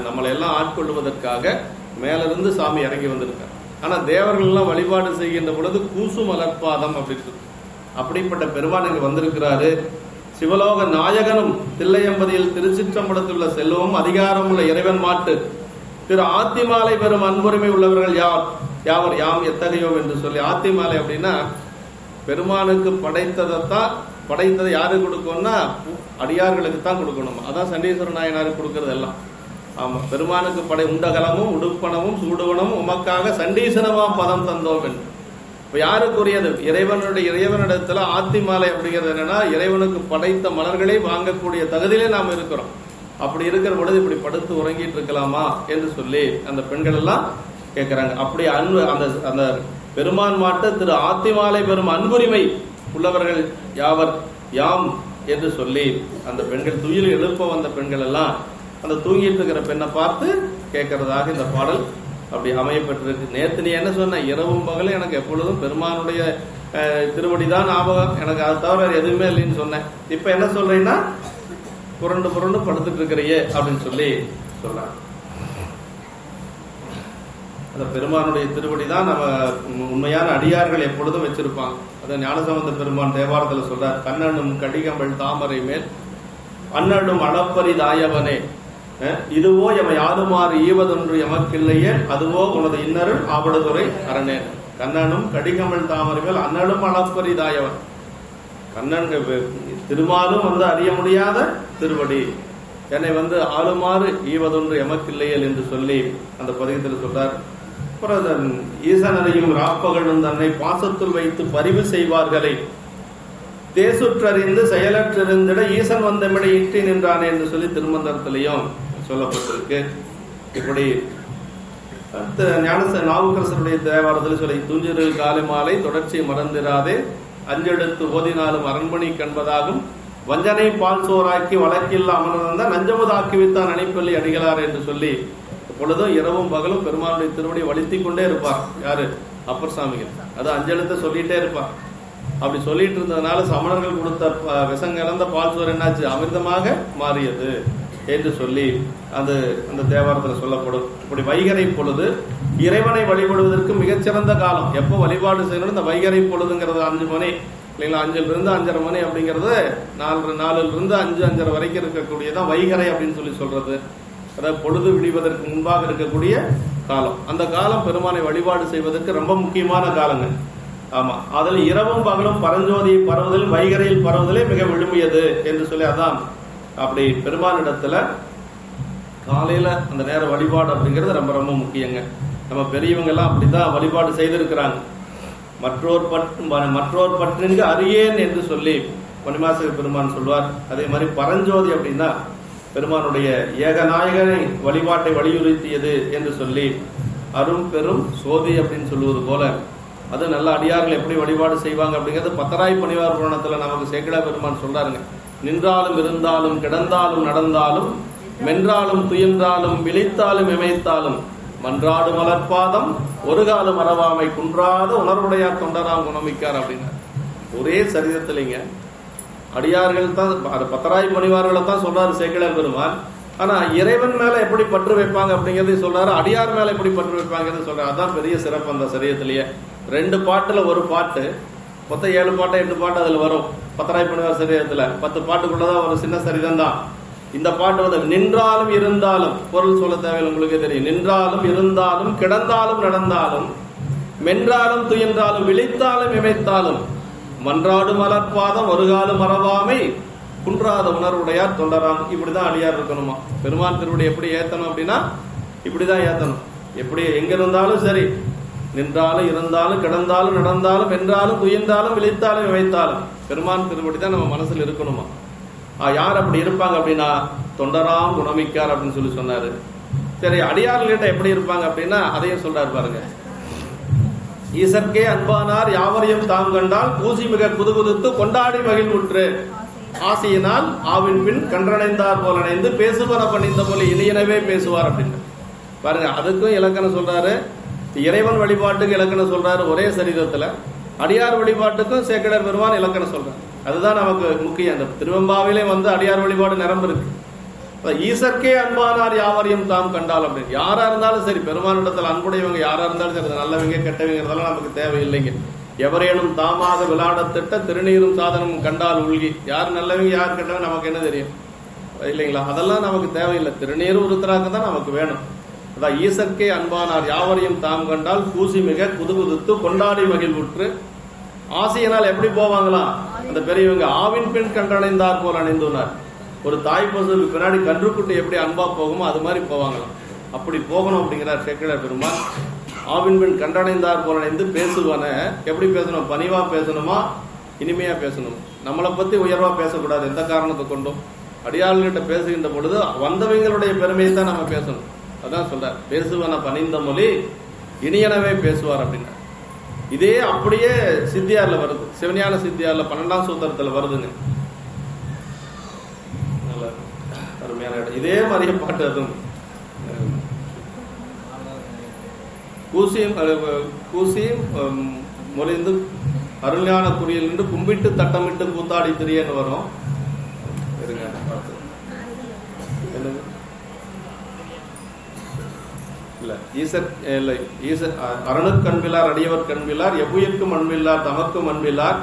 நம்மளை எல்லாம் ஆட்கொள்வதற்காக மேலிருந்து சாமி இறங்கி வந்திருக்கார். ஆனா தேவர்கள் எல்லாம் வழிபாடு செய்கின்ற பொழுது கூசு மலர்பாதம் அப்படின்னு. அப்படிப்பட்ட பெருமான் இங்க வந்திருக்கிறாரு. சிவலோக நாயகனும் தில்லையம்பதியில் திருச்சிற்றம்பலத்துள்ள செல்வமும் அதிகாரம் உள்ள இறைவன் மாட்டு திரு ஆத்திமாலை பெறும் அன்புரிமை உள்ளவர்கள் யாவர் யாம் எத்தகையோம் என்று சொல்லி. ஆத்திமாலை அப்படின்னா பெருமானுக்கு படைத்ததை யாருக்கு கொடுக்கணும்னா அடியார்களுக்கு தான் கொடுக்கணும். அதான் சண்டீஸ்வர நாயனாருக்கு கொடுக்கறது எல்லாம். ஆமா, பெருமானுக்கு உண்டகலமும் உடுப்பனமும் சூடுவனமும் உமக்காக சண்டீசனமா பதம் தந்தோம் என்று. இப்ப யாருக்குரியது? இறைவனிடத்துல ஆத்திமாலை அப்படிங்கிறது என்னன்னா இறைவனுக்கு படைத்த மலர்களை வாங்கக்கூடிய தகுதியிலே நாம் இருக்கிறோம். அப்படி இருக்கிற பொழுது இப்படி படுத்து உறங்கிட்டு இருக்கலாமா என்று சொல்லி அந்த பெண்கள் எல்லாம் கேட்கிறாங்க. அப்படி அன்பு அந்த பெருமான் மாட்ட திரு ஆத்திமாலை பெறும் அன்புரிமை உள்ளவர்கள் யாவர் யாம் என்று சொல்லி அந்த பெண்கள் துயில் எழுப்ப வந்த பெண்கள் எல்லாம் அந்த தூங்கிட்டு இருக்கிற பெண்ணை பார்த்து கேட்கறதாக இந்த பாடல் அப்படி அமையப்பட்டிருக்கு. நேற்று நீ என்ன சொன்ன? இரவும் பகலும் எனக்கு எப்பொழுதும் பெருமானுடைய திருவடிதான் ஞாபகம், எனக்கு அதை தவிர எதுவுமே இல்லைன்னு சொன்னேன். இப்ப என்ன சொல்றீங்கன்னா புரண்டு புரண்டு படுத்துட்டு இருக்கிறையே அப்படின்னு சொல்லி சொல்றாங்க. அந்த பெருமானுடைய திருவடி தான் நம்ம உண்மையான அடியார்கள் எப்பொழுதும் வச்சிருப்பாங்க. அதை ஞானசம்பந்த பெருமான் தேவாரத்தில் சொல்றார். கண்ணனும் கடிகம்பள் தாமரை மேல் அண்ணனும் அளப்பரி தாயவனே, இதுவோ எம யாருமாறு ஈவதொன்று எமக்கில்லையே, அதுவோ உனது இன்னருள் ஆவடுதுறை அரணே. கண்ணனும் கடிகம்பள் தாமரை மேல் அண்ணனும் அளப்பரி தாயவன். கண்ணன் திருமாலும் வந்து அறிய முடியாத திருவடி, என்னை வந்து ஆளுமாறு ஈவதொன்று எமக்கில்லையல் என்று சொல்லி அந்த பதிகத்தில் சொல்றார். அப்புறம் ஈசனரையும் ராப்பகனும் தன்னை பாசத்துள் வைத்து பரிவு செய்வார்களை தேசுற்றறிந்து செயலற்றிருந்திட ஈசன் வந்தமிட இற்றி நின்றானே என்று சொல்லி திருமந்திரத்திலையும் சொல்லப்பட்டிருக்கு. இப்படி நாவுக்கரசருடைய தேவாரத்தில் சொல்லி துஞ்சிரு காலை மாலை தொடர்ச்சி மறந்திராதே அஞ்செடுத்து ஓதினாலும் அரண்மனை கண்பதாகும் வஞ்சனை பால் சோறாக்கி வழக்கில் அமர்ந்த நஞ்சமுதாக்கி வைத்தான் அணைப்பள்ளி அடிகளார் என்று சொல்லி பொழுதும் இரவும் பகலும் பெருமானுடைய திருவடி வலித்தி கொண்டே இருப்பார். யாரு? அப்பர் சாமிகள். அது அஞ்செழுத்த சொல்லிட்டே இருப்பார். அப்படி சொல்லிட்டு இருந்ததுனால சமணர்கள் கொடுத்த விஷங்கலந்த பால் சோறு என்னாச்சு? அமிர்தமாக மாறியது என்று சொல்லி அந்த தேவாரத்தில் சொல்லப்படும். இப்படி வைகரை பொழுது இறைவனை வழிபடுவதற்கு மிகச்சிறந்த காலம். எப்போ வழிபாடு செய்யணும்? இந்த வைகரை பொழுதுங்கிறது 5 மணி இல்லைங்களா? 5லிருந்து 5:30 மணி அப்படிங்கிறது 4லிருந்து 5, 5:30 வரைக்கும் இருக்கக்கூடியதான் வைகரை அப்படின்னு சொல்லி சொல்றது. அதாவது பொழுது விடிவதற்கு முன்பாக இருக்கக்கூடிய காலம். அந்த காலம் பெருமானை வழிபாடு செய்வதற்கு ரொம்ப முக்கியமான காலங்க. ஆமா, அதில் இரவும் பகலும் பரஞ்சோதியை பரவுதல் வைகரையில் பரவுதலே மிக விழுமியது என்று சொல்லி அதான் அப்படி பெருமானிடத்துல காலையில அந்த நேர வழிபாடு அப்படிங்கிறது ரொம்ப ரொம்ப முக்கியங்க. நம்ம பெரியவங்க எல்லாம் அப்படிதான் வழிபாடு செய்திருக்கிறாங்க. மற்றோர் பற்றின்கு அறியேன் என்று சொல்லி மணிமாசக பெருமான் சொல்வார். அதே மாதிரி பரஞ்சோதி அப்படின்னா பெருமானுடைய ஏகநாயகனை வழிபாட்டை வலியுறுத்தியது என்று சொல்லி அரும் பெரும் சோதி அப்படின்னு சொல்லுவது போல அது நல்ல அடியார்கள் எப்படி வழிபாடு செய்வாங்க அப்படிங்கிறது பத்தராய் பணிவார் புராணத்துல நமக்கு சேக்கிழா பெருமான் சொல்றாருங்க. நின்றாலும் இருந்தாலும் கிடந்தாலும் நடந்தாலும் மென்றாலும் துயின்றாலும் விழித்தாலும் இமைத்தாலும் மன்றாடு மலர்பாதம் ஒரு காலம் மறவாமை குன்றாத உணர்வுடையார் தொண்டராம் குணமிக்கார் அப்படின்னா ஒரே சரிதத்திலிங்க அடியார்கள் தான் பத்தராய் பணிவார்களை தான் சொல்றாரு சேக்கிழார் பெருமான். ஆனா இறைவன் மேல எப்படி பற்று வைப்பாங்க அப்படிங்கறதையும் சொல்றாரு, அடியார் மேல எப்படி பற்று வைப்பாங்கிறது சொல்றாரு. அதான் பெரிய சிறப்பு அந்த சரியத்திலேயே. 2 பாட்டுல ஒரு பாட்டு, மொத்தம் 7 பாட்டு 8 பாட்டு அதுல வரும். பத்தராய் பண்ணுவார் சரியத்துல 10 பாட்டுக்குள்ளதான் ஒரு சின்ன சரிதம் தான். இந்த பாட்டு வந்து நின்றாலும் இருந்தாலும், பொருள் சொல்ல தேவையில்லை, உங்களுக்கே தெரியும். நின்றாலும் இருந்தாலும் கிடந்தாலும் நடந்தாலும் மென்றாலும் துயன்றாலும் விழித்தாலும் இமைத்தாலும் மன்றாடு மலர்பாதம் ஒருகாலும் மறவாமை குன்றாத உணர்வுடையார் தொண்டராம். இப்படிதான் அடியார் இருக்கணுமா. பெருமான் திருவடி எப்படி ஏத்தணும் அப்படின்னா இப்படிதான் ஏத்தணும். எப்படி எங்க இருந்தாலும் சரி, நின்றாலும் இருந்தாலும் கிடந்தாலும் நடந்தாலும் வென்றாலும் துயர்ந்தாலும் விழித்தாலும் இமைத்தாலும் பெருமான் திருவடி தான் நம்ம மனசுல இருக்கணுமா. யார் அப்படி இருப்பாங்க அப்படின்னா தொண்டராம் குணமிக்கார் அப்படின்னு சொல்லி சொன்னாரு. சரி, அடியார்கிட்ட எப்படி இருப்பாங்க அப்படின்னா அதையும் சொல்றாரு பாருங்க. ஈசற்கே அன்பானார் யாவரையும் தாம் கண்டால் பூசி மிக குதுகுதுத்து கொண்டாடி மகிழ்வுற்று ஆசையினால் ஆவின் பின் கன்றடைந்தார் போல நினைந்து பேசுவர பணிந்த போல இணையனவே பேசுவார் அப்படின்னு பாருங்க. அதுக்கும் இலக்கணம் சொல்றாரு, இறைவன் வழிபாட்டுக்கு இலக்கணம் சொல்றாரு ஒரே சரிதத்துல. அடியார் வழிபாட்டுக்கும் சேக்கடர் பெருமான் இலக்கணம் சொல்றாரு. அதுதான் நமக்கு முக்கியம். அந்த திருவெம்பாவிலே வந்து அடியார் வழிபாடு நிரம்பு இருக்கு. ஈசற்கே அன்பானார் யாவரையும் தாம் கண்டால் அப்படின்னு யாரா இருந்தாலும் சரி, பெருமானிடத்தில் அன்புடையவங்க யாரா இருந்தாலும் சரி, நல்லவங்க கெட்டவங்கிறதெல்லாம் நமக்கு தேவையில்லைங்க. எவரேனும் தாமாக விளையாடத்திட்ட திருநீரும் சாதனமும் கண்டால் உள்கி. யார் நல்லவங்க யார் கெட்டவங்க நமக்கு என்ன தெரியும் இல்லைங்களா? அதெல்லாம் நமக்கு தேவையில்லை. திருநீரும் உருத்தராக தான் நமக்கு வேணும். அதான் ஈசற்கே அன்பானார் யாவரையும் தாம் கண்டால் பூசி மிக குதுகுதுத்து கொண்டாடி மகிழ்வுற்று ஆசையினால் எப்படி போவாங்களாம் அந்த பெரியவங்க ஆவின் பின் கன்றடைந்தார் போல் அணிந்துனார். ஒரு தாய் பசுக்கு பின்னாடி கன்றுக்குட்டி எப்படி அன்பா போகுமோ அது மாதிரி போவாங்களாம். அப்படி போகணும் அப்படிங்கிறார் சேக்கிழார் பெருமான். ஆவின் பின் கன்றடைந்தார் போல அணிந்து பேசுவான எப்படி பேசணும்? பணிவா பேசணுமா, இனிமையா பேசணும். நம்மளை பத்தி உயர்வா பேசக்கூடாது எந்த காரணத்தை கொண்டும். அடியாள்கிட்ட பேசுகின்ற பொழுது வந்தவங்களுடைய பெருமையை தான் நம்ம பேசணும். அதான் சொல்றார், பேசுவன பணிந்த மொழி இனியனவே பேசுவார் அப்படின்னா. இதே அப்படியே சித்தியார்ல வருது, சிவஞான சித்தியார்ல 12ஆம் சூத்திரத்துல வருதுங்க. அருமையான இடம். இதே மாதிரியே பாட்டு அதுவும் கூசியும் மொழிந்து அருஞான குறியில் நின்று கும்பிட்டு தட்டமிட்டு கூத்தாடி திரியன்னு வரும். இல்ல ஈசர் இல்லை, ஈசர் அரணு கண்பிலார் அடியவர் கண்பிலார் எவ்வுயிர்க்கும் அன்பில்லார் தமக்கும் அன்பில்லார்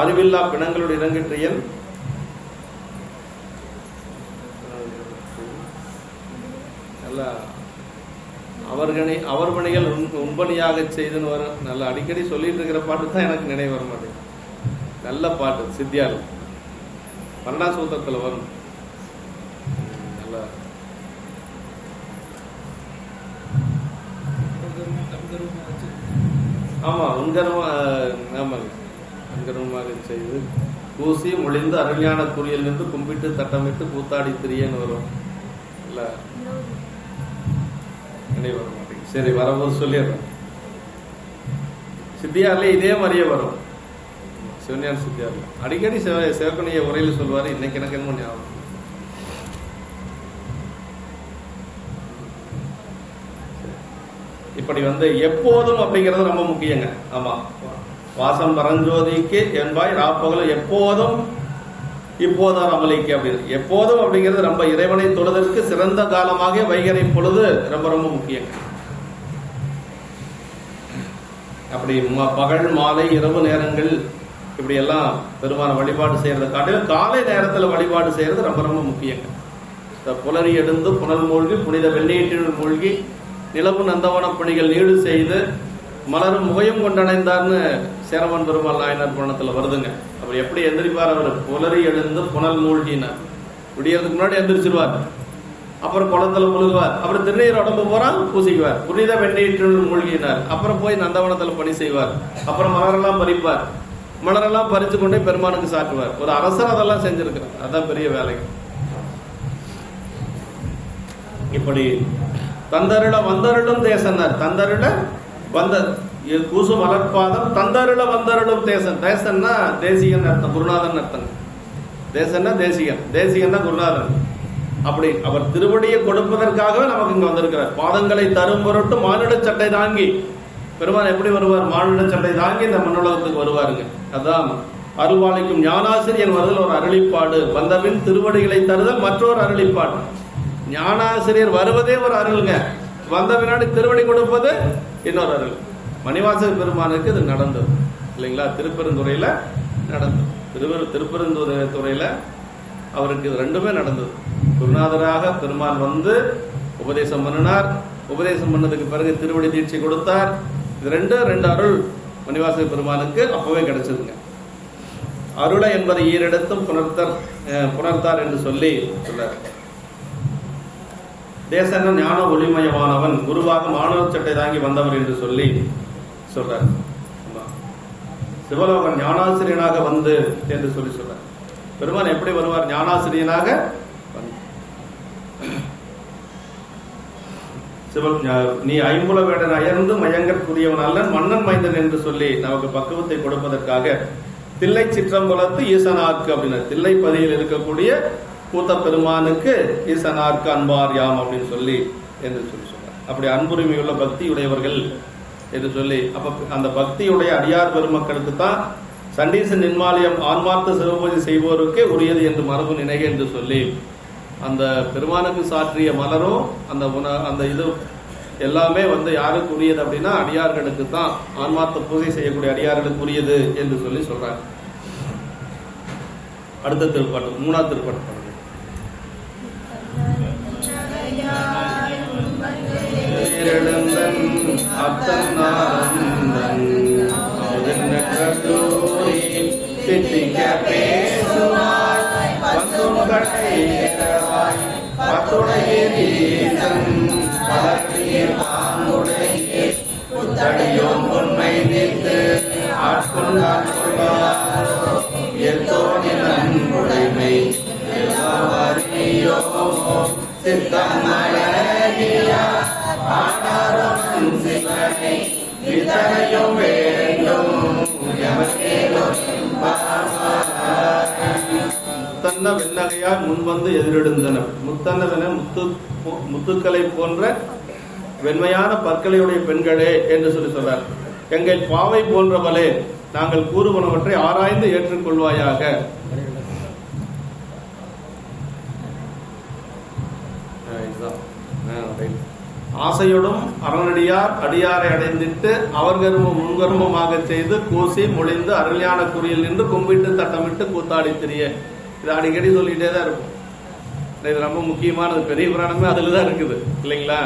அறிவில்லா பிணங்களுடைய இறங்கிற்றியன் அவர் பணிகள் உண்பணியாக செய்துன்னு வரும். நல்ல அடிக்கடி சொல்லிட்டு இருக்கிற பாட்டு தான் எனக்கு நினைவு வர மாட்டேங்குது. நல்ல பாட்டு சித்தியால் 12ஆம் சூத்திரத்துல வரும். நல்ல ஆமா உங்கரமாக செய்து பூசி மொழிந்து அருஞான குறியில் நின்று கும்பிட்டு தட்டமிட்டு கூத்தாடி திரியன்னு வரும். இல்ல நினைவு வர மாட்டேங்குது. சரி, வரும்போது சொல்லிடுறேன். சித்தியார்ல இதே மாதிரியே வரும். சிவஞான சித்தியார்ல அடிக்கடி சிவக்கணிய உரையில சொல்லுவாரு. இன்னைக்கு எனக்கு என்ன ஞாபகம். இப்படி வந்து எப்போதும் அப்படிங்கிறது ரொம்ப முக்கியங்க. ஆமா, வாசம் பரஞ்சோதிக்கு என்பாய் ராப்பகல எப்போதும் இப்போதான் அமலிக்கு அப்படின்னு எப்போதும் அப்படிங்கிறது ரொம்ப இறைவனை தொழுதற்கு சிறந்த காலமாக வைகறை பொழுது ரொம்ப ரொம்ப முக்கியம். அப்படி பகல் மாலை இரவு நேரங்கள் இப்படி எல்லாம் பெருமான வழிபாடு செய்யறதை காட்டிலும் காலை நேரத்தில் வழிபாடு செய்யறது ரொம்ப ரொம்ப முக்கியங்க. புலரி எடுந்து புனல் மூழ்கி புனித வெண்ணீற்றில் மூழ்கி நிலவு நந்தவன பணிகள் நீடு செய்து மலரும் முகையும் கொண்டடைந்தார்னு சேரவன் பெருமாள் நாயனார் புராணத்துல வருதுங்க. அவர் எப்படி எந்திரிப்பார்? அவர் புலரி எழுந்து புனல் மூழ்கினார். விடியறதுக்கு முன்னாடி எந்திரிச்சிருவார். அப்புறம் குளத்துல முழுகுவார். அப்புறம் திருநீர் உடம்பு போறா பூசிக்குவார். புனித வெண்ணீற்றில் மூழ்கினார். அப்புறம் போய் நந்தவனத்துல பணி செய்வார். அப்புறம் மலரெல்லாம் பறிப்பார். மலரெல்லாம் பறிச்சு கொண்டே பெருமானுக்கு சாட்டுவார். ஒரு அரசர் அதெல்லாம் செஞ்சிருக்கிறார். அதான் பெரிய வேலைங்க. இப்படி தந்தருள வந்தருளும் தேசனர் தந்தருள வந்த கூசு மலர்பாதம் தந்தருள வந்தருளும் தேசன். தேசன்னா தேசிகன் அர்த்தம், குருநாதன் அர்த்தம். தேசன்னா தேசிகன், தேசிகன்னா குருநாதன். அப்படி அவர் திருவடியை கொடுப்பதற்காகவே நமக்கு இங்க வந்திருக்கிறார். பாதங்களை தரும் பொருட்டு மானிட சட்டை தாங்கி பெருமான் எப்படி வருவார்? மானிட சட்டை தாங்கி இந்த மண்ணுலகத்துக்கு வருவாருங்க. அதான் அருள்வாளிக்கும் ஞானாசிரியர் வருதல் ஒரு அருளிப்பாடு, வந்தபின் திருவடிகளை தருதல் மற்றொரு அருளிப்பாடு. ஞானாசிரியர் வருவதே ஒரு அருள்ங்க, வந்த பின்னாடி திருவடி கொடுப்பது இன்னொரு அருள். மணிவாசக பெருமானுக்கு இது நடந்தது இல்லைங்களா? திருப்பெருந்துறையில நடந்தது. திருப்பெருந்துறையில அவருக்கு இது ரெண்டுமே நடந்தது. குருநாதராக பெருமான் வந்து உபதேசம் பண்ணினார். உபதேசம் பண்ணதுக்கு பிறகு திருவடி தீட்சை கொடுத்தார். இது ரெண்டு அருள் மணிவாசக பெருமானுக்கு அப்பவே கிடைச்சதுங்க. அருளை என்பதை ஈரெடுத்தும் புணர்த்தார் என்று சொல்லி சொல்றார். தேசன ஞான ஒளிமயமானவன், குருவாக மாணவர் சட்டை தாங்கி வந்தவர் என்று சொல்லி சொல்றார். சிவலோகன் ஞானாசிரியனாக வந்து என்று சொல்லி சொல்றார். பெருமான் எப்படி வருவார்? ஞானாசிரியனாக நீ ஐம்புல வேடன் அயர்ந்து மயங்கற்குரியவன் அல்லன் மன்னன் மைந்தன் என்று சொல்லி நமக்கு பக்குவத்தை கொடுப்பதற்காக தில்லை சிற்றம்பலத்து ஈசனார்க்கு அப்படின்னா தில்லைப்பதியில் இருக்கக்கூடிய கூத்த பெருமானுக்கு ஈசனார்க்கு அன்பார் யாம் அப்படின்னு சொல்லி என்று சொல்லி சொல்றார். அப்படி அன்புரிமையுள்ள பக்தி உடையவர்கள் என்று சொல்லி, அப்ப அந்த பக்தியுடைய அடியார் பெருமக்களுக்கு தான் சண்டீச நிர்மாலயம் ஆன்மார்த்த சிவபூஜை செய்வோருக்கு உரியது என்று மரபு நினைக என்று சொல்லி அந்த பெருமானுக்கு சாற்றிய மலரும் அந்த இது எல்லாமே வந்து யாருக்கு உரியது அப்படின்னா அடியார்களுக்கு தான், ஆன்மார்த்த பூஜை செய்யக்கூடிய அடியார்களுக்கு உரியது என்று சொல்லி சொல்றாங்க. அடுத்த திருப்பாட்டு, 3ஆவது திருப்பாட்டு பாருங்க. முத்தன்ன வெண்ணகையால் முன்வந்து எதிரெடுந்தனர். முத்தன்னவென முத்துக்களை போன்ற வெண்மையான பற்களையுடைய பெண்களே என்று சொல்லி சொல்றார். எங்கள் பாவை போன்றவளே, நாங்கள் கூறுவனவற்றை ஆராய்ந்து ஏற்றுக்கொள்வாயாக. ஆசையோடும் அரணடியார் அடியாரை அடைந்திட்டு அவர் கர்மம் முன்கர்மமாக செய்து கூசி மொழிந்து அருளியான குறியில் நின்று கும்பிட்டு தட்டமிட்டு கூத்தாடி திரிய. இது அடிக்கடி சொல்லிட்டே தான் இருக்கும். இது ரொம்ப முக்கியமானது. பெரிய புராணமே அதுல தான் இருக்குது இல்லைங்களா?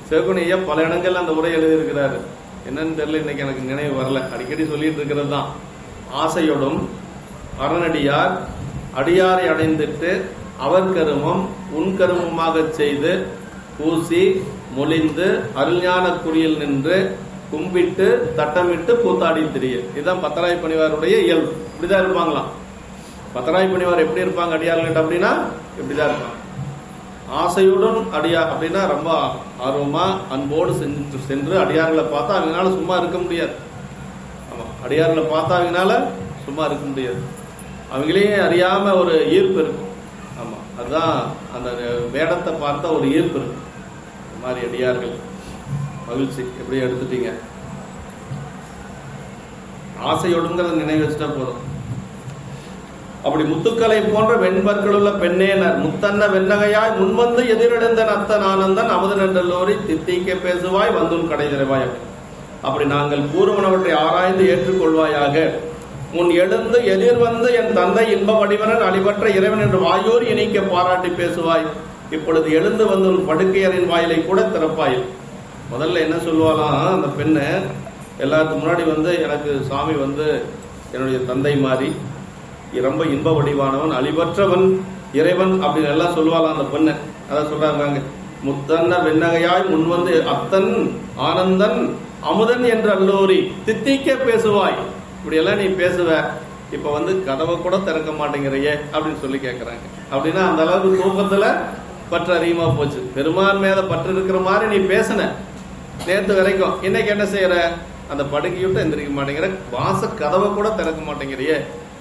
சிவகுணையா பல இடங்கள்ல அந்த உரை எழுதி இருக்கிறாரு. என்னன்னு தெரியல, இன்னைக்கு எனக்கு நினைவு வரல. அடிக்கடி சொல்லிட்டு இருக்கிறது தான். ஆசையோடும் அரணடியார் அடியாரை அடைந்திட்டு அவர் கருமம் உன் கருமமாக செய்து பூசி மொழிந்து அருள்ஞான குறியில் நின்று கும்பிட்டு தட்டமிட்டு கூத்தாடி திரிய. இதுதான் பத்தராய் பணிவாருடைய இயல்பு. இப்படிதான் இருப்பாங்களாம். பத்தராய் பணிவார் எப்படி இருப்பாங்க அடியார்கிட்ட அப்படின்னா இப்படிதான் இருப்பாங்க. ஆசையுடன் அடியார் அப்படின்னா ரொம்ப ஆர்வமா அன்போடு சென்று அடியார்களை பார்த்தா அவங்களால சும்மா இருக்க முடியாது. ஆமா, அடியார்களை பார்த்தா அவங்களால சும்மா இருக்க முடியாது. அவங்களே அறியாம ஒரு ஈர்ப்பு இருக்கும். ஆமா, அதுதான் அந்த வேடத்தை பார்த்தா ஒரு ஈர்ப்பு இருக்கு. இந்த மாதிரி அடியார்கள் மகிழ்ச்சி எப்படி எடுத்துட்டீங்க. ஆசையோடுங்கிறத நினைவு வச்சுட்டா போதும். அப்படி முத்துக்களை போன்ற வெண்பற்களுள்ள பெண்ணேனர் முத்தன்ன வெண்ணகையாய் முன்வந்து எதிரிழந்தன் அத்தன் ஆனந்தன் அமுதன் என்றல்லோரி தித்திக்க பேசுவாய் வந்தும் கடை திறவாய். அப்படி நாங்கள் கூறுவனவற்றை ஆராய்ந்து ஏற்றுக்கொள்வாயாக. முன் எழுந்து எதிர் வந்து என் தந்தை இன்ப வடிவனன் அழிவற்ற இறைவன் என்று வாயோர் இணைக்க பாராட்டி பேசுவாய். இப்பொழுது எழுந்து வந்து உன் படுக்கையரின் வாயிலை கூட திறப்பாய். முதல்ல என்ன சொல்லுவாலாம் அந்த பெண்ணு, எல்லாத்துக்கு முன்னாடி வந்து எனக்கு சாமி வந்து என்னுடைய தந்தை மாதிரி ரொம்ப இன்ப வடிவானவன் அழிவற்றவன் இறைவன் அப்படின்னு எல்லாம் சொல்லுவாளாம் அந்த பெண்ணு. அதான் சொல்றாங்க, முத்தன்ன வெண்ணகையாய் முன்வந்து அத்தன் ஆனந்தன் அமுதன் என்று அல்லோரி தித்திக்க பேசுவாய். இப்படி எல்லாம் நீ பேசுவ, இப்ப வந்து கதவை கூட திறக்க மாட்டேங்கிறையே அப்படின்னு சொல்லி கேட்கறாங்க. அப்படின்னா அந்த அளவுக்கு தூக்கத்துல பற்று அதிகமா போச்சு. பெருமான் மேல பற்று இருக்கிற மாதிரி நீ பேசின நேற்று வரைக்கும். இன்னைக்கு என்ன செய்யற? அந்த படுக்கையோட்ட எந்திரிக்க மாட்டேங்கிற, வாச கதவை கூட திறக்க மாட்டேங்கிறையே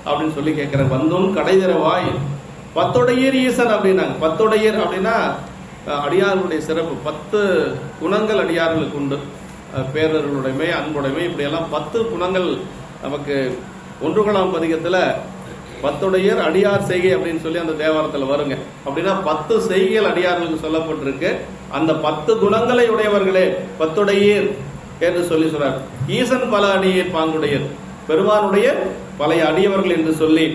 அப்படின்னு சொல்லி கேட்கிற. வந்தும் கடை திறவாய். பத்தொடையர் ஈசன் அப்படின்னாங்க. பத்தொடையர் அப்படின்னா அடியார்களுடைய சிறப்பு. 10 குணங்கள் அடியார்களுக்கு உண்டு. பேரர்களுடைமை, அன்புடைமை, இப்படி எல்லாம் 10 குணங்கள் நமக்கு ஒன்றுகளாம் பதிகத்துல 10 அடியார் செய்கை அப்படின்னு சொல்லி அந்த தேவாரத்தில் வருங்க. அப்படின்னா 10 செய்கைகள் அடியார்களுக்கு சொல்லப்பட்டிருக்கு. அந்த 10 குணங்களை உடையவர்களே 10 என்று சொல்லி சொல்றார். ஈசன் பல அடியர் பாங்குடையர், பெருமானுடைய பழைய அடியவர்கள் என்று சொல்லி,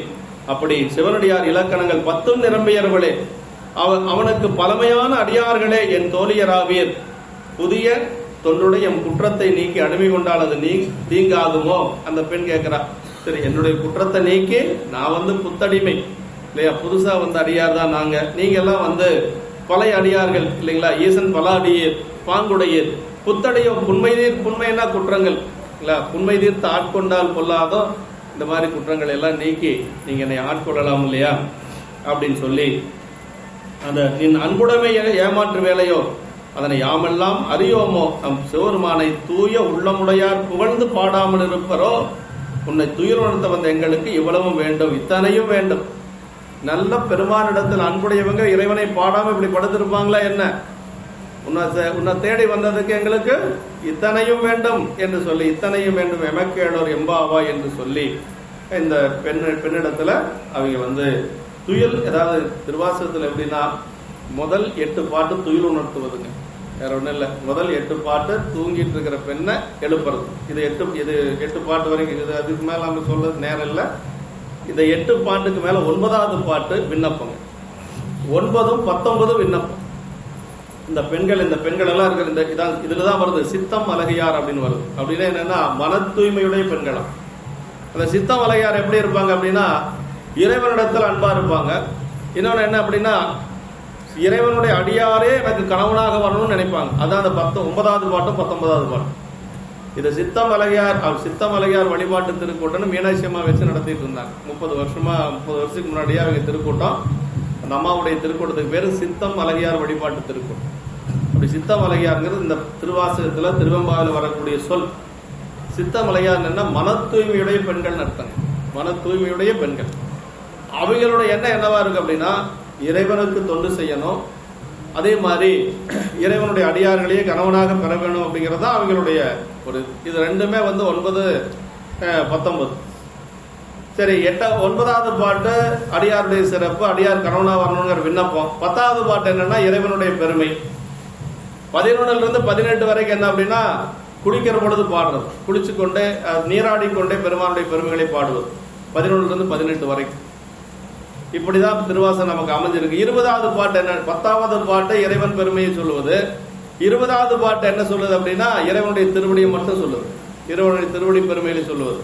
அப்படி சிவனடியார் இலக்கணங்கள் 10 நிரம்பியவர்களே, அவனுக்கு பழமையான அடியார்களே என் தோழியராவீர். புதிய தொன்றுடைய குற்றத்தை நீக்கி அடிமை கொண்டால் அது தீங்காகுமோ? அந்த பெண் கேட்கிறா. சரி, என்னுடைய குற்றத்தை நீக்கி நான் புத்தடிமை இல்லையா, புதுசா அடியார் தான் நாங்க, நீங்க எல்லாம் பழைய அடியார்கள் இல்லைங்களா, ஈசன் பல அடியர் பாங்குடையர் புத்தடைய புண்மைனா குற்றங்கள் இல்ல, புண்மை தீர்த்து ஆட்கொண்டால் கொள்ளாதோ இந்த மாதிரி குற்றங்கள் எல்லாம் நீக்கி நீங்க என்னை ஆட்கொள்ளலாம் இல்லையா அப்படின்னு சொல்லி, அந்த நின் அன்புடைமை ஏமாற்று வேலையோ அதனை யாமெல்லாம் அறியோமோ, நம் சிவருமானை தூய உள்ளமுடையார் புகழ்ந்து பாடாமல் இருப்பரோ, உன்னை துயில் உணர்த்த வந்த எங்களுக்கு இவ்வளவும் வேண்டும், இத்தனையும் வேண்டும். நல்ல பெருமானிடத்தில் அன்புடையவங்க இறைவனை பாடாம இப்படி படுத்திருப்பாங்களா என்ன? உன்னை தேடி வந்ததுக்கு எங்களுக்கு இத்தனையும் வேண்டும் என்று சொல்லி, இத்தனையும் வேண்டும் எமக்கேடோர் எம்பாவா என்று சொல்லி இந்த பெண்ணிடத்துல அவங்க துயில், ஏதாவது திருவாசகத்தில் எப்படின்னா முதல் 8 பாட்டு துயில் உணர்த்துவதுங்க, வேற ஒன்றும் இல்லை. முதல் 8 பாட்டு தூங்கிட்டு இருக்கிற பெண்ணை எழுப்புறது. இது 8 பாட்டு வரைக்கும். இது அதுக்கு மேல நம்ம சொல்றது நேரம் இல்லை. இந்த 8 பாட்டுக்கு மேல 9வது பாட்டு விண்ணப்பங்க. 9, 19 விண்ணப்பம். இந்த பெண்கள் எல்லாம் இருக்கிற இதுலதான் வருது சித்தம் அழகையார் அப்படின்னு வருது. அப்படின்னா என்னன்னா மன தூய்மையுடைய பெண்களா. அந்த சித்தம் அழகையார் எப்படி இருப்பாங்க அப்படின்னா இறைவனிடத்தில் அன்பா இருப்பாங்க. இன்னொன்னு என்ன அப்படின்னா இறைவனுடைய அடியாரே எனக்கு கணவனாக வரணும்னு நினைப்பாங்க. அதான் அந்த 9வது பாட்டும் 19வது பாட்டும். இது சித்தம் அழகையார் வழிபாட்டு திருக்கூட்டம் மீனாட்சி அம்மா வச்சு நடத்திட்டு இருந்தாங்க 30 வருஷத்துக்கு முன்னாடியே அவங்க திருக்கூட்டம். அந்த அம்மாவுடைய திருக்கூட்டத்துக்கு பேரு சித்தம் அழகையார் வழிபாட்டு திருக்கூட்டம். அப்படி சித்தம் அழகையாருங்கிறது இந்த திருவாசகத்துல திருவெம்பாவில் வரக்கூடிய சொல். சித்தம் அழகையார் என்ன, மன தூய்மையுடைய பெண்கள் அர்த்தம். மன தூய்மையுடைய பெண்கள். அவங்களோட எண்ணம் என்னவா இருக்கு அப்படின்னா இறைவனுக்கு தொண்டு செய்யணும், அதே மாதிரி இறைவனுடைய அடியார்களையே கணவனாக பெற வேணும் அப்படிங்கிறது தான் அவங்களுடைய ஒரு இது. ரெண்டுமே 9, 19. சரி, 9வது பாட்டு அடியாருடைய சிறப்பு, அடியார் கணவனா வரணுங்கிற விண்ணப்பம். 10வது பாட்டு என்னன்னா இறைவனுடைய பெருமை. 11 18 வரைக்கும் என்ன அப்படின்னா குளிக்கிற பொழுது பாடுறது, குளிச்சு கொண்டே நீராடி கொண்டே பெருமானுடைய பெருமைகளை பாடுவது. 11 18 வரைக்கும் இப்படிதான் திருவாசகம் நமக்கு அமைஞ்சிருக்கு. 20வது பாட்டு என்ன, 10வது பாட்டு இறைவன் பெருமையை சொல்லுவது. 20வது பாட்டு என்ன சொல்லுது அப்படின்னா இறைவனுடைய திருவடியை மட்டும் சொல்லுது, இறைவனுடைய திருவடி பெருமையில சொல்லுவது.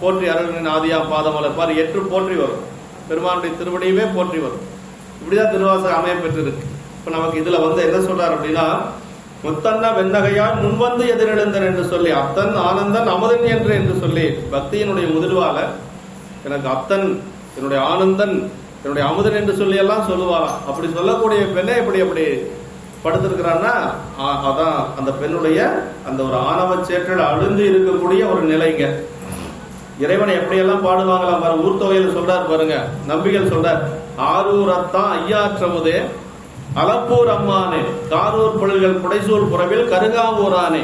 போற்றி அருளின் ஆதியாம் பாதமலர் பாரு 8 போற்றி வரும், பெருமானுடைய திருவடியுமே போற்றி வரும். இப்படிதான் திருவாசகம் அமைய பெற்றிருக்கு. இப்ப நமக்கு இதுல என்ன சொல்றாரு அப்படின்னா முத்தன்ன வெண்ணகையால் முன்வந்து எதிரெழுந்தன் என்று சொல்லி, அத்தன் ஆனந்தன் அமுதன் என்று சொல்லி பக்தியினுடைய முதிர்வால எனக்கு அத்தன், என்னுடைய ஆனந்தன், என்னுடைய அமுதன் என்று சொல்லி எல்லாம் சொல்லுவாராம். அப்படி சொல்லக்கூடிய பெண்ணை எப்படி படுத்திருக்கிறான்னா அதான் அந்த பெண்ணுடைய அந்த ஒரு ஆணவ சேற்றல் அழுந்து இருக்கக்கூடிய ஒரு நிலைங்க. இறைவனை எப்படியெல்லாம் பாடுவாங்களாம் பாரு. ஊர்த்தொகையில் சொல்றார் பாருங்க, நம்பிகள் சொல்றார். ஆரூரத்தான் ஐயாற்றமுதே அலப்பூர் அம்மானே, காரூர் பொழில்கள் புடைசூர் புறவில் கருங்காவூரானே,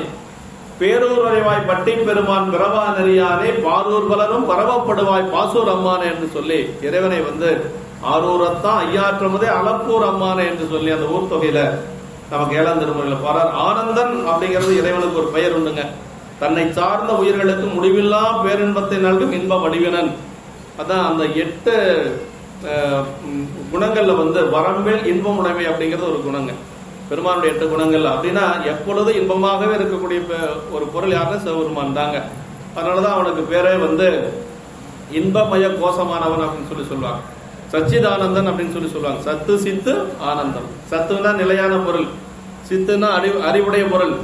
பேரூர் வரைவாய் பட்டி பெருமான் பிறவா நெறியானே, பாரூர் பலரும் பரவப்படுவாய் பாசூர் அம்மானே என்று சொல்லி இறைவனை ஆரூரத்தான் ஐயாற்றமுதே அலப்பூர் அம்மானே என்று சொல்லி அந்த ஊர் தொகையில நமக்கு 7ஆம் திருமுறையில பாரார். ஆனந்தன் அப்படிங்கிறது இறைவனுக்கு ஒரு பெயர் உண்டுங்க. தன்னை சார்ந்த உயிர்களுக்கு முடிவில்லா பேரின்பத்தை நல்கும் இன்ப வடிவினன். அதான் அந்த 8 குணங்கள்ல வரம்பேல் இன்பம் உடைமை அப்படிங்கிறது ஒரு குணங்க. பெருமானுடைய 8 குணங்கள் அப்படின்னா எப்பொழுது இன்பமாகவே இருக்கக்கூடிய ஒரு பொருள் யாருன்னா சிவபெருமான் தாங்க. அதனாலதான் அவனுக்கு பேரே இன்பமய கோஷமானவன் அப்படின்னு சொல்லி சொல்லுவாங்க. சச்சிதானந்தன் அப்படின்னு சொல்லி சொல்லுவாங்க. சத்து சித்து ஆனந்தம். சத்துனா நிலையான பொருள், சித்துனா அறிவுடைய பொருள்,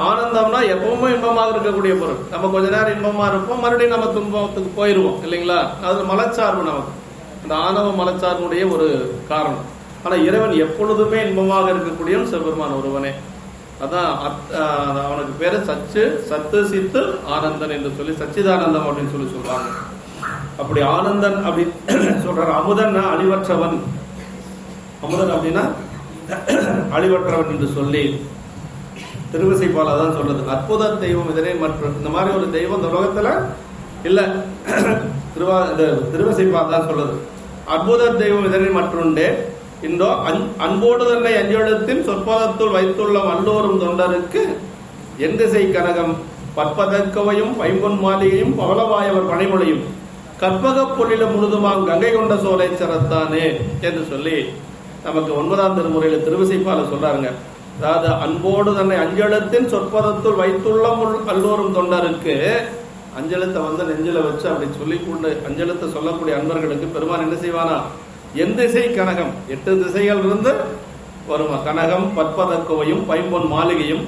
ஆனந்தம்னா எப்பவுமே இன்பமாக இருக்கக்கூடிய பொருள். நம்ம கொஞ்ச நேரம் இன்பமா இருப்போம், மறுபடியும் நம்ம துன்பத்துக்கு போயிருவோம் இல்லைங்களா. அது மலச்சார்பு நமக்கு, அந்த ஆணவ மலச்சார்புடைய ஒரு காரணம். ஆனா இறைவன் எப்பொழுதுமே இன்பமாக இருக்கக்கூடிய சிவபெருமான் ஒருவனே. அதான் அவனுக்கு பேரு சத்து சித்து ஆனந்தன் என்று சொல்லி சச்சிதானந்தம் அப்படின்னு சொல்லி சொல்றாங்க. அப்படி ஆனந்தன் அப்படின்னு சொல்றாரு. அமுதன் அழிவற்றவன், அமுதன் அப்படின்னா அழிவற்றவன் என்று சொல்லி திருவிசைப்பால தான் சொல்றது. அற்புத தெய்வம் இதனே மற்றும் இந்த மாதிரி ஒரு தெய்வம் இந்த உலகத்துல இல்ல திருவசைப்பா தான் சொல்லுது. அற்புத தெய்வம் இதனை மற்றொண்டே இந்தோ அன்போடு தன்னை அஞ்செழுத்தின் சொற்பதத்துள் வைத்துள்ள வல்லோரும் தொண்டருக்கு என் திசை கனகம் பற்பதற்கவையும் பைம்பொன் மாளிகையும் பவளவாயவர் பனைமொழியும் கற்பக பொருளில முழுதுமாம் கங்கை கொண்ட சோலை சரத்தானே என்று சொல்லி நமக்கு 9ஆம் திருமுறையில திருவிசைப்பால சொல்றாருங்க. அதாவது அன்போடு தன்னை அஞ்செழுத்தின் சொற்பதத்துள் வைத்துள்ள அல்லோரும் தொண்டருக்கு, அஞ்செழுத்தை வந்து நெஞ்சில வச்சு அப்படி சொல்லி கொண்டு அஞ்செழுத்தை சொல்லக்கூடிய அன்பர்களுக்கு பெருமான் என்ன செய்வானா, என் திசை கனகம் 8 திசைகள் இருந்து வருமா கனகம் பற்பதற்கவையும் பைம்பொன் மாளிகையும்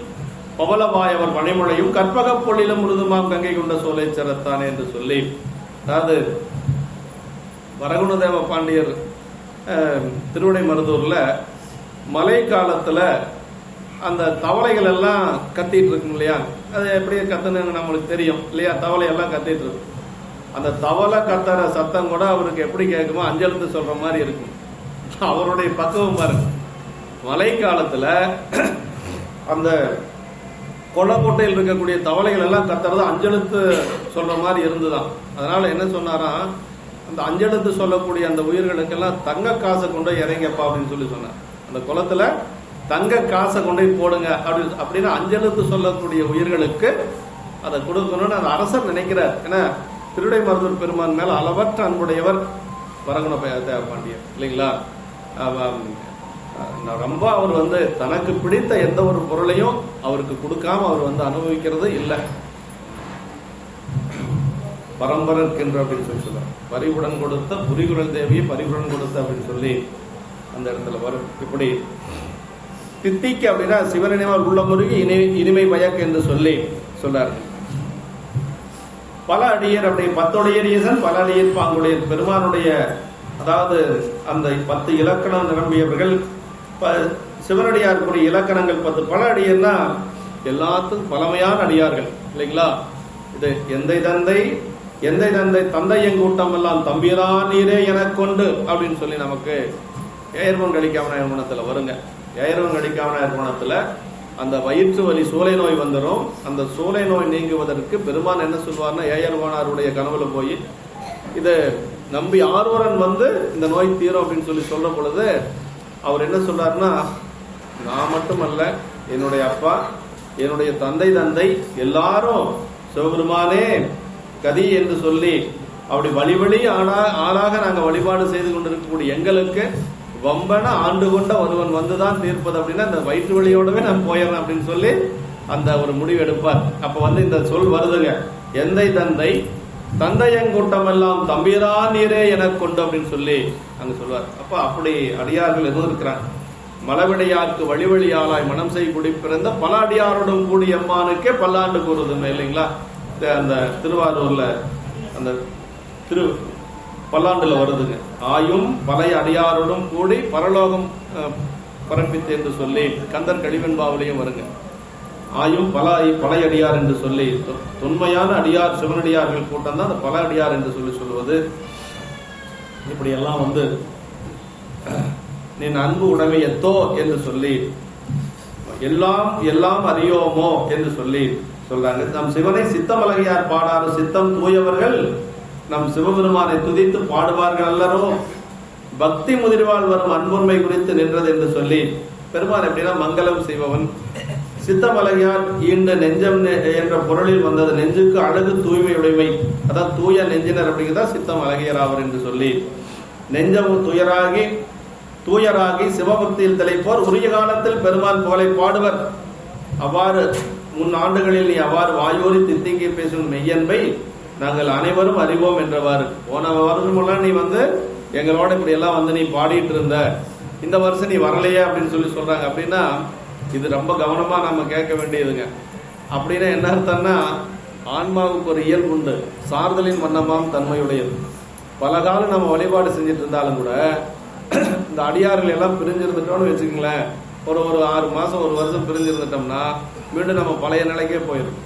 பவளவாயவர் பனைமொழியும் கற்பக பொழிலும் முழுதுமாம் கங்கை கொண்ட சோலை சரத்தானே என்று சொல்லி, அதாவது வரகுணதேவ பாண்டியர் திருவிடை மருதூர்ல மழை காலத்துல அந்த தவளைகள் எல்லாம் கத்திட்டு இருக்கும் இல்லையா, அது எப்படி கத்துன்னு நம்மளுக்கு தெரியும் இல்லையா, தவளை எல்லாம் கத்திட்டு இருக்கும். அந்த தவளை கத்துற சத்தம் கூட அவருக்கு எப்படி கேட்குமோ அஞ்செழுத்து சொல்ற மாதிரி இருக்கும். அவருடைய பக்குவம் பாருங்க. மழை காலத்துல அந்த கொல்லக்கோட்டையில் இருக்கக்கூடிய தவளைகள் எல்லாம் கத்துறது அஞ்செழுத்து சொல்ற மாதிரி இருந்துதான். அதனால என்ன சொன்னாராம், அந்த அஞ்செழுத்து சொல்லக்கூடிய அந்த உயிர்களுக்கெல்லாம் தங்க காசை கொண்டு இறங்கப்பா அப்படின்னு சொல்லி சொன்னார். அந்த குளத்துல தங்க காசை கொண்டு போடுங்க அப்படின்னு அஞ்செழுத்து சொல்லக்கூடிய உயிர்களுக்கு அதை கொடுக்கணும்னு அந்த அரசர் நினைக்கிறார். ஏன்னா திருவிடை மருதூர் பெருமான் மேல அளவற்ற அன்புடையவர் வரகுண பாண்டியர் இல்லைங்களா. ரொம்ப அவர் வந்து தனக்கு பிடித்த எந்த ஒரு பொருளையும் அவருக்கு கொடுக்காம அவர் வந்து அனுபவிக்கிறது இல்லை. பரம்பரர்க்கின்ற அப்படின்னு சொல்லி சொல்றார். பரிவுடன் கொடுத்த புரிகுழல் தேவியை பரிவுடன் கொடுத்த அப்படின்னு சொல்லி அந்த இடத்துல வரும். இப்படி தித்திக்கு அப்படின்னா சிவனினைவால் உள்ள முருகி இனிமை பயக்கு என்று சொல்லி சொல்றார். பல அடியர் அப்படி 10 அடியர் ஈசன் பல அடியர் பாங்குடைய பெருமானுடைய, அதாவது அந்த 10 இலக்கணம் நிரம்பியவர்கள் சிவனடியாருக்குரிய இலக்கணங்கள் 10. பல அடியர்னா எல்லாத்துக்கும் பழமையான அடியார்கள் இல்லைங்களா. இது எந்தை தந்தை தந்தை எங்கூட்டம் எல்லாம் தம்பியரா நீரே எனக் கொண்டு அப்படின்னு சொல்லி நமக்கு ஏயர்வன் கடிக்காமனாயர் குணத்துல வருங்க. ஏயர்வன் கடிக்காமனாயர் குணத்துல அந்த வயிற்று வலி சூளை நோய் வந்துடும். அந்த சூளை நோய் நீங்குவதற்கு பெருமான் என்ன சொல்வார்னா, ஏயர்வானாருடைய கனவுல போய் இதை நம்பி ஆரூரன் வந்து இந்த நோய் தீரும் அப்படின்னு சொல்லி சொல்ற பொழுது அவர் என்ன சொல்றாருன்னா, நான் மட்டுமல்ல, என்னுடைய அப்பா, என்னுடைய தந்தை எல்லாரும் சிவபெருமானே கதி என்று சொல்லி அப்படி வழி ஆளாக நாங்க வழிபாடு செய்து கொண்டிருக்கக்கூடிய எங்களுக்கு வம்பன ஆண்டு கொண்ட ஒருவன் வந்துதான் தீர்ப்பது அப்படின்னா இந்த வயிற்று வழியோடவே நான் போயிடறேன் அப்படின்னு சொல்லி அந்த ஒரு முடிவு எடுப்பார். அப்ப வந்து இந்த சொல் வருதுங்க, எந்தை தந்தையங்கூட்டம் எல்லாம் தம்பியரா நீரே எனக் கொண்டு அப்படின்னு சொல்லி அங்க சொல்வார். அப்ப அப்படி அடியார்கள் எதுவும் இருக்கிறாங்க. மலவிடையாருக்கு வழியாளாய் மனம் செய் குடி பிறந்த பல அடியாரோடும் கூடி அம்மானுக்கே பல்லாண்டு கூறுதுன்னு இல்லைங்களா. அந்த திருவாரூர்ல அந்த பல்லாண்டுல வருதுங்க. ஆயும் பழைய அடியாரோடும் கூடி பரலோகம் பரப்பித்து என்று சொல்லி கந்தர் கழிவெண்பாவிலையும் வருங்க. ஆயும் பழைய அடியார் என்று சொல்லி தொன்மையான அடியார் சிவனடியார்கள் கூட்டம் தான் அந்த பல அடியார் என்று சொல்லி சொல்லுவது. இப்படி எல்லாம் வந்து நீ அன்பு உடைமை எத்தோ என்று சொல்லி எல்லாம் அறியோமோ என்று சொல்லி சொல்றாங்க. நம் சிவனை சித்தமலகையார் பாடாறு சித்தம் தூயவர்கள் நம் சிவபெருமானை துதித்து பாடுவார்கள் அல்லரோ, பக்தி முதிர்வால் வரும் அன்புண்மை குறித்து நின்றது என்று சொல்லி பெருமான் எப்படின்னா மங்களம் செய்பவன். சித்தமலகையார் ஈண்ட நெஞ்சம் என்ற பொருளில் வந்தது. நெஞ்சுக்கு அழகு தூய்மை உடைமை, அதான் தூய நெஞ்சினர் அப்படிங்கிறதா சித்தம் அழகியர் ஆவர் என்று சொல்லி நெஞ்சமும் தூயராகி சிவபக்தியில் தலைப்போர் உரிய காலத்தில் பெருமான் புகழை பாடுவர். அவ்வாறு முன் ஆண்டுகளில் நீ அவ்வாறு வாயோரி தித்திங்கி பேசும் மெய்யன்பை நாங்கள் அனைவரும் அறிவோம் என்றவாறு. போன வருஷமெல்லாம் நீ வந்து எங்களோட இப்படி எல்லாம் வந்து நீ பாடிட்டு இருந்த, இந்த வருஷம் நீ வரலையே அப்படின்னு சொல்லி சொல்றாங்க. அப்படின்னா இது ரொம்ப கவனமா நம்ம கேட்க வேண்டியதுங்க. அப்படின்னா என்ன அர்த்தம்னா, ஆன்மாவுக்கு ஒரு இயல்பு உண்டு, சார்தலின் வண்ணமாம் தன்மையுடையது. பல காலம் நம்ம வழிபாடு செஞ்சுட்டு இருந்தாலும் கூட இந்த அடியார்கள் எல்லாம் பிரிஞ்சிருந்துட்டோம்னு வச்சுக்கங்களேன், ஒரு 6 மாசம் 1 வருஷம் பிரிஞ்சிருந்துட்டோம்னா மீண்டும் நம்ம பழைய நிலைக்கே போயிடும்.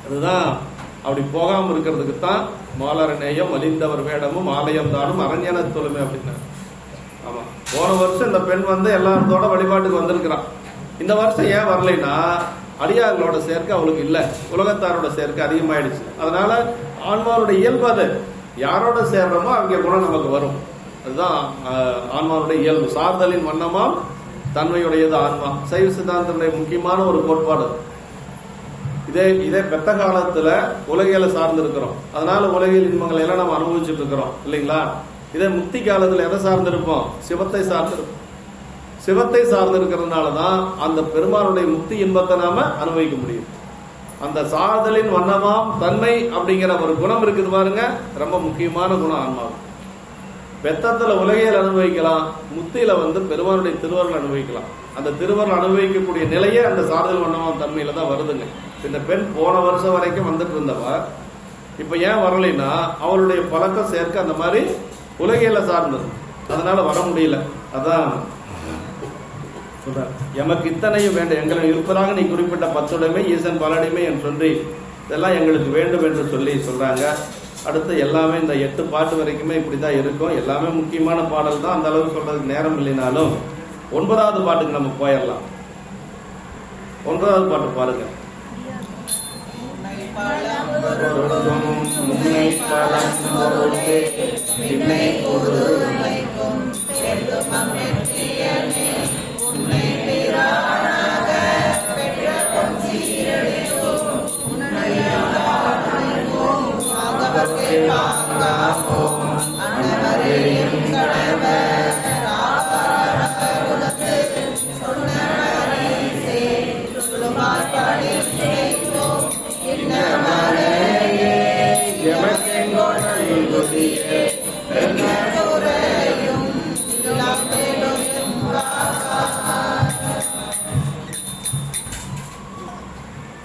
அதுதான் அப்படி போகாம இருக்கிறதுக்கு தான் மாலர நேயம் அழிந்தவர் வேடமும் ஆலயம் தானும் அரண்யன தொழுமை அப்படின்னா. ஆமா, போன வருஷம் இந்த பெண் வந்து எல்லாத்தோட வழிபாட்டுக்கு வந்திருக்கிறான். இந்த வருஷம் ஏன் வரலைன்னா அடியார்களோட சேர்க்கை அவளுக்கு இல்லை, உலகத்தாரோட சேர்க்கை அதிகமாயிடுச்சு. அதனால ஆன்மாவுடைய இயல்பு அது. யாரோட சேர்றோமோ அவங்க குணம் நமக்கு வரும். அதுதான் ஆன்மாவுடைய இயல்பு. சார்தலின் வண்ணமாம் தன்மையுடையது ஆன்மா. சைவ சித்தாந்தத்துடைய முக்கியமான ஒரு கோட்பாடு. இதே பெத்த காலத்துல உலகியல சார்ந்து இருக்கிறோம், அதனால உலகியல் இன்பங்களை எல்லாம் நம்ம அனுபவிச்சுட்டு இருக்கிறோம் இல்லைங்களா. இதே முக்தி காலத்துல எதை சார்ந்திருப்போம்? சிவத்தை சார்ந்திருப்போம். சிவத்தை சார்ந்து இருக்கிறதுனாலதான் அந்த பெருமானுடைய முக்தி இன்பத்தை நாம அனுபவிக்க முடியும். அந்த சார்தலின் வண்ணமாம் தன்மை அப்படிங்கிற ஒரு குணம் இருக்குது பாருங்க, ரொம்ப முக்கியமான குணம் ஆன்மாவும். பெத்தத்துல உலகையில் அனுபவிக்கலாம், முக்தியில பெருமானுடைய திருவருள் அனுபவிக்கலாம். அந்த திருவருள் அனுபவிக்கக்கூடிய நிலையே அந்த சார்தல் வண்ணமாம் தன்மையில தான் வருதுங்க. இந்த பெண் போன வருஷம் வரைக்கும் வந்துட்டு இருந்தவ இப்ப ஏன் வரலைன்னா அவளுடைய பழக்கம் சேர்க்க அந்த மாதிரி உலகையில சார்ந்தது, அதனால வர முடியல. அதான் சொல்ற, எமக்கு இத்தனையும் வேண்டும், எங்களை இருப்பதாக நீ குறிப்பிட்ட 10 உடைமை ஈசன் பலடிமை என்று சொல்லி இதெல்லாம் எங்களுக்கு வேண்டும் என்று சொல்லி சொல்றாங்க. அடுத்து எல்லாமே இந்த 8 பாட்டு வரைக்குமே இப்படிதான் இருக்கும். எல்லாமே முக்கியமான பாடல் தான், அந்த அளவுக்கு சொல்றதுக்கு நேரம் இல்லைனாலும் 9வது பாட்டுக்கு நம்ம போயிடலாம். 9வது பாட்டு பாருங்க.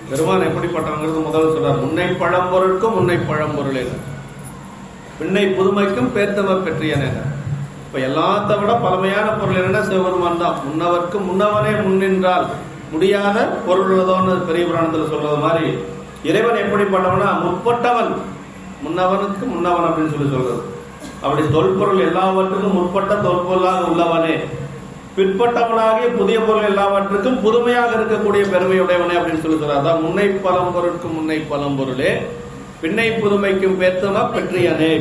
பெருமான் எப்படிப்பட்டவங்கிறது முதல்ல சொல்றார். முன்னை பழம்பொருளுக்கும் முன்னை பழம்பொருளே, பின்னை புதுமைக்கும் பேர்த்தம பெற்றியன. இப்ப எல்லாத்த விட பழமையான பொருள் என்னன்னா சிவபெருமான் தான். முன்னவர்க்கு முன்னவனே முன்னின்றால் முடியாத பொருள் உள்ளதோன்னு பெரிய புராணத்துல சொல்றது மாதிரி இறைவன் எப்படிப்பட்டவனா முற்பட்டவன், முன்னவனுக்கு முன்னவன் அப்படின்னு சொல்றது. அப்படி தொல்பொருள் எல்லாவற்றுக்கும் முற்பட்ட தொல்பொருளாக உள்ளவனே, பிற்பட்டவனாகிய புதிய பொருள் எல்லாவற்றுக்கும் புதுமையாக இருக்கக்கூடிய பெருமையுடையவனே அப்படின்னு சொல்றார். அதான் முன்னை பழம்பொருளுக்கும் முன்னை பழம்பொருளே, பின்னை புதுமைக்கும் பேர்த்தம பெற்றியனே,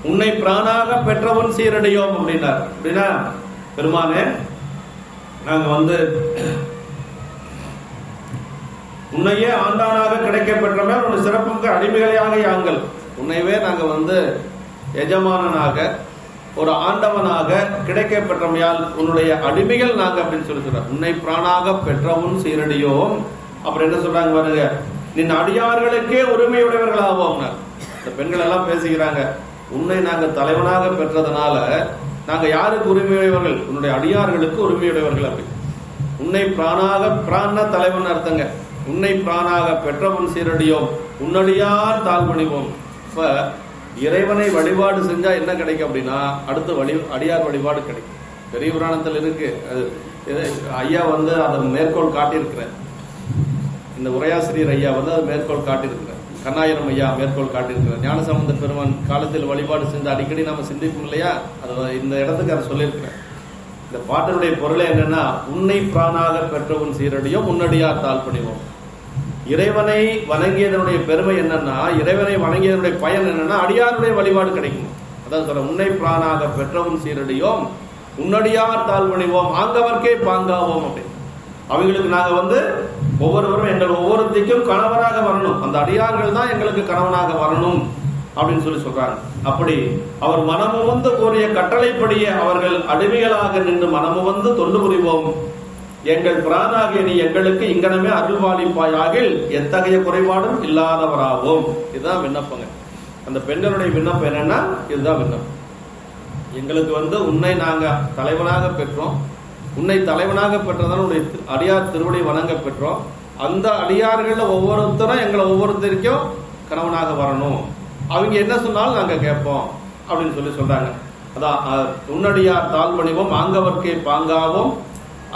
உன்னை பிராணாக பெற்றவன் சீரடியோம் அப்படின்னார். அப்படின்னா பெருமானே, நாங்க உன்னையே ஆண்டானாக கிடைக்க பெற்றமே உன்னை சிறப்புக்கு அடிமைகளையாக யாங்கள். உன்னைவே நாங்க எஜமானனாக ஒரு ஆண்டவனாக கிடைக்க பெற்றமையால் உன்னுடைய அடிமைகள் நாங்க அப்படின்னு சொல்றார். உன்னை பிராணாக பெற்றவும் சீரடியோம். அப்புறம் என்ன சொல்றாங்க பாருங்க, நின் அடியார்களுக்கே உரிமையுடையவர்களாவோம். இந்த பெண்கள் எல்லாம் பேசுகிறாங்க, உன்னை நாங்க தலைவனாக பெற்றதுனால நாங்க யாருக்கு உரிமையுடையவர்கள்? உன்னுடைய அடியார்களுக்கு உரிமையுடையவர்கள். அப்படி உன்னை பிராணாக, பிராண தலைவன் அர்த்தங்க. உன்னை பிராணாக பெற்றவன் சீரடியோம், உன்னடியார் தாழ்பணிவோம். இப்ப இறைவனை வழிபாடு செஞ்சா என்ன கிடைக்கும் அப்படின்னா அடுத்து அடியார் வழிபாடு கிடைக்கும். பெரிய புராணத்தில் இருக்கு. ஐயா அதை மேற்கோள் காட்டியிருக்கிறேன். இந்த உரையாசிரியர் ஐயா அதை மேற்கோள் காட்டியிருக்கிறார். கண்ணாயிரம் ஐயா மேற்கோள் காட்டியிருக்கிறார். ஞானசம்பந்த பெருமான் காலத்தில் வழிபாடு செஞ்சு அடிக்கடி நாம சிந்திப்போம் இல்லையா, அது இந்த இடத்துக்கு அதை சொல்லியிருக்கிறேன். இந்த பாட்டினுடைய பொருளை என்னன்னா, உன்னை பிராணாக பெற்றவன் சீரடியோம், உன்னடியார் தாழ்பணிவோம். இறைவனை வணங்கியதனுடைய பெருமை என்னன்னா, இறைவனை வணங்கியதனுடைய பயன் என்னன்னா அடியாருடைய வழிபாடு கிடைக்கும். அதான் சொல்ற, உன்னை பிராணாக பெற்றவன் சீரடியோம், உன்னடியார் தாழ்பணிவோம், ஆங்கவர்க்கே பாங்காவோம். அப்படி அவங்களுக்கு நாங்க ஒவ்வொருவரும் எங்கள் ஒவ்வொருத்திக்கும் கணவராக வரணும், அந்த அடியார்கள் தான் எங்களுக்கு கணவனாக வரணும் அப்படின்னு சொல்றாங்க. அப்படி அவர் மனமுவந்து கூறிய கட்டளைப்படியே அவர்கள் அடிமைகளாக நின்று மனமுவந்து தொண்டு புரிவோம். எங்கள் பிராணாகிய நீ எங்களுக்கு இங்கனமே அருள்வாளிப்பாயாகில் எத்தகைய குறைபாடும் இல்லாதவராகும். இதுதான் விண்ணப்பங்க. அந்த பெண்களுடைய விண்ணப்பம் என்னன்னா இதுதான் விண்ணப்பம். எங்களுக்கு உன்னை நாங்க தலைவனாக பெற்றோம், உன்னை தலைவனாக பெற்றதால் உன்னுடைய அடியார் திருவடி வணங்க பெற்றோம். அந்த அடியார்கள் ஒவ்வொருத்தரும் எங்களை ஒவ்வொருத்தருக்கும் கணவனாக வரணும், அவங்க என்ன சொன்னாலும் நாங்க கேட்போம் அப்படின்னு சொல்றாங்க. அதான் உன்னடியார் தாழ்பணிவோம், ஆங்கவர்க்கே பாங்காவோம்,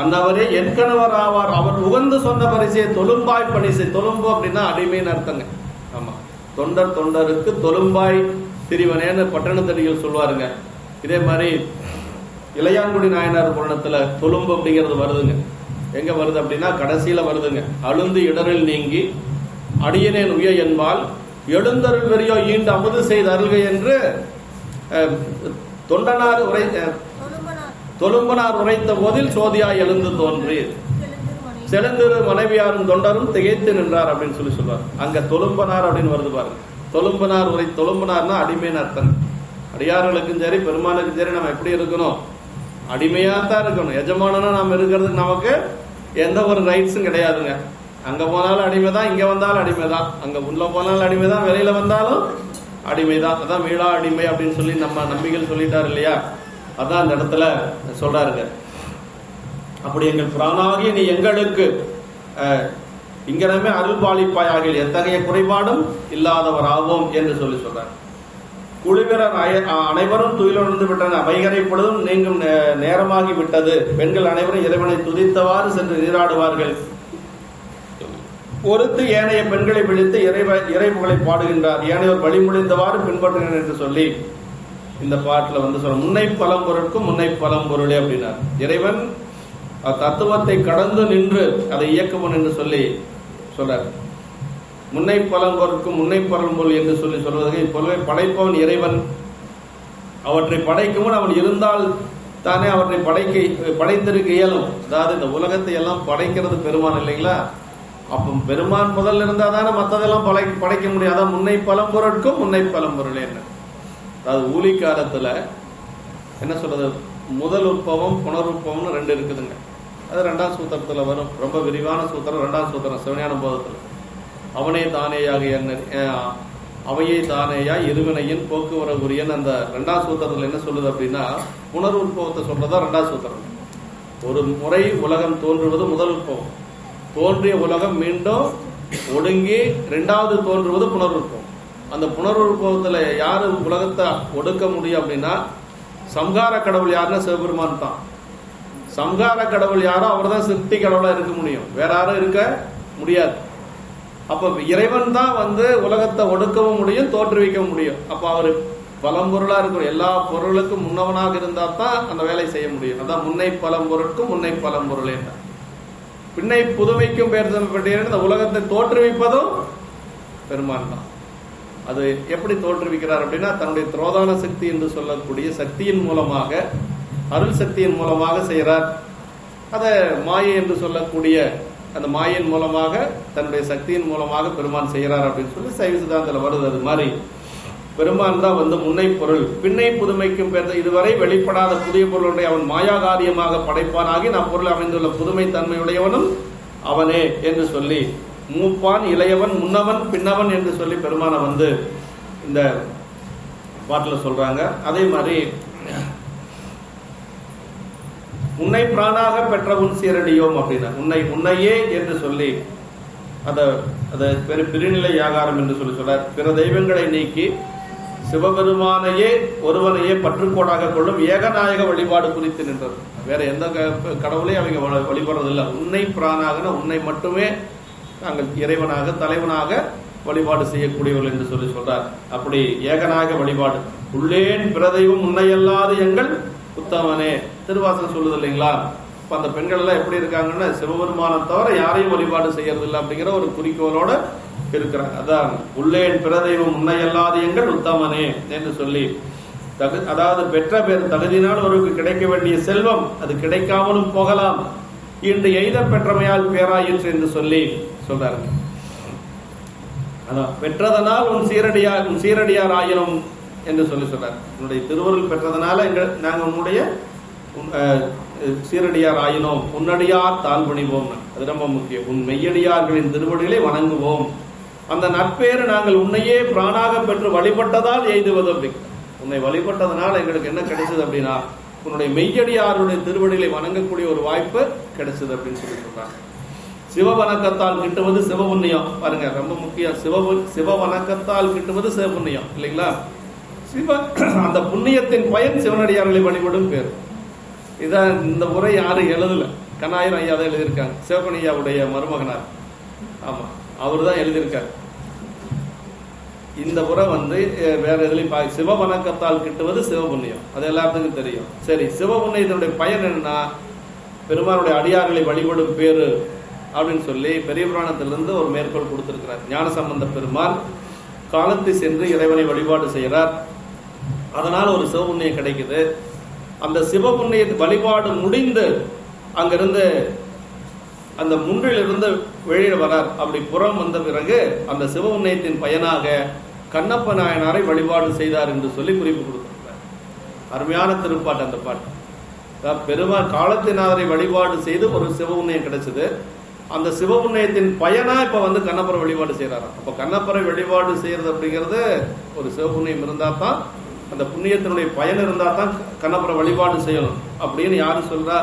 அந்தவரே என் கணவர் ஆவார், அவர் உகந்து சொன்ன பரிசை தொழும்பாய் பணிசை. தொழும்பு அப்படின்னா அடிமைன்னு அர்த்தங்க. ஆமா, தொண்டருக்கு தொழும்பாய் திரிவனேன்னு பட்டணத்தடிகள் சொல்லுவாருங்க. இதே மாதிரி இளையான்குடி நாயனார் புராணத்துல தொழும்பு அப்படிங்கிறது வருதுங்க. எங்க வருது அப்படின்னா கடைசியில வருதுங்க. அழுந்து இடரில் நீங்கி அடியனேன் உய என்பால் எழுந்தருள் வெறியோ ஈண்டு அமுது செய்து அருள்கை என்று தொழும்பனார் உரைத்த போதில் சோதியாய் எழுந்து தோன்றி செழுந்திரு மனைவியாரும் தொண்டரும் திகைத்து நின்றார் அப்படின்னு சொல்லுவார். அங்க தொழும்பனார் அப்படின்னு வருது பாருங்க. தொழும்பனார்னா அடிமைன்னு அர்த்தம். அடியார்களுக்கும் சரி பெருமானுக்கும் சரி நம்ம எப்படி இருக்கணும்? அடிமையா தான் இருக்கணும். எஜமானனா நாம் இருக்கிறதுக்கு நமக்கு எந்த ஒரு ரைட்ஸும் கிடையாதுங்க. அங்க போனாலும் அடிமைதான், இங்க வந்தாலும் அடிமைதான், அங்க உள்ள போனாலும் அடிமைதான், வெளியில வந்தாலும் அடிமைதான். அதான் மீளா அடிமை அப்படின்னு சொல்லி நம்ம நம்பிகள் சொல்லிட்டாரு இல்லையா? அதான் அந்த இடத்துல சொல்றாருங்க. அப்படி எங்கள் பிராணாகிய நீ எங்களுக்கு இங்கனமே அருள் பாலிப்பாயாக எத்தகைய குறைபாடும் இல்லாதவர் ஆவோம் என்று சொல்லி சொல்றார். குழுவினர் அனைவரும் துயிலுணர்ந்து விட்டனர். வைகரை பொழுதும் நீங்கும் நேரமாகி விட்டது. பெண்கள் அனைவரும் இறைவனை துதித்தவாறு சென்று நீராடுவார்கள். பொறுத்து ஏனைய பெண்களை விழித்து இறைப்புகளை பாடுகின்றார். ஏனையோர் வழிமொழிந்தவாறு பின்பற்றுகிறேன் என்று சொல்லி இந்த பாட்டுல சொல்ற முன்னை பழம்பொருட்கும் முன்னை பழம்பொருளே அப்படின்னார். இறைவன் தத்துவத்தை கடந்து நின்று அதை இயக்குவன் என்று சொல்லி சொல்றார். முன்னை பழம்பொருட்கும் முன்னை பழம்பொருள் என்று சொல்லி சொல்வதற்கு இப்பொழுது படைப்பவன் இறைவன். அவற்றை படைக்கும் அவன் இருந்தால் தானே அவற்றை படைத்திருக்க இயலும். அதாவது இந்த உலகத்தை எல்லாம் படைக்கிறது பெருமான் இல்லைங்களா? அப்போ பெருமான் முதல்ல இருந்தா தானே மற்றதெல்லாம் படைக்க முடியும். அதான் முன்னை பழம்பொருட்கும் முன்னை பழம்பொருள் என்ன. அதாவது ஊழி காலத்துல என்ன சொல்றது, முதல் உற்பவம் புனருற்பவம்னு ரெண்டு இருக்குதுங்க. அது 2ஆம் சூத்திரத்துல வரும். ரொம்ப விரிவான சூத்திரம் 2ஆம் சூத்திரம் சிவஞான போதத்துல. அவனே தானேயாக அவையை தானேயா இருவினையின் போக்குவரவுரியன் அந்த 2ஆம் சூத்திரத்துல என்ன சொல்லுது அப்படின்னா, புனருற்பவத்தை சொல்றதா 2ஆம் சூத்திரம். ஒரு முறை உலகம் தோன்றுவது முதல் உற்பவம். தோன்றிய உலகம் மீண்டும் ஒடுங்கி 2வது தோன்றுவது புனருற்பவம். அந்த புனருற்பவத்துல யாரு உலகத்தை ஒடுக்க முடியும் அப்படின்னா, சம்ஹார கடவுள் யாருன்னா சிவபெருமான் தான். சம்ஹார கடவுள் யாரோ அவர் தான் சிருஷ்டி கடவுளா இருக்க முடியும், வேற யாரும் இருக்க முடியாது. அப்ப இறைவன் தான் உலகத்தை ஒடுக்கவும் முடியும், தோற்றுவிக்கவும் முடியும். அப்ப அவரு பழம்பொருளா இருக்கிற எல்லா பொருளுக்கும் முன்னவனாக இருந்தா தான் அந்த வேலை செய்ய முடியும். அதான் முன்னை பழம்பொருட்கும் முன்னை பழம்பொருளே. பின்னை புதுமைக்கும் பெயர் சொல்லப்பட்ட இந்த உலகத்தை தோற்றுவிப்பதும் பெருமான் தான். அது எப்படி தோற்றுவிக்கிறார் அப்படின்னா, தன்னுடைய திரோதான சக்தி என்று சொல்லக்கூடிய சக்தியின் மூலமாக, அருள் சக்தியின் மூலமாக செய்கிறார். அதை மாயை என்று சொல்லக்கூடிய அந்த மாயின் மூலமாக தன்னுடைய சக்தியின் மூலமாக பெருமான் செய்கிறார் அப்படின்னு சொல்லி சைவ சித்தாந்தத்தில் வருது. அது மாதிரி பெருமான் தான் முன்னை பொருள். பின்னை புதுமைக்கும் பெயர் இதுவரை வெளிப்படாத புதிய பொருளுடைய அவன் மாயாகாரியமாக படைப்பானாகி நம் பொருள் அமைந்துள்ள புதுமை தன்மையுடையவனும் அவனே என்று சொல்லி, மூப்பான் இளையவன் முன்னவன் பின்னவன் என்று சொல்லி பெருமான இந்த பாட்டில் சொல்றாங்க. அதே மாதிரி உன்னை பிராணாக பெற்ற உன் சீரடியோம் அப்படின்னா, உன்னையே என்று சொல்லி அதை பிரிநிலை யாகாரம் என்று சொல்லி சொல்றார். பிற தெய்வங்களை நீக்கி சிவபெருமானையே ஒருவனையே பற்றுக்கோடாக கொள்ளும் ஏகநாயக வழிபாடு குறித்து நின்றது. வேற எந்த கடவுளையும் அவங்க வழிபடுறதில்லை. உன்னை பிராணாகனா உன்னை மட்டுமே நாங்கள் இறைவனாக தலைவனாக வழிபாடு செய்யக்கூடியவர்கள் என்று சொல்லி சொல்றார். அப்படி ஏகநாயக வழிபாடு. உள்ளேன் பிற தெய்வம் உன்னையல்லாது எங்கள் உத்தமனே திருவாசகம் சொல்லுது இல்லைங்களா? இப்ப அந்த பெண்கள் எல்லாம் எப்படி இருக்காங்கன்னா, சிவபெருமானை தவிர யாரையும் வழிபாடு செய்யறது இல்லை அப்படிங்கிற ஒரு குறிக்கோளோட இருக்கிறாங்க. அதான் உள்ளேன் பிற தெய்வம் உன்னையல்லாது எங்கள் உத்தமனே என்று சொல்லி, அதாவது பெற்ற பேர் தகுதியினால் ஒருவருக்கு கிடைக்க வேண்டிய செல்வம் அது கிடைக்காமலும் போகலாம், இன்று எய்த பெற்றமையால் பேராயிற்று என்று சொல்லி சொல்றாரு. அதான் பெற்றதனால் உன் சீரடியார் ஆயினும் என்று சொல்லி சொல்றார். உன்னுடைய திருவருள் பெற்றதனால நாங்கள் உன்னுடைய சீரடியார் ஆயினோம், உன்னடியார் தாழ் பணிவோம். அது ரொம்ப முக்கியம். உன் மெய்யடியார்களின் திருவடிகளை வணங்குவோம். அந்த நட்பேறு நாங்கள் உன்னையே பிராணாக பெற்று வழிபட்டதால் எய்துவது. அப்படி உன்னை வழிபட்டதனால் எங்களுக்கு என்ன கிடைச்சது அப்படின்னா, உன்னுடைய மெய்யடியாருடைய திருவடிகளை வணங்கக்கூடிய ஒரு வாய்ப்பு கிடைச்சது அப்படின்னு சொல்லி சொல்றாங்க. சிவ வணக்கத்தால் கிட்டுவது சிவ புண்ணியம். பாருங்க, ரொம்ப முக்கியம். சிவ வணக்கத்தால் கிட்டுவது சிவ புண்ணியம் இல்லைங்களா? அந்த புண்ணியத்தின் பயன் சிவனடியார்களை வழிபடும் பேர். இதான் இந்த முறை யாரும் எழுதல, கண்ணாயிரம் ஐயா தான் எழுதியிருக்காங்க. சிவபணியாவுடைய மருமகனார். ஆமா, அவரு தான் எழுதியிருக்காரு. இந்த முறை வேற எதுலையும் சிவ வணக்கத்தால் கிட்டுவது சிவபுண்ணியம், அது எல்லாத்துக்கும் தெரியும். சரி, சிவபுண்ணியத்தினுடைய பயன் என்னன்னா, பெருமானுடைய அடியார்களை வழிபடும் பேரு அப்படின்னு சொல்லி பெரிய புராணத்திலிருந்து ஒரு மேற்கோள் கொடுத்திருக்கிறார். ஞானசம்பந்த பெருமாள் காலத்தை சென்று இறைவனை வழிபாடு செய்கிறார். அதனால் ஒரு சிவபுண்ணியம் கிடைக்குது. அந்த சிவபுண்ணிய வழிபாடு முடிந்து அங்கிருந்து அந்த முன்றிலிருந்து வெளியே வரார். அப்படி புறம் வந்த பிறகு அந்த சிவபுண்ணியத்தின் பயனாக கண்ணப்ப நாயனாரை வழிபாடு செய்தார் என்று சொல்லி குறிப்பு கொடுத்திருக்கிறார். அருமையான திருப்பாட்டு அந்த பாட்டு. பெருமாள் காலத்தினாரை வழிபாடு செய்து ஒரு சிவபுண்ணியம் கிடைச்சது. அந்த சிவபுண்ணியத்தின் பயனா இப்ப வந்து கண்ணப்பரை வழிபாடு செய்யறாராம். அப்ப கண்ணப்பரை வழிபாடு செய்யறது அப்படிங்கிறது ஒரு சிவபுண்ணியம் இருந்தா தான், அந்த புண்ணியத்தினுடைய பயன் இருந்தா தான் கண்ணப்பரை வழிபாடு செய்யணும் அப்படின்னு யாரு சொல்றா?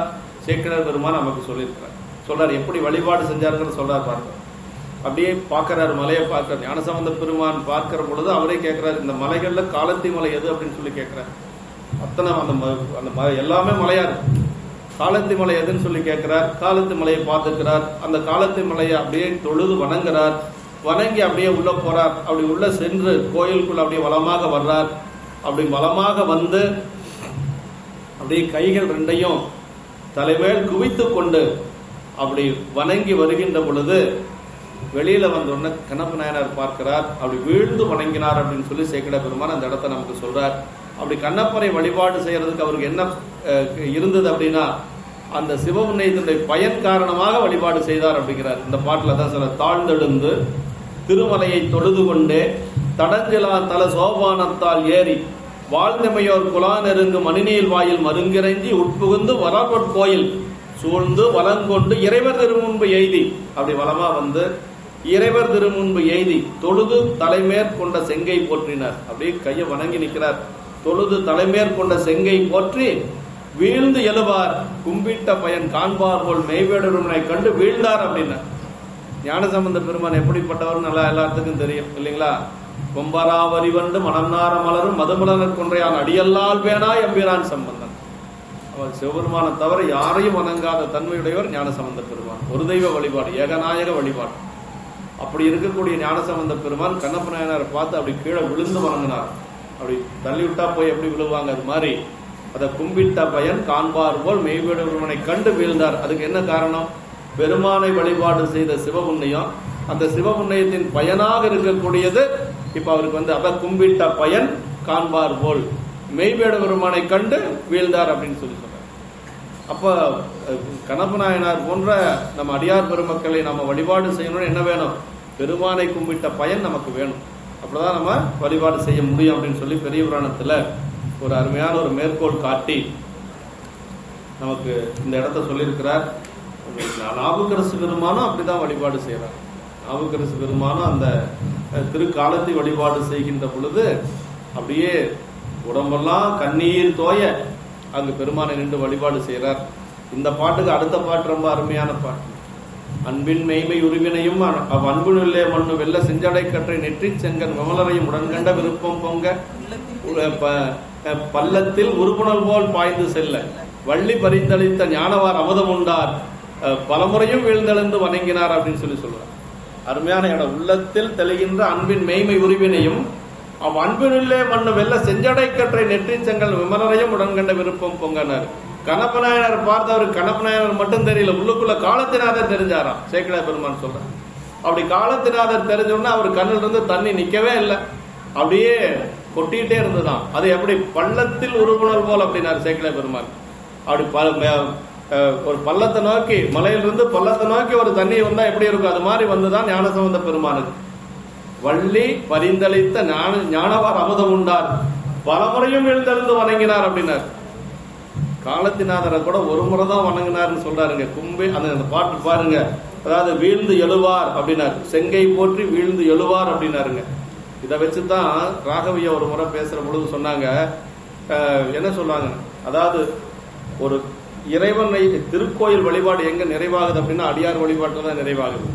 சேக்கிழார் பெருமான் நமக்கு சொல்லியிருக்கிறார். சொல்றாரு எப்படி வழிபாடு செஞ்சாருன்னு சொல்றாரு பாருங்க. அப்படியே பார்க்கிறாரு, மலையை பார்க்கிறார். ஞானசம்பந்த பெருமான் பார்க்கிற பொழுது அவரே கேட்கிறாரு, இந்த மலைகள்ல காலத்தி மலை எது அப்படின்னு சொல்லி கேட்கிறார். அத்தனை அந்த எல்லாமே மலையா இருக்கு. காலத்தி மலை எதுன்னு சொல்லி கேட்கிறார். காலத்தி மலையை பார்த்துக்கிறார். அந்த காலத்தி மலையை அப்படியே தொழுது வணங்குறார். வணங்கி அப்படியே உள்ள போறார். அப்படி உள்ள சென்று கோயிலுக்குள்ள அப்படியே வளமாக வர்றார். அப்படி வளமாக வந்து அப்படியே கைகள் ரெண்டையும் தலைமேல் குவித்து கொண்டு அப்படி வணங்கி வருகின்ற பொழுது வெளியில வந்தோடனே கண்ணப்ப நாயனார் பார்க்கிறார். அப்படி வீழ்ந்து வணங்கினார் அப்படின்னு சொல்லி சேக்கிழார் பெருமான் அந்த இடத்த நமக்கு சொல்றார். அப்படி கண்ணப்பரை வழிபாடு செய்யறதுக்கு அவருக்கு என்ன இருந்தது அப்படின்னா, அந்த சிவபுண்ணியத்தினுடைய பயன் காரணமாக வழிபாடு செய்தார் அப்படிங்கிறார். இந்த பாட்டில் தான் சொல்ல, தாழ்ந்தெழுந்து திருமலையை தொழுது கொண்டே தடஞ்சிலா தல சோபானத்தால் ஏறி வாழ்ந்தமையோர் குலா நெருங்கு மணிநீர் வாயில் மருங்கிறைஞ்சி உட்புகுந்து வரப்போயில் சூழ்ந்து வலங்கொண்டு இறைவர் திருமுன்பு எய்தி, அப்படி வலமா வந்து இறைவர் திருமுன்பு எய்தி தொழுது தலைமேற்கொண்ட செங்கை போற்றினார். அப்படியே கையை வணங்கி நிற்கிறார். தொழுது தலைமேற்கொண்ட செங்கை போற்றி வீழ்ந்து எழுவார் கும்பிட்ட பயன் காண்பார் போல் மெய்வேடருமனை கண்டு வீழ்ந்தார் அப்படின்னார். ஞானசம்பந்த பெருமான் எப்படிப்பட்டவர் நல்லா எல்லாத்துக்கும் தெரியும் இல்லைங்களா? கொம்பராவரி வண்டு மணம்நார மலரும் மதுமலர் கொன்றையான் அடியல்லால் வேணா எம்பிரான் சம்பந்தன். அவர் சிவபெருமானை தவிர யாரையும் வணங்காத தன்மையுடையவர் ஞானசம்பந்த பெருமான். ஒரு தெய்வ வழிபாடு, ஏகநாயக வழிபாடு. அப்படி இருக்கக்கூடிய ஞானசம்பந்த பெருமான் கண்ணப்ப நாயனாரை பார்த்து அப்படி கீழே விழுந்து வணங்கினார். அப்படி தள்ளிவிட்டா போய் எப்படி விழுவாங்க, அது மாதிரி அதை கும்பிட்ட பயன் காண்பார் போல் மெய்வேடருமனை கண்டு வீழ்ந்தார். அதுக்கு என்ன காரணம்? பெருமானை வழிபாடு செய்த சிவபுண்ணியம். அந்த சிவபுண்ணியத்தின் பயனாக இருக்கக்கூடியது இப்ப அவருக்கு வந்து அதை கும்பிட்ட பயன் காண்பார் போல் மெய்வேட பெருமானை கண்டு வீழ்ந்தார் அப்படின்னு சொல்லி சொல்றார். அப்ப கண்ணப்ப நாயனார் போன்ற நம்ம அடியார் பெருமக்களை நம்ம வழிபாடு செய்யணும்னு என்ன வேணும்? பெருமானை கும்பிட்ட பயன் நமக்கு வேணும். அப்படிதான் நம்ம வழிபாடு செய்ய முடியும் அப்படின்னு சொல்லி பெரிய புராணத்துல ஒரு அருமையான ஒரு மேற்கோள் காட்டி நமக்கு இந்த இடத்த சொல்லியிருக்கிறார். நாவுக்கரசு பெருமானும் அப்படிதான் வழிபாடு செய்யறார். நாவுக்கரசு பெருமானும் அந்த திருக்காலத்தை வழிபாடு செய்கின்ற பொழுது அப்படியே உடம்பெல்லாம் கண்ணீர் தோய அங்கு பெருமானை நின்று வழிபாடு செய்கிறார். இந்த பாட்டுக்கு அடுத்த பாட்டு ரொம்ப அருமையான பாட்டு. அன்பின் மெய்மை உருவினையும் அன்புநிலே மண்ணு வெள்ள செஞ்சடை கற்றை நெற்றி செங்கன் விமலரையும் உடன்கண்ட விருப்பம் பொங்க பள்ளத்தில் உருப்புணல் போல் பாய்ந்து செல்ல வள்ளி பறித்தளித்த ஞானவார் அமுதம் உண்டார் பலமுறையும் வீழ்ந்தெழுந்து வணங்கினார் அப்படின்னு சொல்லி சொல்றார். அருமையான இடம். உள்ளத்தில் தெளிகின்ற அன்பின் மெய்மை உருவினையும் அன்பினுள்ளே மண்ணு வெள்ள செஞ்சடை கற்றை நெற்றி செங்கல் விமலரையும் உடன்கண்ட விருப்பம் பொங்கனார். கண்ணப்ப நாயனார் பார்த்தவர் கண்ணப்ப நாயனார் மட்டும் தெரியல, உள்ளுக்குள்ள காலத்தினாதர் தெரிஞ்சாராம். சேக்கிழார் பெருமான் சொல்றார். அப்படி காலத்தினாதர் தெரிஞ்சோன்னா அவர் கண்ணில் இருந்து தண்ணி நிக்கவே இல்லை, அப்படியே கொட்டிக்கிட்டே இருந்துதான். அது எப்படி பள்ளத்தில் உருகுணல் போல் அப்படின்னாரு சேக்கிழார் பெருமான். அப்படி ஒரு பள்ளத்தை நோக்கி, மலையிலிருந்து பள்ளத்தை நோக்கி ஒரு தண்ணி வந்தா எப்படி இருக்கும், அது மாதிரி வந்துதான் ஞானசம்பந்த பெருமானுக்கு. வள்ளி பரிந்தளித்த ஞானவார் அமுதம் உண்டார் பலமுறையும் எழுந்தெழுந்து வணங்கினார் அப்படின்னார். காலத்தினாதரை கூட ஒரு முறை தான் வணங்கினார்னு சொல்றாருங்க. கும்பி அந்த பாட்டு பாருங்க. அதாவது வீழ்ந்து எழுவார் அப்படின்னாரு, செங்கை போற்றி வீழ்ந்து எழுவார் அப்படின்னாருங்க. இதை வச்சுதான் ராகவியா ஒரு முறை பேசுற பொழுது சொன்னாங்க, என்ன சொல்றாங்க, அதாவது ஒரு இறைவனை திருக்கோயில் வழிபாடு எங்க நிறைவாகுது அப்படின்னா அடியார் வழிபாட்டுல தான் நிறைவாகுது.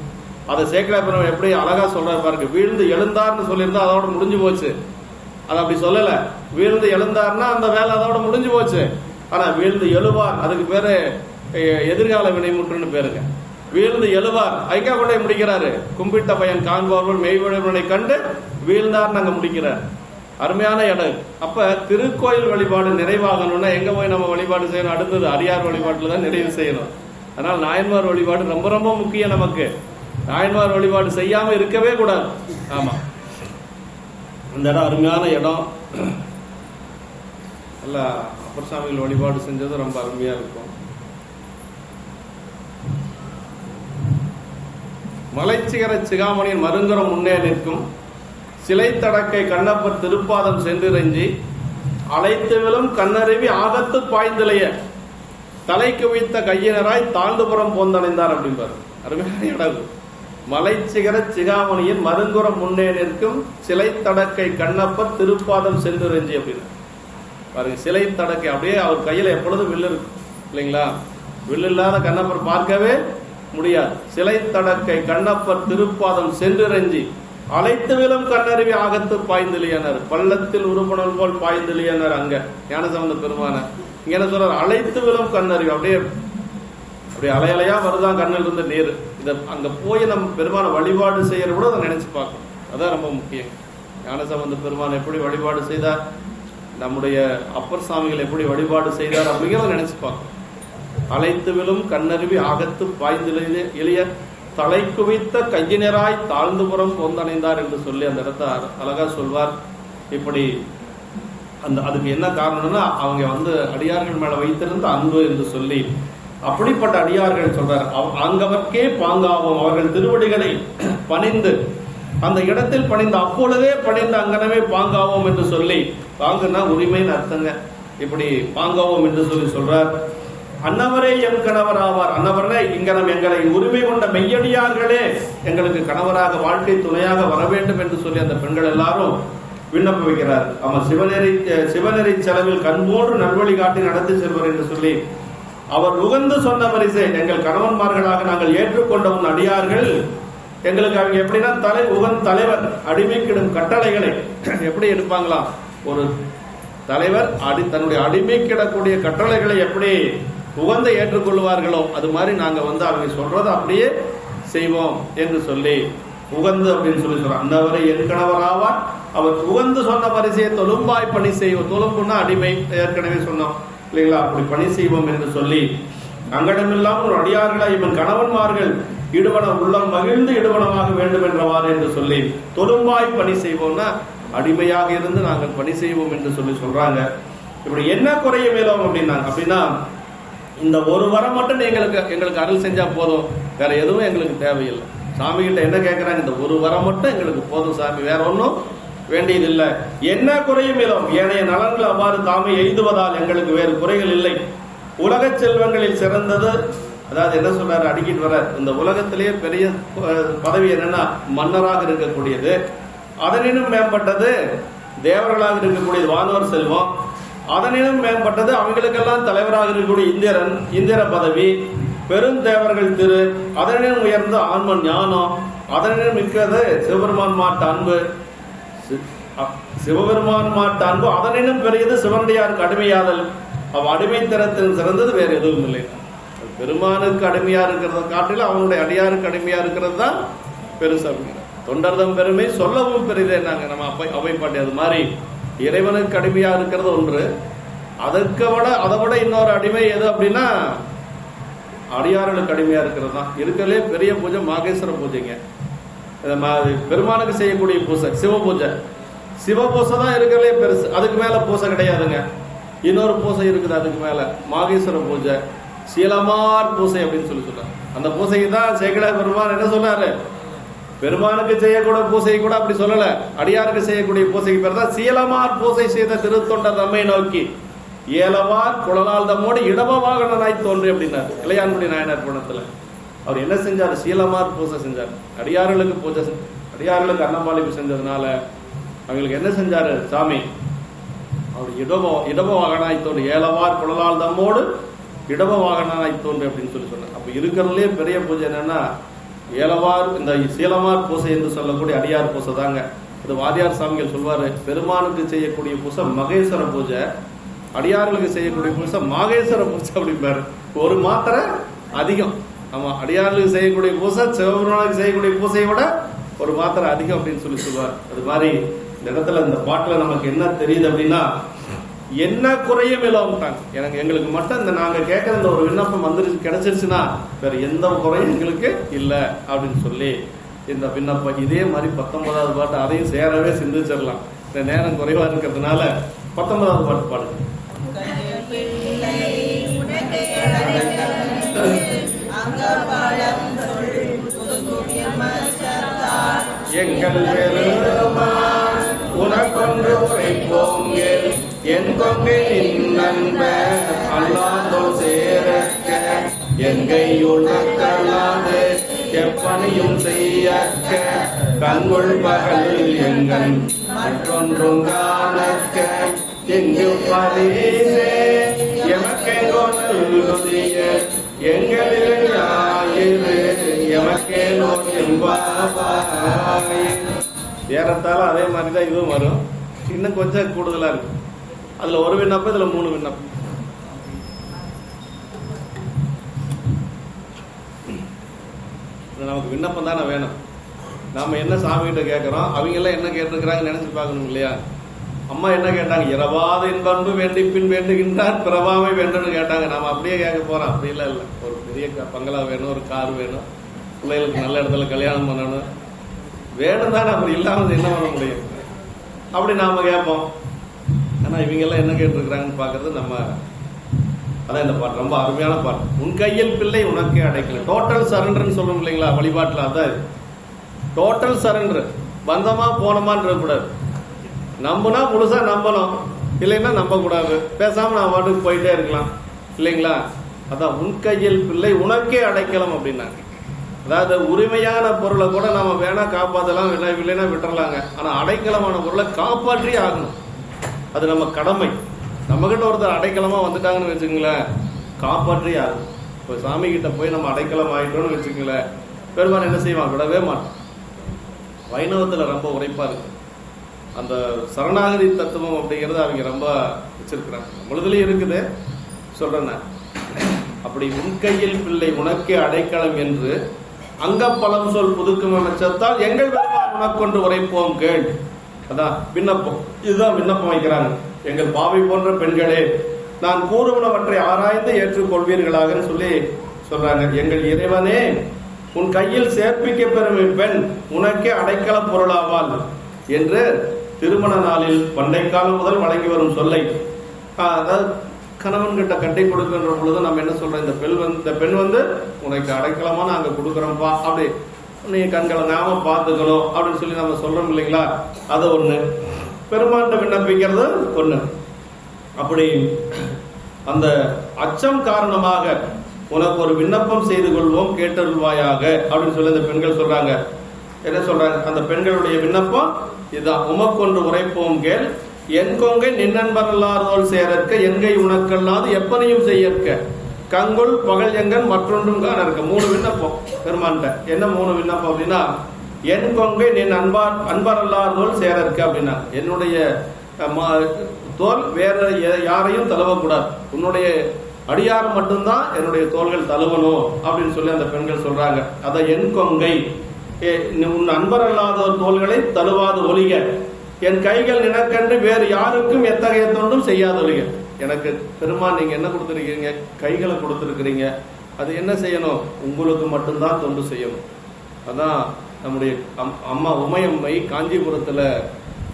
அதை சேக்கிழார் பெருமான் எப்படி அழகா சொல்றாரு பாருங்க. வீழ்ந்து எழுந்தார்னு சொல்லியிருந்தா அதோட முடிஞ்சு போச்சு. அது அப்படி சொல்லல. வீழ்ந்து எழுந்தார்னா அந்த வேலை அதோட முடிஞ்சு போச்சு. ஆனா வீழ்ந்து எழுவார், அதுக்கு பேரு எதிர்கால வினைமுற்றுன்னு பேருங்க. வீழ்ந்து எழுவார் ஐக்கா கொண்டே முடிக்கிறாரு. கும்பிட்ட பையன் காண்பவர்கள் மெய்வழவனை கண்டு வீழ்ந்தார் நாங்க முடிக்கிறார். அருமையான இடம். அப்ப திருக்கோயில் வழிபாடு நிறைவாகணும்னா எங்க போய் நம்ம வழிபாடு செய்யணும்? அடுத்தது அடியார் வழிபாட்டுல தான் நிறைவு செய்யணும். அதனால நாயன்மார் வழிபாடு ரொம்ப ரொம்ப முக்கியம் நமக்கு. நாயன்மார் வழிபாடு செய்யாம இருக்கவே கூடாது. ஆமா, அந்த இடம் அருமையான இடம். நல்லா அப்பர் சாமிகள் வழிபாடு செஞ்சது ரொம்ப அருமையா இருக்கும். மலைச்சிகர சிகாமணியின் மருங்குறம் முன்னே நிற்கும் சிலை தடக்கை கண்ணப்பர் திருப்பாதம் சென்றிரஞ்சி அழைத்து விழும் கண்ணருவி ஆகத்து பாய்ந்திலைய தலைக்கு வைத்த கையினராய் தாழ்ந்துபுறம் போந்தடைந்தார் அப்படின்பாரு. அருமையான இடம். மலைச்சிகர சிகாமணியின் மருங்குறம் முன்னே நிற்கும் சிலை தடக்கை கண்ணப்பர் திருப்பாதம் சென்றிரஞ்சி அப்படின்னு பாருங்க. சிலை தடக்கை அப்படியே அவர் கையில எப்பொழுதும் வில்லு இருக்கும் இல்லைங்களா? வில்லு இல்லாத கண்ணப்பர் பார்க்கவே முடியாது. சிலை தடக்கை கண்ணப்பர் திருப்பாதம் சென்றிரஞ்சி அழைத்து விழும் கண்ணருவி ஆகத்து பாய்ந்திலியனர் பள்ளத்தில் உருப்பணல் போல் பாய்ந்திலியனர். அங்க ஞானசம்பந்த பெருமான இங்க என்ன சொல்றாரு? அழைத்து விழும் கண்ணருவி அப்படியே அப்படியே அலையலையா வருதான் கண்ணில் இருந்து நீர். இதை அங்க போய் நம்ம பெருமான வழிபாடு செய்யற கூட அதை நினைச்சு பார்க்கணும். அதான் ரொம்ப முக்கியம். ஞானசம்பந்த பெருமான் எப்படி வழிபாடு செய்தார், நம்முடைய அப்பர் சாமிகள் எப்படி வழிபாடு செய்தார் அப்படிங்கிறத நினைச்சு பார்க்கணும். அழைத்து விழும் கண்ணருவி ஆகத்து பாய்ந்திலிய எளிய தலை குவித்த கையினராய் தாழ்ந்துபுறம் போந்தடைந்தார் என்று சொல்லி அந்த இடத்த அழகா சொல்வார். இப்படி அதுக்கு என்ன காரணம்னா அவங்க அடியார்கள் மேல வைத்திருந்த அன்பு என்று சொல்லி அப்படிப்பட்ட அடியார்கள் சொல்றார். அங்கவர்க்கே பாங்காவும் அவர்கள் திருவடிகளை பணிந்து அந்த இடத்தில் பணிந்து அப்பொழுதே பணிந்த அங்கனவே பாங்காவோம் என்று சொல்லி, பாங்குன்னா உரிமைன்னு அர்த்தங்க. இப்படி பாங்காவோம் என்று சொல்லி சொல்றார். அன்னவரே என் கணவர் ஆவார். அன்னவரே இங்கனம் எங்களை உரிமை கொண்ட மெய்யடியார்களே எங்களுக்கு கணவராக வாழ்க்கை துணையாக வர வேண்டும் என்று சொல்லி அந்த பெண்கள் எல்லாரும் விண்ணப்ப வைக்கிறார். அவர் சிவநெறி செலவில் கண்போன்று நல்வழி காட்டி நடத்தி செல்வர் என்று சொல்லி அவர் உகந்து சொன்ன பரிசை எங்கள் கணவன்மார்களாக நாங்கள் ஏற்றுக்கொண்ட உன் அடியார்கள் எங்களுக்கு அவங்க எப்படின்னா தலைவர் அடிமைக்கிடும் கட்டளைகளை எப்படி எடுப்பாங்களாம்? ஒரு தலைவர் தன்னுடைய அடிமைக்கிடக்கூடிய கட்டளைகளை எப்படி உகந்த ஏற்றுக்கொள்வார்களோ அது மாதிரி நாங்க அவங்க சொல்றதை அப்படியே செய்வோம் என்று சொல்லி உகந்து அப்படின்னு சொல்லி சொல்றோம். அந்தவரை என் கணவராவார் அவர் உகந்து சொன்ன பரிசையை தொழும்பாய் பணி செய்வோம். தொழும்புன்னா அடிமை, ஏற்கனவே சொன்னோம் இல்லைங்களா? அப்படி பணி செய்வோம் என்று சொல்லி அங்கடமில்லாமல் ஒரு அடியார்களாய் இவன் கணவன்மார்கள் இடுவன உள்ளம் மகிழ்ந்து இடுவனமாக வேண்டும் என்றவாறு என்று சொல்லி தொழும்பாய் பணி செய்வோம்னா அடிமையாக இருந்து நாங்கள் பணி செய்வோம் என்று சொல்லி சொல்றாங்க. இப்படி என்ன குறைய மேலும் அப்படின்னா இந்த ஒரு வரம் மட்டும் எங்களுக்கு அருள் செஞ்சா போதும், வேற எதுவும் எங்களுக்கு தேவையில்லை. சாமி கிட்ட என்ன கேட்கிறாங்க? இந்த ஒரு வரம் மட்டும் எங்களுக்கு போதும் சாமி, வேற ஒன்றும் வேண்டியதில்லை. என்ன குறையும் மேலும் ஏனைய நலன்கள் அவ்வாறு தாமே எய்துவதால் எங்களுக்கு வேறு குறைகள் இல்லை. உலக செல்வங்களில் சிறந்தது, அதாவது என்ன சொல்றாரு அடிக்கிட்டு வர, இந்த உலகத்திலேயே பெரிய பதவி என்னன்னா மன்னராக இருக்கக்கூடியது. அதனினும் மேம்பட்டது தேவர்களாக இருக்கக்கூடியது வானவர் செல்வம். அதனினும் மேம்பட்டது அவங்களுக்கெல்லாம் தலைவராக இருக்கக்கூடிய இந்திர பதவி, பெருந்தேவர்கள் திரு. அதனினும் உயர்ந்த ஆன்ம ஞானம். அதனினும் மிக்கது சிவபெருமான் மாட்ட அன்பு. சிவபெருமான் மாட்ட அன்பு அதனினும் பெரியது சிவனடியாருக்கு அடிமையாதல். அடிமை தரத்தில் சிறந்தது வேற எதுவும் இல்லை. பெருமானுக்கு அடிமையா இருக்கிறத காட்டிலும் அவனுடைய அடியாருக்கு அடிமையா இருக்கிறது தான் பெருசா. தொண்டர்தம் பெருமை சொல்லவும் பெரிதே. நாங்க நம்ம அவை பாட்டி அது மாதிரி இறைவனுக்கு அடிமையா இருக்கிறது ஒன்று, அதை விட இன்னொரு அடிமை எது அப்படின்னா அடியார்களுக்கு அடிமையா இருக்கிறது தான். இருக்கிறதுலே பெரிய பூஜை மாகேஸ்வர பூஜைங்க. பெருமானுக்கு செய்யக்கூடிய பூசை சிவ பூஜை. சிவ பூசை தான் இருக்கிறதுலே பெருசு, அதுக்கு மேல பூசை கிடையாதுங்க. இன்னொரு பூசை இருக்குது அதுக்கு மேல, மாகேஸ்வர பூஜை, சீலமார் பூசை அப்படின்னு சொல்லி சொல்றாங்க. அந்த பூசைக்கு தான் சேக்கிழார் பெருமான் என்ன சொன்னாரு? பெருமானுக்கு செய்யக்கூடிய பூசை கூட அப்படி சொல்லல, அடியாருக்கு செய்யக்கூடிய பூசைக்கு பேர் தான் சீலமார் பூசை செய்த திருத்தொண்டர் நம்மை நோக்கி ஏலவார் குழலால் தம்மோடு இடப வாகனனாய் தோன்றி அப்படின்னாரு இளையான்குடி நாயனார் புராணத்துல. அவர் என்ன செஞ்சாரு? சீலமார் பூசை செஞ்சார். அடியார்களுக்கு பூஜை, அடியார்களுக்கு அன்னமாளிப்பு செஞ்சதுனால அவங்களுக்கு என்ன செஞ்சாரு சாமி? அவர் இடப வாகனாய் தோன்றி ஏலவார் குழலால் தம்மோடு இடப வாகனாய் தோன்றி அப்படின்னு சொல்லி சொன்னார். அப்ப இருக்கிறதுலே பெரிய பூஜை என்னன்னா ஏலவார், இந்த சீலமார் பூசை என்று சொல்லக்கூடிய அடியார் பூசை தாங்க. இது வாதியார் சாமிகள் சொல்வாரு, பெருமானுக்கு செய்யக்கூடிய பூசை மகேஸ்வர பூஜை, அடியார்களுக்கு செய்யக்கூடிய பூசை மாகேஸ்வர பூஜை அப்படிம்பாரு. ஒரு மாத்திரை அதிகம். ஆமா, அடியார்களுக்கு செய்யக்கூடிய பூசை சிவபெருமானுக்கு செய்யக்கூடிய பூசையை விட ஒரு மாத்திரை அதிகம் அப்படின்னு சொல்லி சொல்வார். அது மாதிரி இந்த இடத்துல இந்த பாட்டுல நமக்கு என்ன தெரியுது அப்படின்னா, என்ன குறையும் இல்லாமட்டாங்க. எங்களுக்கு மட்டும் இந்த நாங்க கேட்கற இந்த ஒரு விண்ணப்பம் வந்துருச்சு கிடைச்சிருச்சுன்னா வேற எந்த குறையும் எங்களுக்கு இல்லை அப்படின்னு சொல்லி இந்த விண்ணப்பம். இதே மாதிரி 19வது பாட்டு அதையும் சேரவே சிந்திச்சிடலாம். இந்த நேரம் குறைவா இருக்கிறதுனால 19வது பாட்டு பாடுங்க. எங்கள் பெருமான் உனக்கொன்று உரைப்போம் என் கொங்கை நண்ப அல்லாதோர் சேரக்க எங்கை உணக்கலாது எப்பனையும் செய்யக்க கண்கொள் பகல் எங்கள் மற்றொன்றும் காணக்க எங்கு பரிசே எமக்கெங்கோ நல்குதிய எங்களில் ஞாயிறு எமக்கே நோக்கிம்பாய். ஏறத்தாலும் அதே மாதிரி தான் இதுவும் வரும், இன்னும் கொஞ்சம் கூடுதலா இருக்கு. அதுல ஒரு விண்ணப்பம், இதுல 3 விண்ணப்பம். நமக்கு விண்ணப்பம் தானே வேணும். நாம என்ன சாமி கிட்ட கேட்கிறோம், அவங்க எல்லாம் என்ன கேட்டிருக்கிறாங்க நினைச்சு பார்க்கணும் இல்லையா? அம்மா என்ன கேட்டாங்க, இரவாத இன்பன்பு வேண்டி பின் வேண்டுகின்றார் பிறவாமை வேண்டும்னு கேட்டாங்க. நாம அப்படியே கேட்க போறோம், அப்படிலாம் இல்லை. ஒரு பெரிய பங்களா வேணும், ஒரு கார் வேணும், பிள்ளைகளுக்கு நல்ல இடத்துல கல்யாணம் பண்ணணும் வேணும் தானே. அப்படி இல்லாமல் என்ன பண்ண முடியும்? அப்படி நாம கேட்போம். ஆனா இவங்க எல்லாம் என்ன கேட்டிருக்கிறாங்கன்னு பாக்குறது நம்ம. அதான் இந்த பாட்டு ரொம்ப அருமையான பாட்டு. உன் கையில் பிள்ளை உனக்கே அடைக்கல. டோட்டல் சரண்டர்னு சொல்றோம் இல்லைங்களா வழிபாட்டுல? அதான் டோட்டல் சரண்டர். வந்தமா போனமான்னு கூடாது. நம்புனா முழுசா நம்பணும், இல்லைன்னா நம்ப கூடாது. பேசாம நான் பாட்டுக்கு போயிட்டே இருக்கலாம் இல்லைங்களா? அதான் உன் கையில் பிள்ளை உனக்கே அடைக்கலம் அப்படின்னாங்க. அதாவது உரிமையான பொருளை கூட நம்ம வேணா காப்பாற்றலாம், இல்லைன்னா விட்டுறலாங்க. ஆனா அடைக்கலமான பொருளை காப்பாற்றி ஆகணும், அது நம்ம கடமை. நம்ம கிட்ட ஒருத்தர் அடைக்கலமா வந்துட்டாங்கன்னு வச்சுங்களேன், காப்பாற்றி ஆகும். இப்போ சாமி கிட்ட போய் நம்ம அடைக்கலம் ஆயிட்டோம்னு வச்சுக்கங்களேன், பெருமான் என்ன செய்வான்? விடவே மாட்டோம். வைணவத்துல ரொம்ப உரைப்பா இருக்கு அந்த சரணாகதி தத்துவம் அப்படிங்கிறது. அவங்க ரொம்ப வச்சிருக்கிறாங்க, நம்மளதுலயும் இருக்குது சொல்றேன். அப்படி உன் கையில் பிள்ளை உனக்கே அடைக்கலம் என்று அங்க பலம் சொல் புதுக்கும் அமைச்சத்தால் எங்கள் பெருமான் உனக்கொன்று உரைப்போம் கேள். அதான் விண்ணப்பம். இதுதான் விண்ணப்பம் வைக்கிறாங்க. எங்கள் பாவை போன்ற பெண்களே, நான் கூறுவனவற்றை ஆராய்ந்து ஏற்றுக்கொள்வீர்களாக சொல்லி சொல்றாங்க. எங்கள் இறைவனே, உன் கையில் சேர்ப்பிக்க பெறும் பெண் உனக்கே அடைக்கல பொருளாவாள் என்று திருமண நாளில் பண்டை காலம் முதல் வழங்கி வரும் சொல்லை, அதாவது கணவன் கிட்ட கட்டி கொடுக்கின்ற பொழுது நம்ம என்ன சொல்றோம்? இந்த பெண் வந்து உனக்கு அடைக்கலமா நாங்க கொடுக்குறோம்ப்பா, அப்படி நீ கண்களை நாம பார்த்துக்கணும் அப்படின்னு சொல்லி நம்ம சொல்றோம் இல்லைங்களா? அது ஒண்ணு. பெருமாண்ட விண்ணப்பிக்கிறது ஒண்ணு. அப்படி அந்த அச்சம் காரணமாக உனக்கு ஒரு விண்ணப்பம் செய்து கொள்வோம் கேட்டருள்வாயாக அப்படின்னு சொல்லி அந்த பெண்கள் சொல்றாங்க. என்ன சொல்றாங்க? அந்த பெண்களுடைய விண்ணப்பம் இதுதான். உமக்கொன்று உரைப்போம் கேள், என் கொங்கை நின்னன்பரல்லாதோல் சேரற்க என்கை உனக்கல்லாது எப்பனையும் செய்யற்க கங்குள் பகல் எங்கன் மற்றொன்றும் காண இருக்க. 3 விண்ணப்பம் பெருமான்ட்ட. என்ன 3 விண்ணப்பம் அப்படின்னா, என் கொங்கை நின் அன்பரல்லாதோல் சேரற்க அப்படின்னா, என்னுடைய தோல் வேற யாரையும் தழுவக்கூடாது, உன்னுடைய அடியாரம் மட்டும்தான் என்னுடைய தோள்கள் தழுவணும் அப்படின்னு சொல்லி அந்த பெண்கள் சொல்றாங்க. அத என் கொங்கை, உன் அன்பரல்லாத தோள்களை தழுவாது ஒழிக, என் கைகள் நினக்கன்று வேறு யாருக்கும் எத்தகைய தொண்டும் செய்யாத ஒழிக. எனக்கு பெருமான் நீங்க என்ன கொடுத்துருக்கீங்க? கைகளை கொடுத்துருக்கிறீங்க. அது என்ன செய்யணும்? உங்களுக்கு மட்டும்தான் தொண்டு செய்யணும். அதான் நம்முடைய அம்மா உமையம்மை காஞ்சிபுரத்துல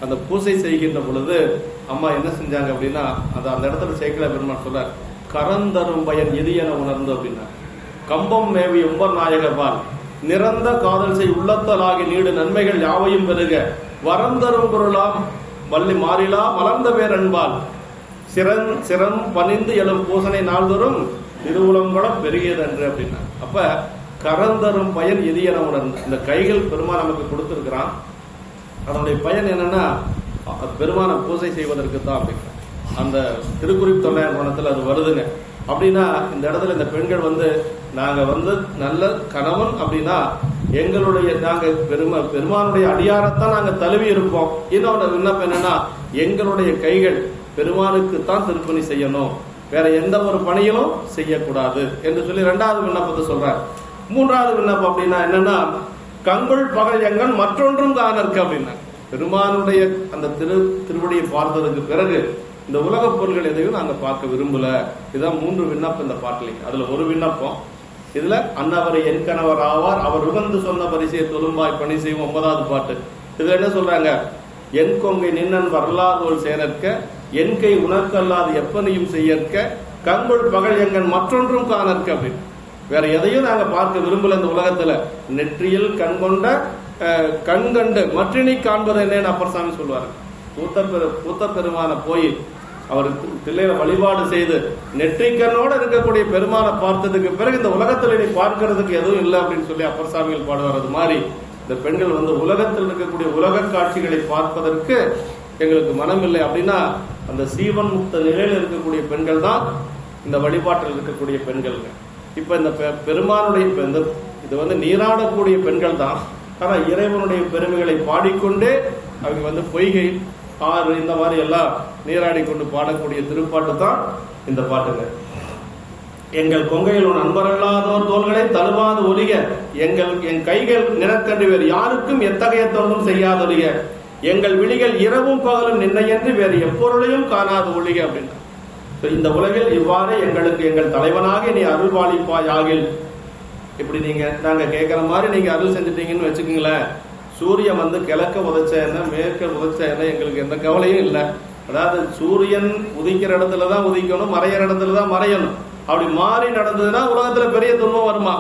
அந்த பூசை செய்கின்ற பொழுது அம்மா என்ன செஞ்சாங்க அப்படின்னா, அந்த இடத்துல சேக்கிழ பெருமான் சொல்றார், கரந்தரும் பயன் இது என உணர்ந்து அப்படின்னா, கம்பம் மேவி உம்பர் நாயகர்பால் நிறந்த காதல் செய் உள்ளத்தலாகி நீடு நன்மைகள் யாவையும் பெருக வரந்தரும் பொருளாம் வள்ளி மாறிலா மலர்ந்த பேரன்பால் சிரம் பணிந்து எழும் பூசனை நாள்தோறும் திருவுளம்பட பெருகியது என்று அப்படின்னா. அப்ப கரந்தரும் பயன் எது என உணர்ந்து இந்த கைகள் பெருமான் நமக்கு கொடுத்திருக்கிறான். அதனுடைய பயன் என்னன்னா, பெருமான பூஜை செய்வதற்கு தான் அப்படிங்கிற அந்த திருக்குறிப்பு 9 அது வருதுங்க. அப்படின்னா இந்த இடத்துல இந்த பெண்கள் வந்து நாங்க வந்து நல்ல கணவன் அப்படின்னா எங்களுடைய நாங்க பெருமானுடைய அடியாரத்தான் நாங்க தழுவி இருப்போம். இன்னொரு விண்ணப்பம் என்னன்னா, எங்களுடைய கைகள் பெருமானுக்கு தான் திருப்பணி செய்யணும், வேற எந்த ஒரு பணியிலும் செய்யக்கூடாது என்று சொல்லி 2வது விண்ணப்பத்தை சொல்றார். 3வது விண்ணப்பம் அப்படின்னா என்னன்னா, கங்குள் பகல் எங்கன் மற்றொன்றும் தான் இருக்கு அப்படின்னா, பெருமானுடைய அந்த திருவடியை பார்த்ததுக்கு பிறகு இந்த உலக பொருள்கள் எதையும் நாங்க பார்க்க விரும்பல. இதுதான் 3 விண்ணப்பம் இந்த பாட்டில். அதுல ஒரு விண்ணப்பம் இதுல அன்னவர் என் கணவர் ஆவார், அவர் உகந்து சொன்ன பரிசையை தொழும்பாய் பணி செய்வோம் 9வது பாட்டு. இதுல என்ன சொல்றாங்க? என் கொங்கை நின்னன் வரலாதோல் சேரற்க என் கை உனக்கல்லாது எப்பனையும் செய்யற்க கண்கொள் பகல் எங்கன் மற்றொன்றும் காணற்க அப்படின்னு. வேற எதையும் நாங்க பார்க்க விரும்பல இந்த உலகத்துல. நெற்றியில் கண் கொண்ட கண் கண்டு மற்றினை காண்பது என்னன்னு அப்பர் சாமி சொல்லுவாரு. பூத்த பெருமான போய் அவர் தில்லையில வழிபாடு செய்து நெற்றிக்கண்ணோட இருக்கக்கூடிய பெருமானை பார்த்ததுக்கு பிறகு இந்த உலகத்துல நீ பார்க்கறதுக்கு எதுவும் இல்லை அப்படின்னு சொல்லி அப்பர் சாமிகள் பாடுவார். அது மாதிரி இந்த பெண்கள் வந்து உலகத்தில் இருக்கக்கூடிய உலக காட்சிகளை பார்ப்பதற்கு எங்களுக்கு மனம் இல்லை அப்படின்னா அந்த சீவன் முக்த நிலையில் இருக்கக்கூடிய பெண்கள் தான் இந்த வழிபாட்டில் இருக்கக்கூடிய பெண்கள். இப்ப இந்த பெருமானுடைய இது வந்து நீராடக்கூடிய பெண்கள் தான். ஆனா இறைவனுடைய பெருமைகளை பாடிக்கொண்டே அவங்க வந்து பொய்கை ஆறு இந்த மாதிரி எல்லாம் நீராடி கொண்டு பாடக்கூடிய திருப்பாட்டு தான் இந்த பாட்டுங்க. எங்கள் கொங்கையில் உன் அன்பரல்லாதோர் தோள்களை தழுவாது ஒழிக என் கைகள் நிறக்கன்று வேறு யாருக்கும் எத்தகைய தொண்டும் செய்யாதொழிக எங்கள் விழிகள் இரவும் பகலும் நின்னையன்று வேறு எப்பொருளையும் காணாது ஒழிக அப்படின்னா இந்த உலகில் இவ்வாறு எங்களுக்கு எங்கள் தலைவனாக நீ அருள்பாலிப்பாய் ஆகில். இப்படி நாங்க கேட்கிற மாதிரி நீங்க அருள் செஞ்சுட்டீங்கன்னு வச்சுக்கோங்களேன், சூரியன் வந்து கிழக்க உதைச்ச என்ன மேற்க உதைச்ச என்ன எங்களுக்கு எந்த கவலையும் இல்லை. அதாவது சூரியன் உதிக்கிற இடத்துலதான் உதிக்கணும், மறையிற இடத்துலதான் மறையணும். அப்படி மாறி நடந்ததுன்னா உலகத்துல பெரிய துன்பம் வருமா?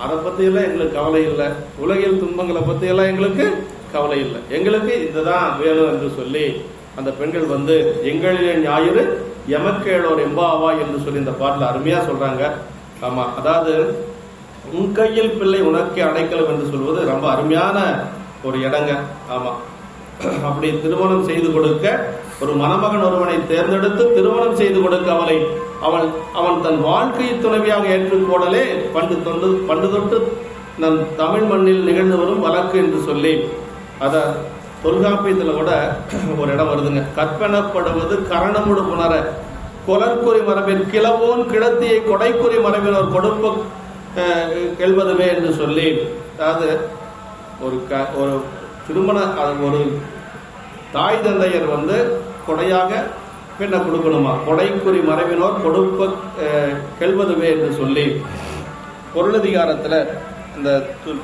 அதை பத்தி எல்லாம் எங்களுக்கு கவலை இல்லை. உலகில் துன்பங்களை பத்தி எல்லாம் எங்களுக்கு கவலை இல்லை. எங்களுக்கு இதுதான் வேணும் என்று சொல்லி அந்த பெண்கள் வந்து எங்களிலே ஞாயிறு எமக்கேளோர் எம்பாவா என்று சொல்லி இந்த பாட்டில் அருமையா சொல்றாங்க. ஆமா, அதாவது உன் கையில் பிள்ளை உனக்கே அடைக்கலம் என்று சொல்வது ரொம்ப அருமையான ஒரு இடங்க. ஆமா, அப்படி திருமணம் செய்து கொடுக்க ஒரு மணமகன் ஒருவனை தேர்ந்தெடுத்து திருமணம் செய்து கொடுக்க அவன் தன் வாழ்க்கையை துணைவியாக ஏற்றுக்கொள்ளலே பண்டு தொட்டு நம் தமிழ் மண்ணில் நிகழ்ந்து வரும் வழக்கு என்று சொல்லி அத தொல்காப்பியத்துல கூட ஒரு இடம் வருதுங்க. கற்பனப்படுவது கரணமுடு புணர கொலற்குறி மரபின் கிளவோன் கிளத்தியை கொடைக்குறி மரபினர் கொடுப்பு கேள்வதுவே என்று சொல்லி, அதாவது ஒரு திருமண ஒரு தாய் தந்தையர் வந்து கொடையாக பெண்ணை கொடுக்கணுமா, கொடைக்குறி மரபினோர் கொடுப்ப கேள்வதுவே என்று சொல்லி பொருளதிகாரத்துல இந்த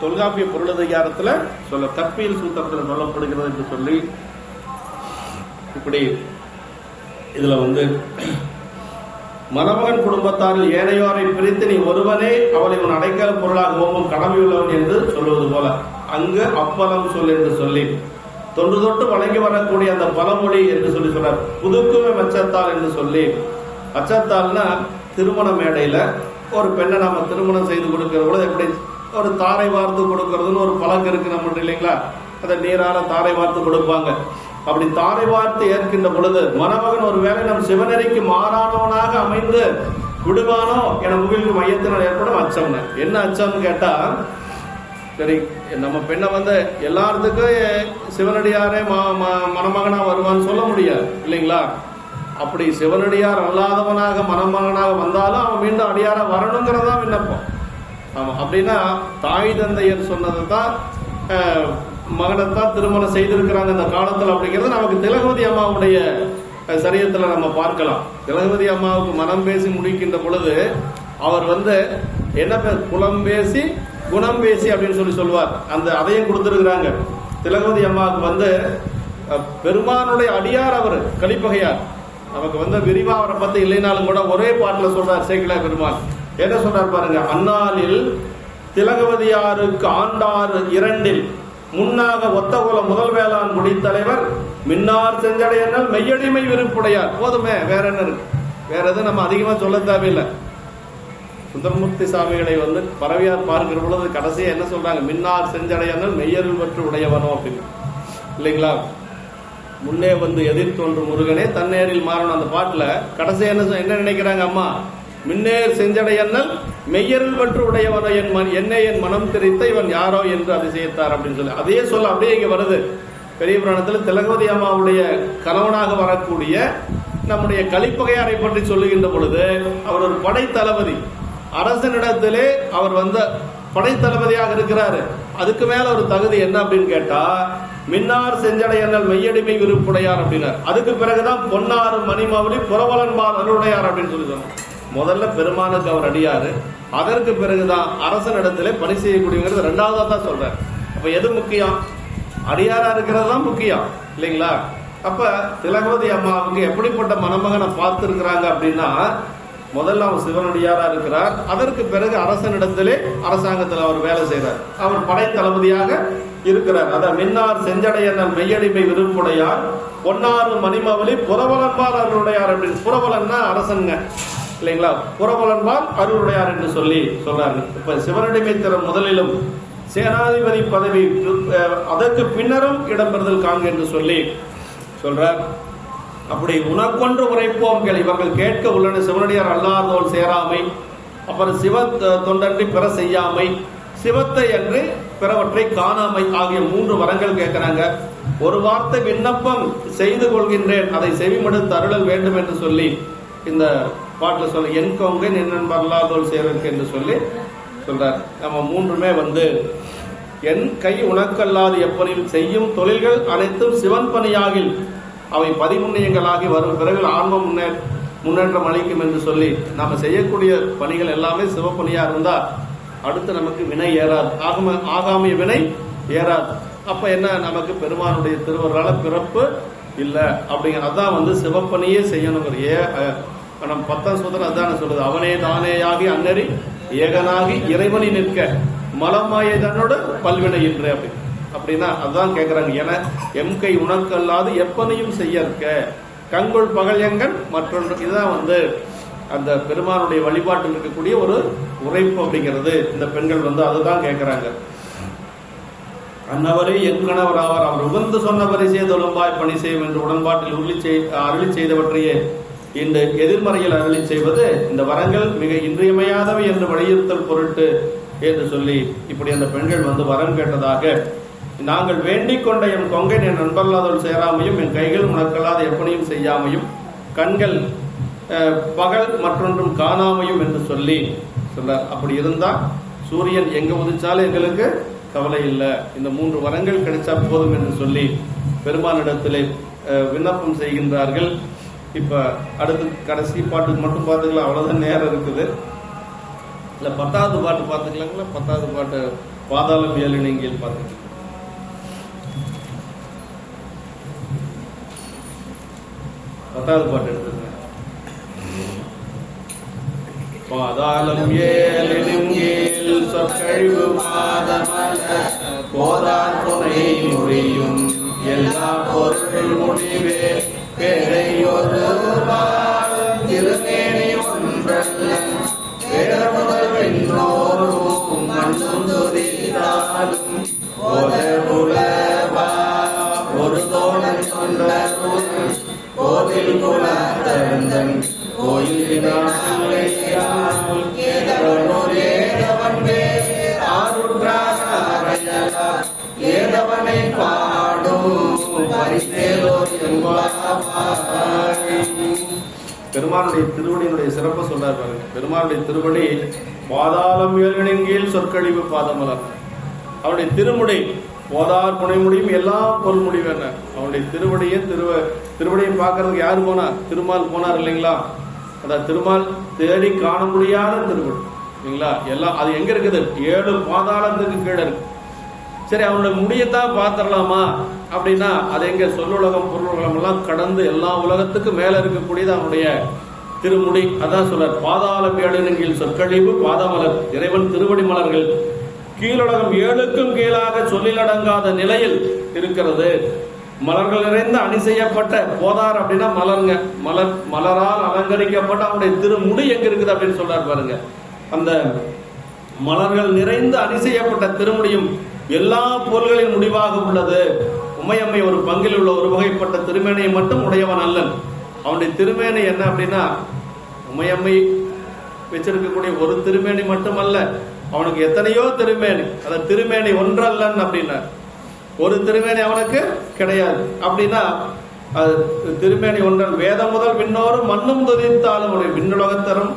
தொல்காப்பிய பொருளதிகாரத்துல சொல்ல கற்பியல் சூத்திரத்தில் சொல்லப்படுகிறது என்று சொல்லி இப்படி இதுல வந்து மணமகன் குடும்பத்தாரில் ஏனையோரை பிரித்து நீ ஒருவனே அவளை உன் அடைக்கல பொருளாக ஓம்பும் கடமையுள்ளவன் என்று சொல்வது போல அங்கு அப்பலம் சொல் என்று சொல்லி தொன்று தொட்டு வழங்கி வரக்கூடிய அந்த பழமொழி என்று சொல்லி சொல்றார். புதுக்குமை அச்சத்தால் என்று சொல்லி, அச்சத்தால்னா திருமண மேடையில ஒரு பெண்ணை நாம திருமணம் செய்து கொடுக்கிற பொழுது எப்படி ஒரு தாரை வார்த்து கொடுக்கறதுன்னு ஒரு பழக்கம் இருக்கு நம்ம இல்லைங்களா? அதை நீரால தாரை வார்த்து கொடுப்பாங்க. அப்படி தாரை வார்த்து ஏற்கின்ற பொழுது மணமகன் ஒரு வேளை நம் சிவநெறிக்கு மாறானவனாக அமைந்து விடுவானோ என முகிலுக்கு மையத்தினால் ஏற்படும் அச்சம்னு. என்ன அச்சம்னு கேட்டா, சரி நம்ம பெண்ணை வந்து எல்லாத்துக்கும் சிவனடியாரே மணமகனா வருவான்னு சொல்ல முடியாது இல்லைங்களா? அப்படி சிவனடியார் அல்லாதவனாக மணமகனாக வந்தாலும் அவன் மீண்டும் அடியாரா வரணுங்கிறதா விண்ணப்பம். ஆமா, அப்படின்னா தாய் தந்தையர் சொன்னதை தான் மகனைத்தான் திருமணம் செய்திருக்கிறாங்க இந்த காலத்தில் அப்படிங்கிறது நமக்கு திலகவதி அம்மாவுடைய சரியத்துல நம்ம பார்க்கலாம். திலகவதி அம்மாவுக்கு மனம் பேசி முடிக்கின்ற பொழுது அவர் வந்து என்ன குலம் பேசி குணம் பேசி அப்படின்னு சொல்லி சொல்லுவார். அதையும் கொடுத்திருக்கிறாங்க. திலகவதி அம்மாவுக்கு வந்து பெருமானுடைய அடியார் அவர் கலிப்பகையார். நமக்கு வந்து விரிவா அவரை பத்தி இல்லைனாலும் கூட ஒரே பாட்டுல சொல்றார் சேக்கிழார் பெருமான். என்ன சொல்றார் பாருங்க, அந்நாளில் திலகவதியாருக்கு ஆண்டாறு இரண்டில் முன்னாக ஒத்தகுல முதல் வேளாண் முடித்தலைவர் மின்னார் செஞ்சடையனால் மெய்யடிமை விருப்புடையார். போதுமே, வேற என்ன இருக்கு? வேற எதுவும் நம்ம அதிகமா சொல்ல தேவையில்லை. சுந்தரமூர்த்தி சாமிகளை வந்து பறவையார் பார்க்கிற பொழுது கடைசியா என்ன சொல்றாங்க, மின்னார் செஞ்சடையனால் மெய்யருள் பற்று உடையவனோ அப்படின்னு இல்லைங்களா? முன்னே வந்து எதிர் தோன்று முருகனே தன்னேரில் மாறணும் அந்த பாட்டுல கடைசியா என்ன நினைக்கிறாங்க அம்மா, மின்னேர் செஞ்சடையன்னல் மெய்யருள் பற்று உடையவனோ என் மனம் தெரித்த இவன் யாரோ என்று அதிசயித்தார் அப்படின்னு சொல்லி அதே சொல்ல அப்படியே இங்க வருது. பெரிய புராணத்துல திலகவதி அம்மாவுடைய கணவனாக வரக்கூடிய நம்முடைய கலிப்பகையாரை பற்றி சொல்லுகின்ற பொழுது அவர் ஒரு படை தளபதி. அரசனிடத்திலே அவர் வந்து படை தளபதியாக இருக்கிறாரு. அதுக்கு மேல ஒரு தகுதி என்ன அப்படின்னு கேட்டா, மின்னார் செஞ்சடையன்னல் மெய்யடிமை விருப்புடையார் அப்படின்னார். அதுக்கு பிறகுதான் பொன்னாறு மணிமவுளி புறவலன்பால் அருளுடையார் அப்படின்னு சொல்லி சொன்னார். முதல்ல பெருமானுக்கு அவர் அடியாரு, அதற்கு பிறகுதான் அரசனிடத்திலே பணி செய்யக்கூடியங்கிறது ரெண்டாவதா தான் சொல்றார். அப்ப எது முக்கியம்? அடியாரா இருக்கிறது தான் முக்கியம் இல்லைங்களா? அப்ப திலகவதி அம்மாவுக்கு எப்படிப்பட்ட மணமகனை பார்த்திருக்கிறாங்க அப்படின்னா, முதல்ல அவர் சிவனடியாரா இருக்கிறார். அதற்கு பிறகு அரசனிடத்திலே அரசாங்கத்தில் அவர் வேலை செய்கிறார். அவர் படை தளபதியாக இருக்கிறார். அதான் மின்னார் செஞ்சடையன் மெய்யடிமை விருப்புடையார் பொன்னாறு மணிமவலி புறவலன்பால் அருளுடையார் அப்படின்னு. புறவலன்னா அரசனுங்க இல்லைங்களா? புறவலன்பால் அருளுடையார் என்று சொல்லி சொல்றாரு. இப்ப சிவனடிமை திறம் முதலிலும் சேனாதிபதி பதவி அதற்கு பின்னரும் இடம்பெறுதல் காண்க என்று சொல்லி சொல்றார். அப்படி உனக்கொன்று உரைப்போம் கேள், இவர்கள் கேட்க உள்ளன சிவனடியார் அல்லாதோல் சேராமை, அப்புறம் சிவ தொண்டன்றி பிற செய்யாமை, சிவத்தை அன்று பிறவற்றை காணாமை ஆகிய 3 வரங்கள் கேட்கிறாங்க. ஒரு வார்த்தை விண்ணப்பம் செய்து கொள்கின்றேன், அதை செவிமடுத்து அருளல் வேண்டும் என்று சொல்லி இந்த பாட்டில் சொல்ல என் கொங்கை நின் வரலாதோல் சேரற்கு என்று சொல்லி சொல்றார். நம்ம 3மே என் கை உனக்கல்லாது எப்பனில் செய்யும் தொழில்கள் அனைத்தும் சிவன் பணியாகில் அவை பதிமுன்னியங்களாகி வரும் பிறகு ஆன்ம முன்னேற்றம் அளிக்கும் என்று சொல்லி நாம செய்யக்கூடிய பணிகள் எல்லாமே சிவப்பணியா இருந்தா அடுத்து நமக்கு வினை ஏறாது, ஆகாமிய வினை ஏறாது. அப்ப என்ன, நமக்கு பெருமானுடைய திருவருளால பிறப்பு இல்லை அப்படிங்கிற அதான் சிவப்பணியே செய்யணும். நம்ம 10ஆம் சூத்திரம் அதான சொல்லுது, அவனே தானேயாகி அன்னறி ஏகனாகி இறைவனி நிற்க மலமாயை தன்னோடு பல்வினை இன்று அப்படின்னு. அப்படின்னா அதான் கேட்கிறாங்க, என எம் கை உனக்கல்லாது எப்பனையும் செய்யற்க கங்குள் பகல் எங்கன் மற்றொன்று. இதுதான் அந்த பெருமானுடைய வழிபாட்டில் இருக்கக்கூடிய ஒரு உரைப்பு அப்படிங்கிறது. இந்த பெண்கள் அதுதான் கேட்கிறாங்க. அன்னவரே என் கணவர் ஆவார், அவர் உகந்து சொன்னவரை செய்தொழும்பாய் பணி செய்யும் என்று உடன்பாட்டில் அருளி செய்தவற்றையே இந்த எதிர்மறையில் அருளி செய்வது இந்த வரங்கள் மிக இன்றியமையாதவை என்று வலியுறுத்தல் பொருட்டு என்று சொல்லி இப்படி அந்த பெண்கள் வரம் கேட்டதாக, நாங்கள் வேண்டிக் கொண்ட என் கொங்கை என் நண்பர்களாதோடு சேராமையும் என் கைகள் உனக்கல்லாத எப்பனையும் செய்யாமையும் கண்கள் பகல் மற்றொன்றும் காணாமையும் என்று சொல்லி சொல்றார். அப்படி இருந்தா சூரியன் எங்க உதிச்சாலும் எங்களுக்கு கவலை இல்லை, இந்த 3 வரங்கள் கிடைச்சா போதும் என்று சொல்லி பெருமானிடத்திலே விண்ணப்பம் செய்கின்றார்கள். இப்ப அடுத்து கடைசி பாட்டுக்கு மட்டும் பார்த்துக்கலாம், அவ்வளவுதான் நேரம் இருக்குது. இல்ல 10வது பாட்டு பார்த்துக்கலாங்களா? 10வது பாட்டு பாதாளம் ஏழினிங்கில் பார்த்துக்கலாம். பத்தாவது பாட்டு எடுத்துங்க. பாதாளம் ஏழினிங்கில் சொற்கழிவு மாதமல்ல போதார் துணை முடியும் எல்லா பொருள் முடிவே பேரையொரு திருமேனி ஒன்றல்ல வேற முதல் வெண்ணோரும் மண்ணும் துரிதாலும் ஒரு தோழன் சொந்தரும் கோவில் குலத்தந்தன் கோயிலினாலே ஏதவனை பாடும் பெருமானுடைய திருவடியினுடைய சிறப்பை சொல்றாரு பாருங்க. பெருமானுடைய திருவடி பாதாளம் ஏழினங்கீழ் சொற்கழிவு பாதமலர். அவருடைய திருமுடி போதார் புனை முடியும் எல்லா பொருள் முடிவு என்ன. அவனுடைய திருவடியை பார்க்கறதுக்கு யாரு போனா? திருமால் போனார் இல்லைங்களா? அதான் திருமால் தேடி காண முடியாத திருவடி இல்லைங்களா? எல்லாம் அது எங்க இருக்குது? 7 பாதாளத்துக்கு கீழே இருக்கு. சரி, அவனுடைய முடியத்தான் பார்த்துடலாமா அப்படின்னா அது எங்க? சொல்லுலகம் பொருளுலகம் எல்லாம் கடந்து எல்லா உலகத்துக்கும் மேல இருக்கக்கூடியது அவனுடைய திருமுடி. அதான் சொல்றார், பாதாளம் ஏழினங்கீழ் சொற்கழிவு பாதமலர். இறைவன் திருவடி மலர்கள் கீழுலகம் 7க்கும் கீழாக சொல்லிலடங்காத நிலையில் இருக்கிறது. மலர்கள் நிறைந்த அணி செய்யப்பட்ட போதார் அப்படின்னா மலருங்க. மலரால் அலங்கரிக்கப்பட்ட அவனுடைய திருமுடி எங்க இருக்குது அப்படின்னு சொல்றாரு பாருங்க. அந்த மலர்கள் நிறைந்து அணி செய்யப்பட்ட திருமுடியும் எல்லா பொருள்களின் முடிவாக உள்ளது. உமையம்மை ஒரு பங்கில் உள்ள ஒரு வகைப்பட்ட திருமேனியை மட்டும் உடையவன் அல்லன். அவனுடைய திருமேனி என்ன அப்படின்னா, உமையம்மை வச்சிருக்கக்கூடிய ஒரு திருமேனி மட்டுமல்ல, அவனுக்கு எத்தனையோ திருமேனி. அந்த திருமேனி ஒன்றல்லன் அப்படின்னா ஒரு திருமேனி அவனுக்கு கிடையாது. அப்படின்னா அது திருமேனி ஒன்றன். வேதம் முதல் விண்ணோரும் மண்ணும் துதித்தாலும் அவனுடைய விண்ணுலகத்தரும்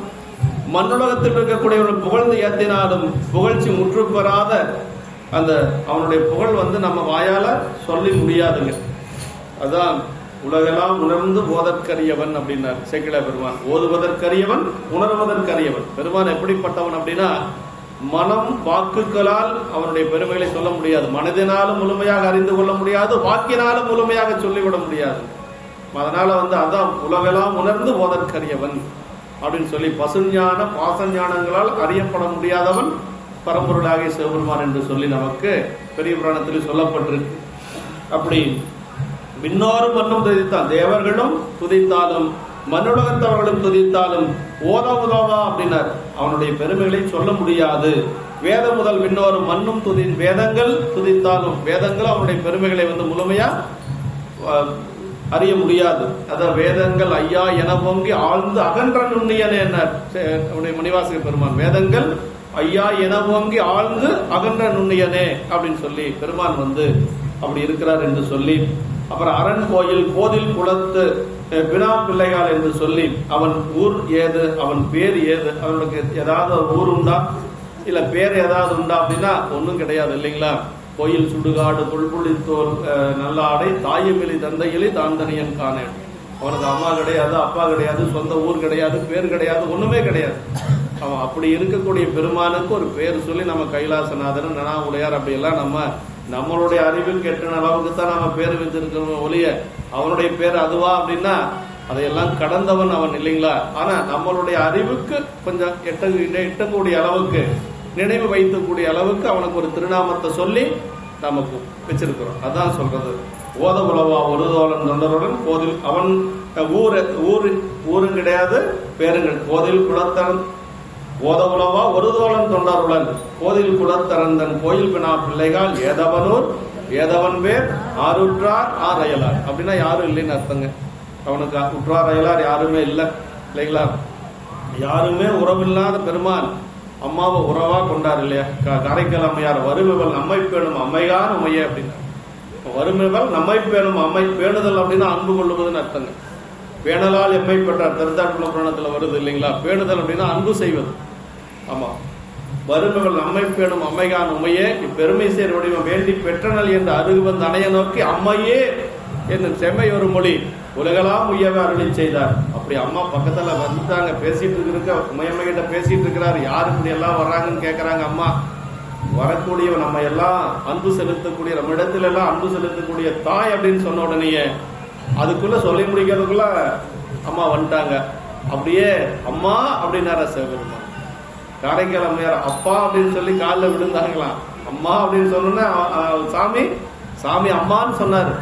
மண்ணுலகத்தில் இருக்கக்கூடிய புகழ்ந்து ஏத்தினாலும் புகழ்ச்சி முற்று பெறாத அந்த அவனுடைய புகழ் நம்ம வாயால சொல்லி முடியாதுங்க. அதான் உலகெல்லாம் உணர்ந்து போதற்கரியவன் அப்படின்னார் சேக்கிழார் பெருமான். ஓதுவதற்கரியவன், உணர்வதற்கரியவன். பெருமான் எப்படிப்பட்டவன் அப்படின்னா, மனம் வாக்குகளால் அவனுடைய பெருமைகளை சொல்ல முடியாது. மனதினாலும் முழுமையாக அறிந்து கொள்ள முடியாது, வாக்கினாலும் முழுமையாக சொல்லிவிட முடியாது. அதனால அதான் உலகெல்லாம் உணர்ந்து போதற்கரியவன் அப்படின்னு சொல்லி பசுஞான பாசஞானங்களால் அறியப்பட முடியாதவன் பரம்பொருளாகிய சிவபெருமான் என்று சொல்லி நமக்கு பெரிய புராணத்தில் சொல்லப்பட்டிருக்கு. அப்படி விண்ணோரும் மண்ணும் துதித்தான், தேவர்களும் துதித்தாலும் மண்ணுலகத்தவர்களும் துதித்தாலும் ஓத உதவா அப்படின்னார். அவனுடைய பெருமைகளை சொல்ல முடியாது. வேத முதல் விண்ணோரும் மண்ணும் வேதங்கள் துதித்தாலும் வேதங்கள் அவனுடைய பெருமைகளை முழுமையா அறிய முடியாது. அதான் வேதங்கள் ஐயா என பொங்கி ஆழ்ந்து அகன்ற நுண்ணியனே மணிவாசக பெருமான் வேதங்கள் ஐயா என பொங்கி ஆழ்ந்து அகன்ற நுண்ணியனே அப்படின்னு சொல்லி பெருமான் அப்படி இருக்கிறார் என்று சொல்லி, அப்புறம் அரண் கோயில் கோதில் குளத்து வினா பிள்ளைகால் என்று சொல்லி அவன் ஊர் ஏது, அவன் பேர் ஏது, அவனுக்கு ஏதாவது ஊர் உண்டா இல்ல பேர் ஏதாவது உண்டா அப்படின்னா ஒன்றும் கிடையாது இல்லைங்களா. கோயில் சுடுகாடு புல்புளித்தோல் நல்ல ஆடை தாயுமிலி தந்தையிலி தாந்தனியன் காணேன். அவனுக்கு அம்மா கிடையாது, அப்பா கிடையாது, சொந்த ஊர் கிடையாது, பேர் கிடையாது, ஒண்ணுமே கிடையாது. அவன் அப்படி இருக்கக்கூடிய பெருமானுக்கு ஒரு பேர் சொல்லி நம்ம கைலாசநாதன் நனா உடையார் அப்படியெல்லாம் நம்மளுடைய அறிவில் கெட்டின அளவுக்கு தான் நம்ம பேர் வச்சிருக்கிறோம் ஒழிய அவனுடைய பேர் அதுவா அப்படின்னா அதையெல்லாம் கடந்தவன் அவன் இல்லைங்களா. ஆனா நம்மளுடைய அறிவுக்கு கொஞ்சம் எட்டக்கூடிய அளவுக்கு நினைவு வைக்கக்கூடிய அளவுக்கு அவனுக்கு ஒரு திருநாமத்தை சொல்லி நமக்கு வச்சிருக்கிறோம். அதான் சொல்றது ஓத உலவா ஒரு தோழன் தொண்டருடன் கோதில் அவன் ஊரும் கிடையாது பேருங்கள் கோதில் குலத்தரன் ஓத உலவா ஒரு தோழன் தொண்டருடன் கோதில் குலத்தரந்தன் கோயில் பினா பிள்ளைகால் ஏதவனூர் ஏதவன் பேர் ஆறுற்றார் ஆர் அயலார் அப்படின்னா யாரும் இல்லைன்னு அர்த்தங்க. அவனுக்கு உற்றார் அயலார் யாருமே இல்லை இல்லைங்களா. யாருமே உறவில்லாத பெருமான் அம்மாவை உறவா கொண்டார் இல்லையா. காரைக்கால் அம்மையார் வருமிவள் நம்மை பேணும் அம்மையார் உமையே அப்படின்னா வருமிவள் நம்மை பேணும் அம்மை பேணுதல் அப்படின்னா அன்பு கொள்ளுவதுன்னு அர்த்தங்க. பேணலால் எம்மை பெற்றார் திருத்தாட்குள புராணத்துல வருது இல்லைங்களா. பேணுதல் அப்படின்னா அன்பு செய்வது. ஆமா, வருமிவள் நம்மை பேணும் அம்மைகான் உமையே இப்பெருமை சேர் வடிவம் வேண்டி பெற்றனல் என்று அருகுவந்த அணைய நோக்கி அம்மையே என்னும் செம்மை ஒரு மொழி உலகெல்லாம் உயவே அருளி செய்தார். அப்படி அம்மா பக்கத்துல வந்துட்டாங்க, பேசிட்டு இருக்க உமையம்மை கிட்ட பேசிட்டு இருக்கிறாரு. யாரு இப்படி எல்லாம் வர்றாங்கன்னு கேட்கறாங்க. அம்மா வரக்கூடிய நம்ம எல்லாம் அன்பு செலுத்தக்கூடிய நம்ம இடத்துல எல்லாம் அன்பு செலுத்தக்கூடிய தாய் அப்படின்னு சொன்ன உடனேயே அதுக்குள்ள சொல்லி முடிக்கிறதுக்குள்ள அம்மா வந்துட்டாங்க. அப்படியே அம்மா அப்படின்னார சிவபெருமான். காரைக்கால் அம்மையார் அப்பா அப்படின்னு சொல்லி காலில் விழுந்தாங்களாம். அம்மா அப்படின்னு சொன்னோன்னா சாமி அம்மான்னு சொன்னாரு.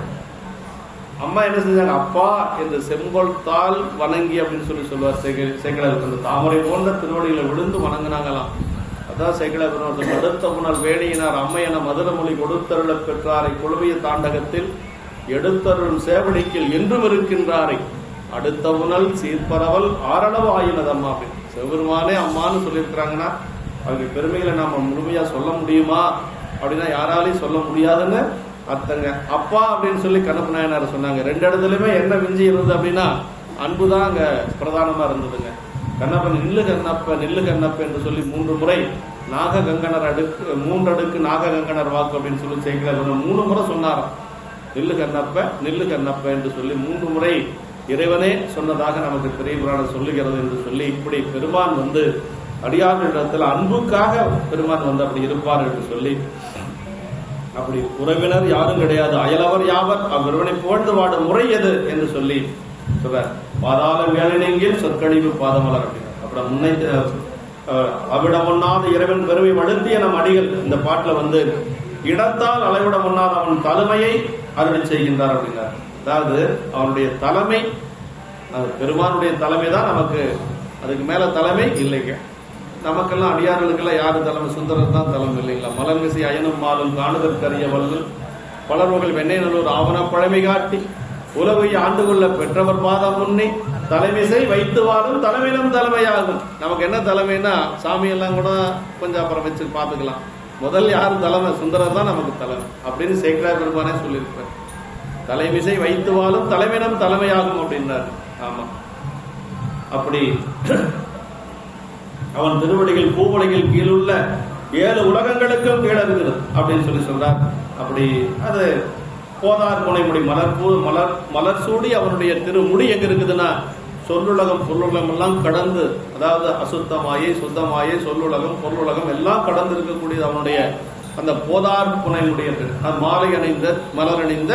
அம்மா என்ன செஞ்சாங்க, அப்பா என்று செங்கோல்தால் வணங்கி அப்படின்னு சொல்லுவார் சேக்கிழார். அந்த தாமரை போன்ற திருவடிகளை விழுந்து வணங்கினாங்களாம். அதான் சேக்கிழார் பெருமாள் அடுத்த புனல் வேணியினார் அம்மையன மதுரமொழி கொடுத்தருள பெற்றாரை குழுவிய தாண்டகத்தில் எடுத்தருள் சேவடிக்கில் என்றும் இருக்கின்றாரை அடுத்த புனல் சீர்பரவல் ஆரளவு ஆயினதம்மா அப்படின்னு சிவபெருமானே அம்மான்னு சொல்லியிருக்கிறாங்கன்னா அவங்க பெருமைகளை நாம முழுமையா சொல்ல முடியுமா அப்படின்னா யாராலையும் சொல்ல முடியாதுன்னு அர்த்தங்க. அப்பா அப்படின்னு சொல்லி கண்ணப்ப நாயனார் சொன்னாங்க. ரெண்டு இடத்துலயுமே என்ன விஞ்சி இருந்தது அப்படின்னா அன்புதான் அங்க பிரதானமா இருந்ததுங்க. கண்ணப்பன் நில்லு கண்ணப்ப என்று சொல்லி 3 முறை நாக கங்கணர் அடுக்கு 3 அடுக்கு நாக கங்கணர் வாக்கு அப்படின்னு சொல்லி சேர்க்கிறார். 3 முறை சொன்னாராம் நில்லு கண்ணப்ப என்று சொல்லி 3 முறை இறைவனே சொன்னதாக நமக்கு பெரிய புராணம் சொல்லுகிறது என்று சொல்லி இப்படி பெருமான் அடியார்களிடத்தில் அன்புக்காக பெருமான் அப்படி இருப்பார் என்று சொல்லி அப்படி உறவினர் யாரும் கிடையாது அயலவர் யாவர் அவ்விருவனை புகழ்ந்து வாடும் முறை எது என்று சொல்லி சொல்றார். பாதாள வேலனெங்கில் சொற்கழிவு பாதமலர் அப்படின்னா அப்புறம் முன்னை அவிடம் ஒண்ணாத இறைவன் பெருமை வழுத்திய நம் அடிகள் இந்த பாட்டுல இடத்தால் அளவிட ஒண்ணாத அவன் தலைமையை அருளி செய்கின்றார் அப்படின்னார். அதாவது அவனுடைய தலைமை பெருமானுடைய தலைமை தான் நமக்கு, அதுக்கு மேல தலைமை இல்லைங்க. நமக்கெல்லாம் அடியார்களுக்கெல்லாம் யாரு தலைமை? சுந்தரர் தான் தலைமை இல்லைங்களா. மலர்மிசை அயனும் மாலும் காணுதற்கரிய வல்லல் பலர்வர்கள் வெண்ணை நல்லூர் ஆவண பழமை காட்டி உலகை ஆண்டு கொள்ள பெற்றவர் பாதம் முன்னே தலைமிசை வைத்து வாழும் தலைமையிலும் தலைமையாகும். நமக்கு என்ன தலைமைன்னா சாமியெல்லாம் கூட கொஞ்சம் அப்புறம் வச்சு பார்த்துக்கலாம். முதல் யாரு தலைமை? சுந்தரர் தான் நமக்கு தலைமை அப்படின்னு சேக்கிழார் பெருமானே சொல்லியிருப்பார். தலைமிசை வைத்து வாழும் தலைமையிடம் தலைமையாகும் அப்படின்னாரு. ஆமா, அப்படி அவன் திருவடிகள் பூவுலகில் கீழுள்ள 7 உலகங்களுக்கும் கீழறுகிறது அப்படின்னு சொல்றார். அப்படி அது போதார் புனை முடி மலர் சூடி அவனுடைய திருமுடி எங்க இருக்குதுன்னா சொல்லுலகம் பொருளுலகம் எல்லாம் கடந்து, அதாவது அசுத்தமாயை சுத்தமாயை சொல்லுலகம் பொருளுலகம் எல்லாம் கடந்து இருக்கக்கூடியது அவனுடைய அந்த போதார் புனையுடைய மாலை அணிந்த மலர் அணிந்த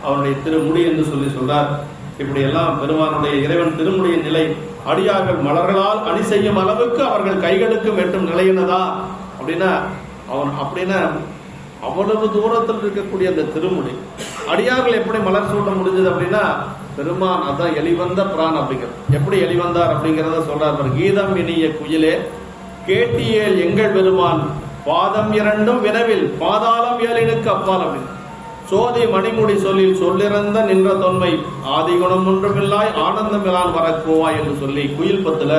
அவனுடைய திருமுடி என்று சொல்றார். இப்படி எல்லாம் பெருமானுடைய இறைவன் திருமுடியின் நிலை அடியார்கள் மலர்களால் அணி செய்யும் அளவுக்கு அவர்கள் கைகளுக்கு வெட்டும் நிலையினதா அப்படின்னா அவ்வளவு தூரத்தில் இருக்கக்கூடிய அந்த திருமுடி அடியார்கள் எப்படி மலர் சூட்ட முடிஞ்சது அப்படின்னா பெருமான் அதான் எளிவந்த பிரான் அப்படிங்கிறது. எப்படி எளிவந்தார் அப்படிங்கிறத சொல்றார். கீதம் இனிய குயிலே கேட்டியேல் எங்கள் பெருமான் பாதம் இரண்டும் வினவில் பாதாளம் ஏழினுக்கு அப்பால் அப்படின்னு சோதி மணிமுடி சொல்லில் சொல்லிறந்த நின்ற தொன்மை ஆதிகுணம் ஒன்றுமில்லாய் ஆனந்தமிலான் வரக்கோவாய் என்று சொல்லி குயில் பத்துல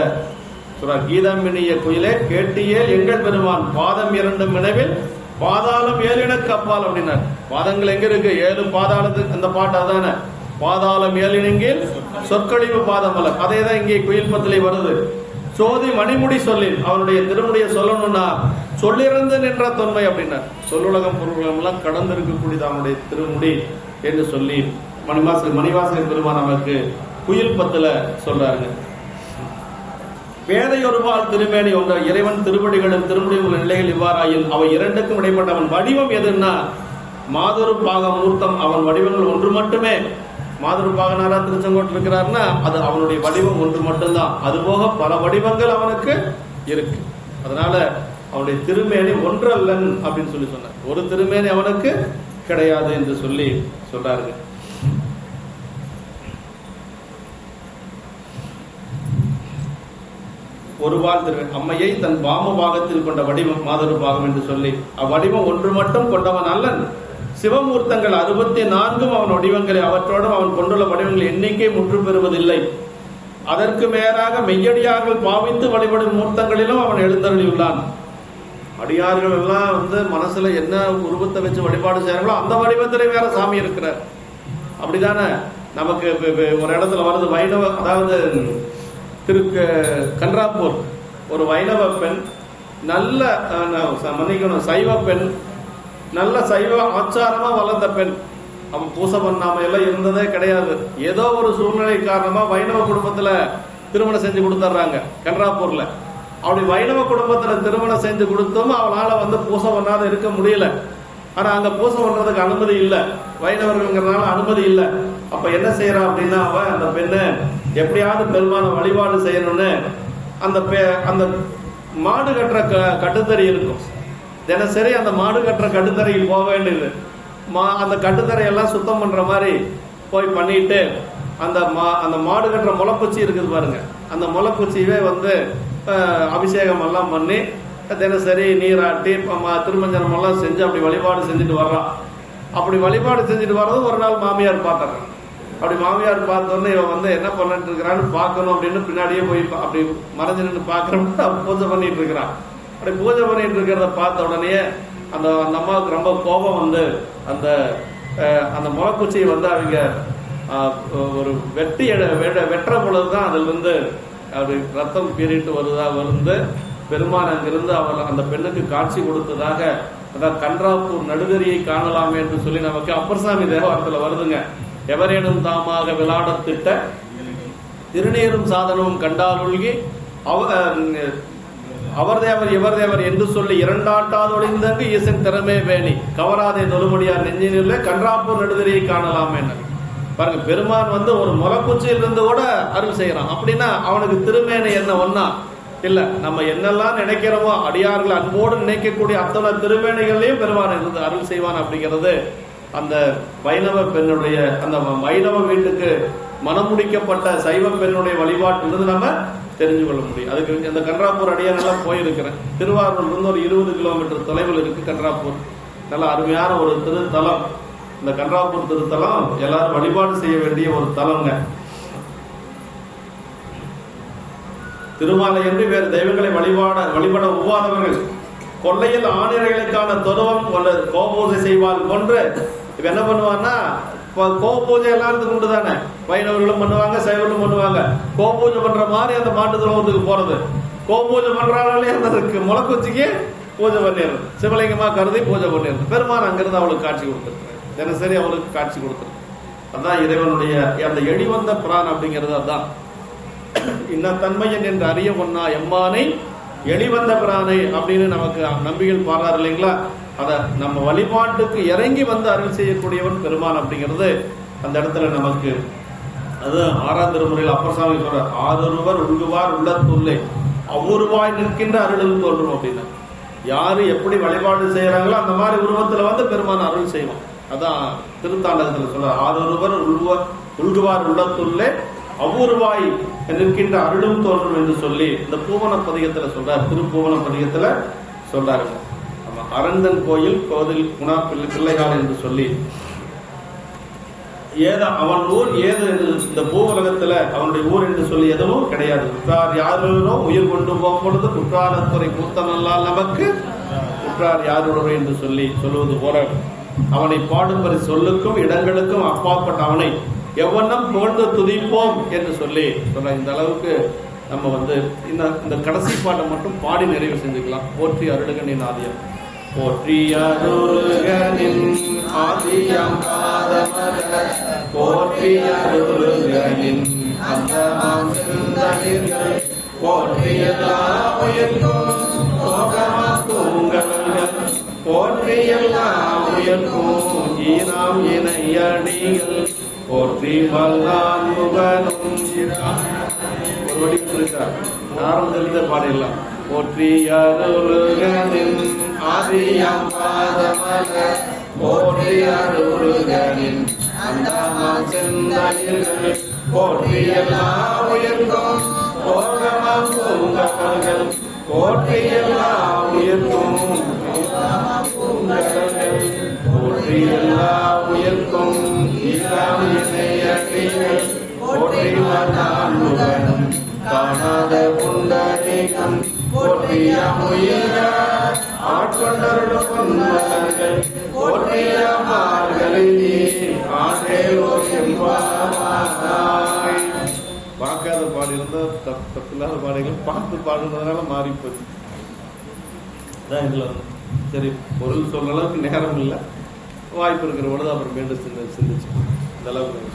சொல்றார். கீதம் இனிய குயிலே கேட்டியேல் எங்கள் பெருமான் பாதம் இரண்டும் வினவில் பாதாளம் ஏழினுக்கு அப்பால் அப்படின்னார். பாதங்கள் எங்க இருக்கு? 7 பாதாளத்துக்கு. அந்த பாட்டு அதான பாதாளம் ஏழினங்கில் சொற்கழிவு பாதம் அல்ல. அதே தான் இங்கே குயில் பத்திலே வருது. சோதி மணிமுடி சொல்லில் அவனுடைய திருமுடியை சொல்லணும்னா சொல்லிறந்து நின்ற தொன்மை அப்படின்னார். சொல்லுலகம் பொருளுலகம் எல்லாம் கடந்து இருக்கக்கூடியது அவனுடைய திருமுடி என்று சொல்லி மணிவாசகர் பெருமான் நமக்கு குயில் பத்துல சொல்றாருங்க. வேதையொருபால் திருமேனி ஒன்ற இறைவன் திருவடிகளும் திருமுடி உள்ள நிலைகள் இவ்வாறாயில் அவை இரண்டுக்கும் இடைப்பட்ட அவன் வடிவம் எதுன்னா மாதொரு பாக மூர்த்தம். அவன் வடிவங்கள் ஒன்று மட்டுமே. மாதொரு பாகனாரா திருச்செங்கோட்டில் இருக்கிறார்னா அது அவனுடைய வடிவம் ஒன்று மட்டும்தான். அதுபோக பல வடிவங்கள் அவனுக்கு இருக்கு. அதனால அவனுடைய திருமேனி ஒன்றல்லன் அப்படின்னு சொல்லி சொன்னார். ஒரு திருமேனி அவனுக்கு கிடையாது என்று சொல்லி சொல்றாரு. ஒருவாள் திரு அம்மையை தன் வாம பாகத்தில் கொண்ட வடிவம் மாதொரு பாகம் என்று சொல்லி அவ்வடிவம் ஒன்று மட்டும் கொண்டவன் அல்லன். சிவமூர்த்தங்கள் 64 அவன் வடிவங்களை அவற்றோடும் அவன் கொண்டுள்ள வடிவங்கள் எண்ணிக்கை முற்று பெறுவதில்லை. அதற்கு மேலாக மெய்யடியார்கள் பாவித்து வழிபடும் மூர்த்தங்களிலும் அவன் எழுந்தருளியுள்ளான். அடியார்கள் எல்லாம் மனசுல என்ன உருவத்தை வச்சு வழிபாடு செய்யறாங்களோ அந்த வடிவத்திலே வேற சாமி இருக்கிறார். அப்படிதானே நமக்கு ஒரு இடத்துல வருது வைணவ, அதாவது கன்றாப்பூர் ஒரு வைணவ பெண், நல்ல சைவ பெண், நல்ல சைவ ஆச்சாரமா வளர்ந்த பெண். அவன் பூசை பண்ணாம எல்லாம் இருந்ததே கிடையாது. ஏதோ ஒரு சூழ்நிலை காரணமா வைணவ குடும்பத்துல திருமணம் செஞ்சு கொடுத்துட்றாங்க கன்றாப்பூர்ல. அப்படி வைணவ குடும்பத்துல திருமணம் செஞ்சு கொடுத்தும் அவளால பூசை பண்ணாத இருக்க முடியல. ஆனா அங்க பூசை பண்றதுக்கு அனுமதி இல்லை, வைணவர்கள்ங்கிறதுனால அனுமதி இல்லை. அப்ப என்ன செய்யறான் அப்படின்னா அவன் அந்த பெண்ணு எப்படியாவது பெருமான வழிபாடு செய்யணும்னு அந்த மாடு கட்டுற கட்டுத்தறி இருக்கும். தினசரி அந்த மாடு கட்டுற கட்டுத்தறையில் போக வேண்டியது. அந்த கட்டுத்தறையெல்லாம் சுத்தம் பண்ற மாதிரி போய் பண்ணிட்டு அந்த மாடு கட்டுற முளைக்குச்சி இருக்குது பாருங்க, அந்த முளைக்குச்சியவே அபிஷேகம் எல்லாம் பண்ணி தினசரி நீராட்டி திருமஞ்சனம் எல்லாம் செஞ்சு அப்படி வழிபாடு செஞ்சுட்டு வர்றான். அப்படி வழிபாடு செஞ்சுட்டு வர்றது ஒரு நாள் மாமியார் பார்த்துறான். அப்படி மாமியார் பார்த்தோன்னே இவன் என்ன பண்ணிட்டு இருக்கிறான்னு பார்க்கணும் அப்படின்னு பின்னாடியே போய் அப்படி மறைஞ்சு நின்று பார்க்கறப்ப பூஜை பண்ணிட்டு இருக்கிறான். அப்படி பூஜை பண்ணிட்டு இருக்கிறத பார்த்த உடனே அந்த அம்மாவுக்கு ரொம்ப கோபம் அந்த முளைக்குச்சியை அவங்க ஒரு வெட்டுற பொழுதுதான் அதுல அப்படி ரத்தம் பீறிட்டு வருது. பெருமான் அங்கிருந்து அவள் அந்த பெண்ணுக்கு காட்சி கொடுத்ததாக அதாவது கன்றாப்பூர் நடுதறியை காணலாமே என்று சொல்லி நமக்கு அப்பர்சாமி தேவாரத்தில் வருதுங்க. எவரேனும் தாமாக விளாடத்திட்ட திருநீரும் சாதனமும் கண்டால் ஒழுகி அவர் தேவர் இவர் தேவர் என்று சொல்லி இரண்டாட்டாது ஒளிந்தங்கு ஈசன் திறமே வேணி கவராதே தொழுமடியார் நெஞ்சினில் கன்றாப்பூர் நடுதறியை காணலாமே பாருங்க. பெருமான் ஒரு முளைக்குச்சியிலிருந்து கூட அருள் செய்யறான். அப்படின்னா அவனுக்கு திருமேனி என்ன ஒன்னா இல்ல, நம்ம என்னெல்லாம் நினைக்கிறோமோ அடியார்கள் அன்போடு நினைக்கக்கூடிய அத்தனை திருமேனிகளையும் பெருமான் இருந்து அருள் செய்வான் அப்படிங்கிறது அந்த வைணவ பெண்ணுடைய அந்த வைணவ வீட்டுக்கு மனமுடிக்கப்பட்ட சைவ பெண்ணுடைய வழிபாட்டிலிருந்து நம்ம தெரிஞ்சு கொள்ள முடியும். அதுக்கு இந்த கன்றாப்பூர் அடியாரெல்லாம் போயிருக்கிறேன். திருவாரூர்ல ஒரு 20 கிலோமீட்டர் தொலைவில் இருக்கு கன்றாப்பூர். நல்ல அருமையான ஒரு திருத்தலம். இந்த கன்றாப்பூர் திருத்தலம் எல்லாரும் வழிபாடு செய்ய வேண்டிய ஒரு தலங்க. திருமாலை என்று வேறு தெய்வங்களை வழிபட ஒவ்வாதவர்கள் கொள்ளையில் ஆணிரைகளுக்கான தொருவம் கோபூஜை செய்வார் கொன்று இப்ப என்ன பண்ணுவான்னா கோபூஜை எல்லாத்துக்கும் உண்டு தானே. வைணவர்களும் பண்ணுவாங்க, சைவர்களும் பண்ணுவாங்க. கோபூஜை பண்ற மாதிரி அந்த மாட்டு துறவத்துக்கு போறது, கோபூஜை பண்றாங்களே அந்த முளைக்குச்சிக்கு பூஜை பண்ணிடுறது, சிவலிங்கமா கருதி பூஜை பண்ணிடுறது. பெருமான் அங்கிருந்து அவளுக்கு காட்சி கொடுத்துருக்காரு, தினசரி அவளுக்கு காட்சி கொடுத்துருக்கு. அதான் இறைவனுடைய அந்த எளிவந்த பிரான் அப்படிங்கிறது. அதான் இன்னத்தன்மையன் என்று அறிய ஒன்னா எம்மானை எளிவந்த பிரானை அப்படின்னு நமக்கு நம்பிகள் பாடுறாரு இல்லைங்களா. அத நம்ம வழிபாட்டுக்கு இறங்கி வந்து அருள் செய்யக்கூடியவன் பெருமான் அப்படிங்கிறது அந்த இடத்துல நமக்கு அது 6ஆம் திருமுறையில் அப்பர் சாமி சொல்ற ஆதொருவர் உள்குவார் உள்ளத்துள்ளே அவ்வொருவாய் நிற்கின்ற அருளும் தோன்றும் அப்படின்னா யாரு எப்படி வழிபாடு செய்யறாங்களோ அந்த மாதிரி உருவத்துல வந்து பெருமான் அருள் செய்வான். அதான் திருத்தாண்டகத்துல சொல்ற ஆதொருவர் உள்குவார் உள்ளத்துள்ளே அவ்வொருவாய் நிற்கின்ற அருளும் தோன்றும் என்று சொல்லி இந்த பூவன பதிகத்துல சொல்றாரு. திருப்பூவன பதிகத்துல சொல்றாரு. அரங்கன் கோயில் கோதில் குணா பிள்ளைகால் என்று சொல்லி அவன் ஊர் ஏது இந்த பூவுலகத்துல அவனுடைய ஊர் என்று சொல்லி எதுவும் கிடையாது. குற்றார் யாருடனோ உயிர் கொண்டு போகும் பொழுது குற்றாலத்துறை கூத்தனல்லால் நமக்கு குற்றார் யாருடனோ என்று சொல்லி சொல்லுவது போல அவனை பாடும்படி சொல்லுக்கும் இடங்களுக்கும் அப்பாற்பட்ட அவனை எவ்வண்ணம் புகழ்ந்து துதிப்போம் என்று சொல்லி சொல்ற. இந்த அளவுக்கு நம்ம வந்து இந்த கடைசி பாட்டை மட்டும் பாடி நிறைவு செஞ்சுக்கலாம். போற்றி அருளுகனின் ஆதியம் போற்றி அருளுகனின் ஆதியம் பாதமலர் போற்றி அருளுகனின் அந்தமாம் சிந்தனைகள் போற்றி எல்லா உயிர்க்கும் போற்றி எல்லா உயிர்க்கும் ஈனாம் இணையடிகள் போற்றி வல்லான் முகனும் ஒருபடி யாரும் தெரிந்த பாடிடலாம். போற்றி அருளுகனின் ஆதியம் பாதமலர் போற்றி அருளுகனின் அந்தமாம் சிந்தனைகள் போற்றி எல்லா உயிர்க்கும் போகமாம் பூங்கவர்கள் போற்றி எல்லா உயிர்க்கும் போற்றி எல்லா உயிர்க்கும் போற்றி வந்தான் முகனும் காணாத புண்டரீகம் போற்றிய முயல ஆட்கொண்டருள் பொன்மலர்கள் போற்றிய மார்கழி ஆசேலோ செம்பாய். பார்க்காத பாடியிருந்தா தப்பில்லாத பாடைகள் பார்த்து பாடுறதுனால மாறி போச்சு. அதான் இதுல சரி பொருள் சொல்ற அளவுக்கு நேரம் இல்லை. வாய்ப்பு இருக்கிற பொழுது அப்புறம் மீண்டும் சிந்திச்சு இந்த அளவுக்கு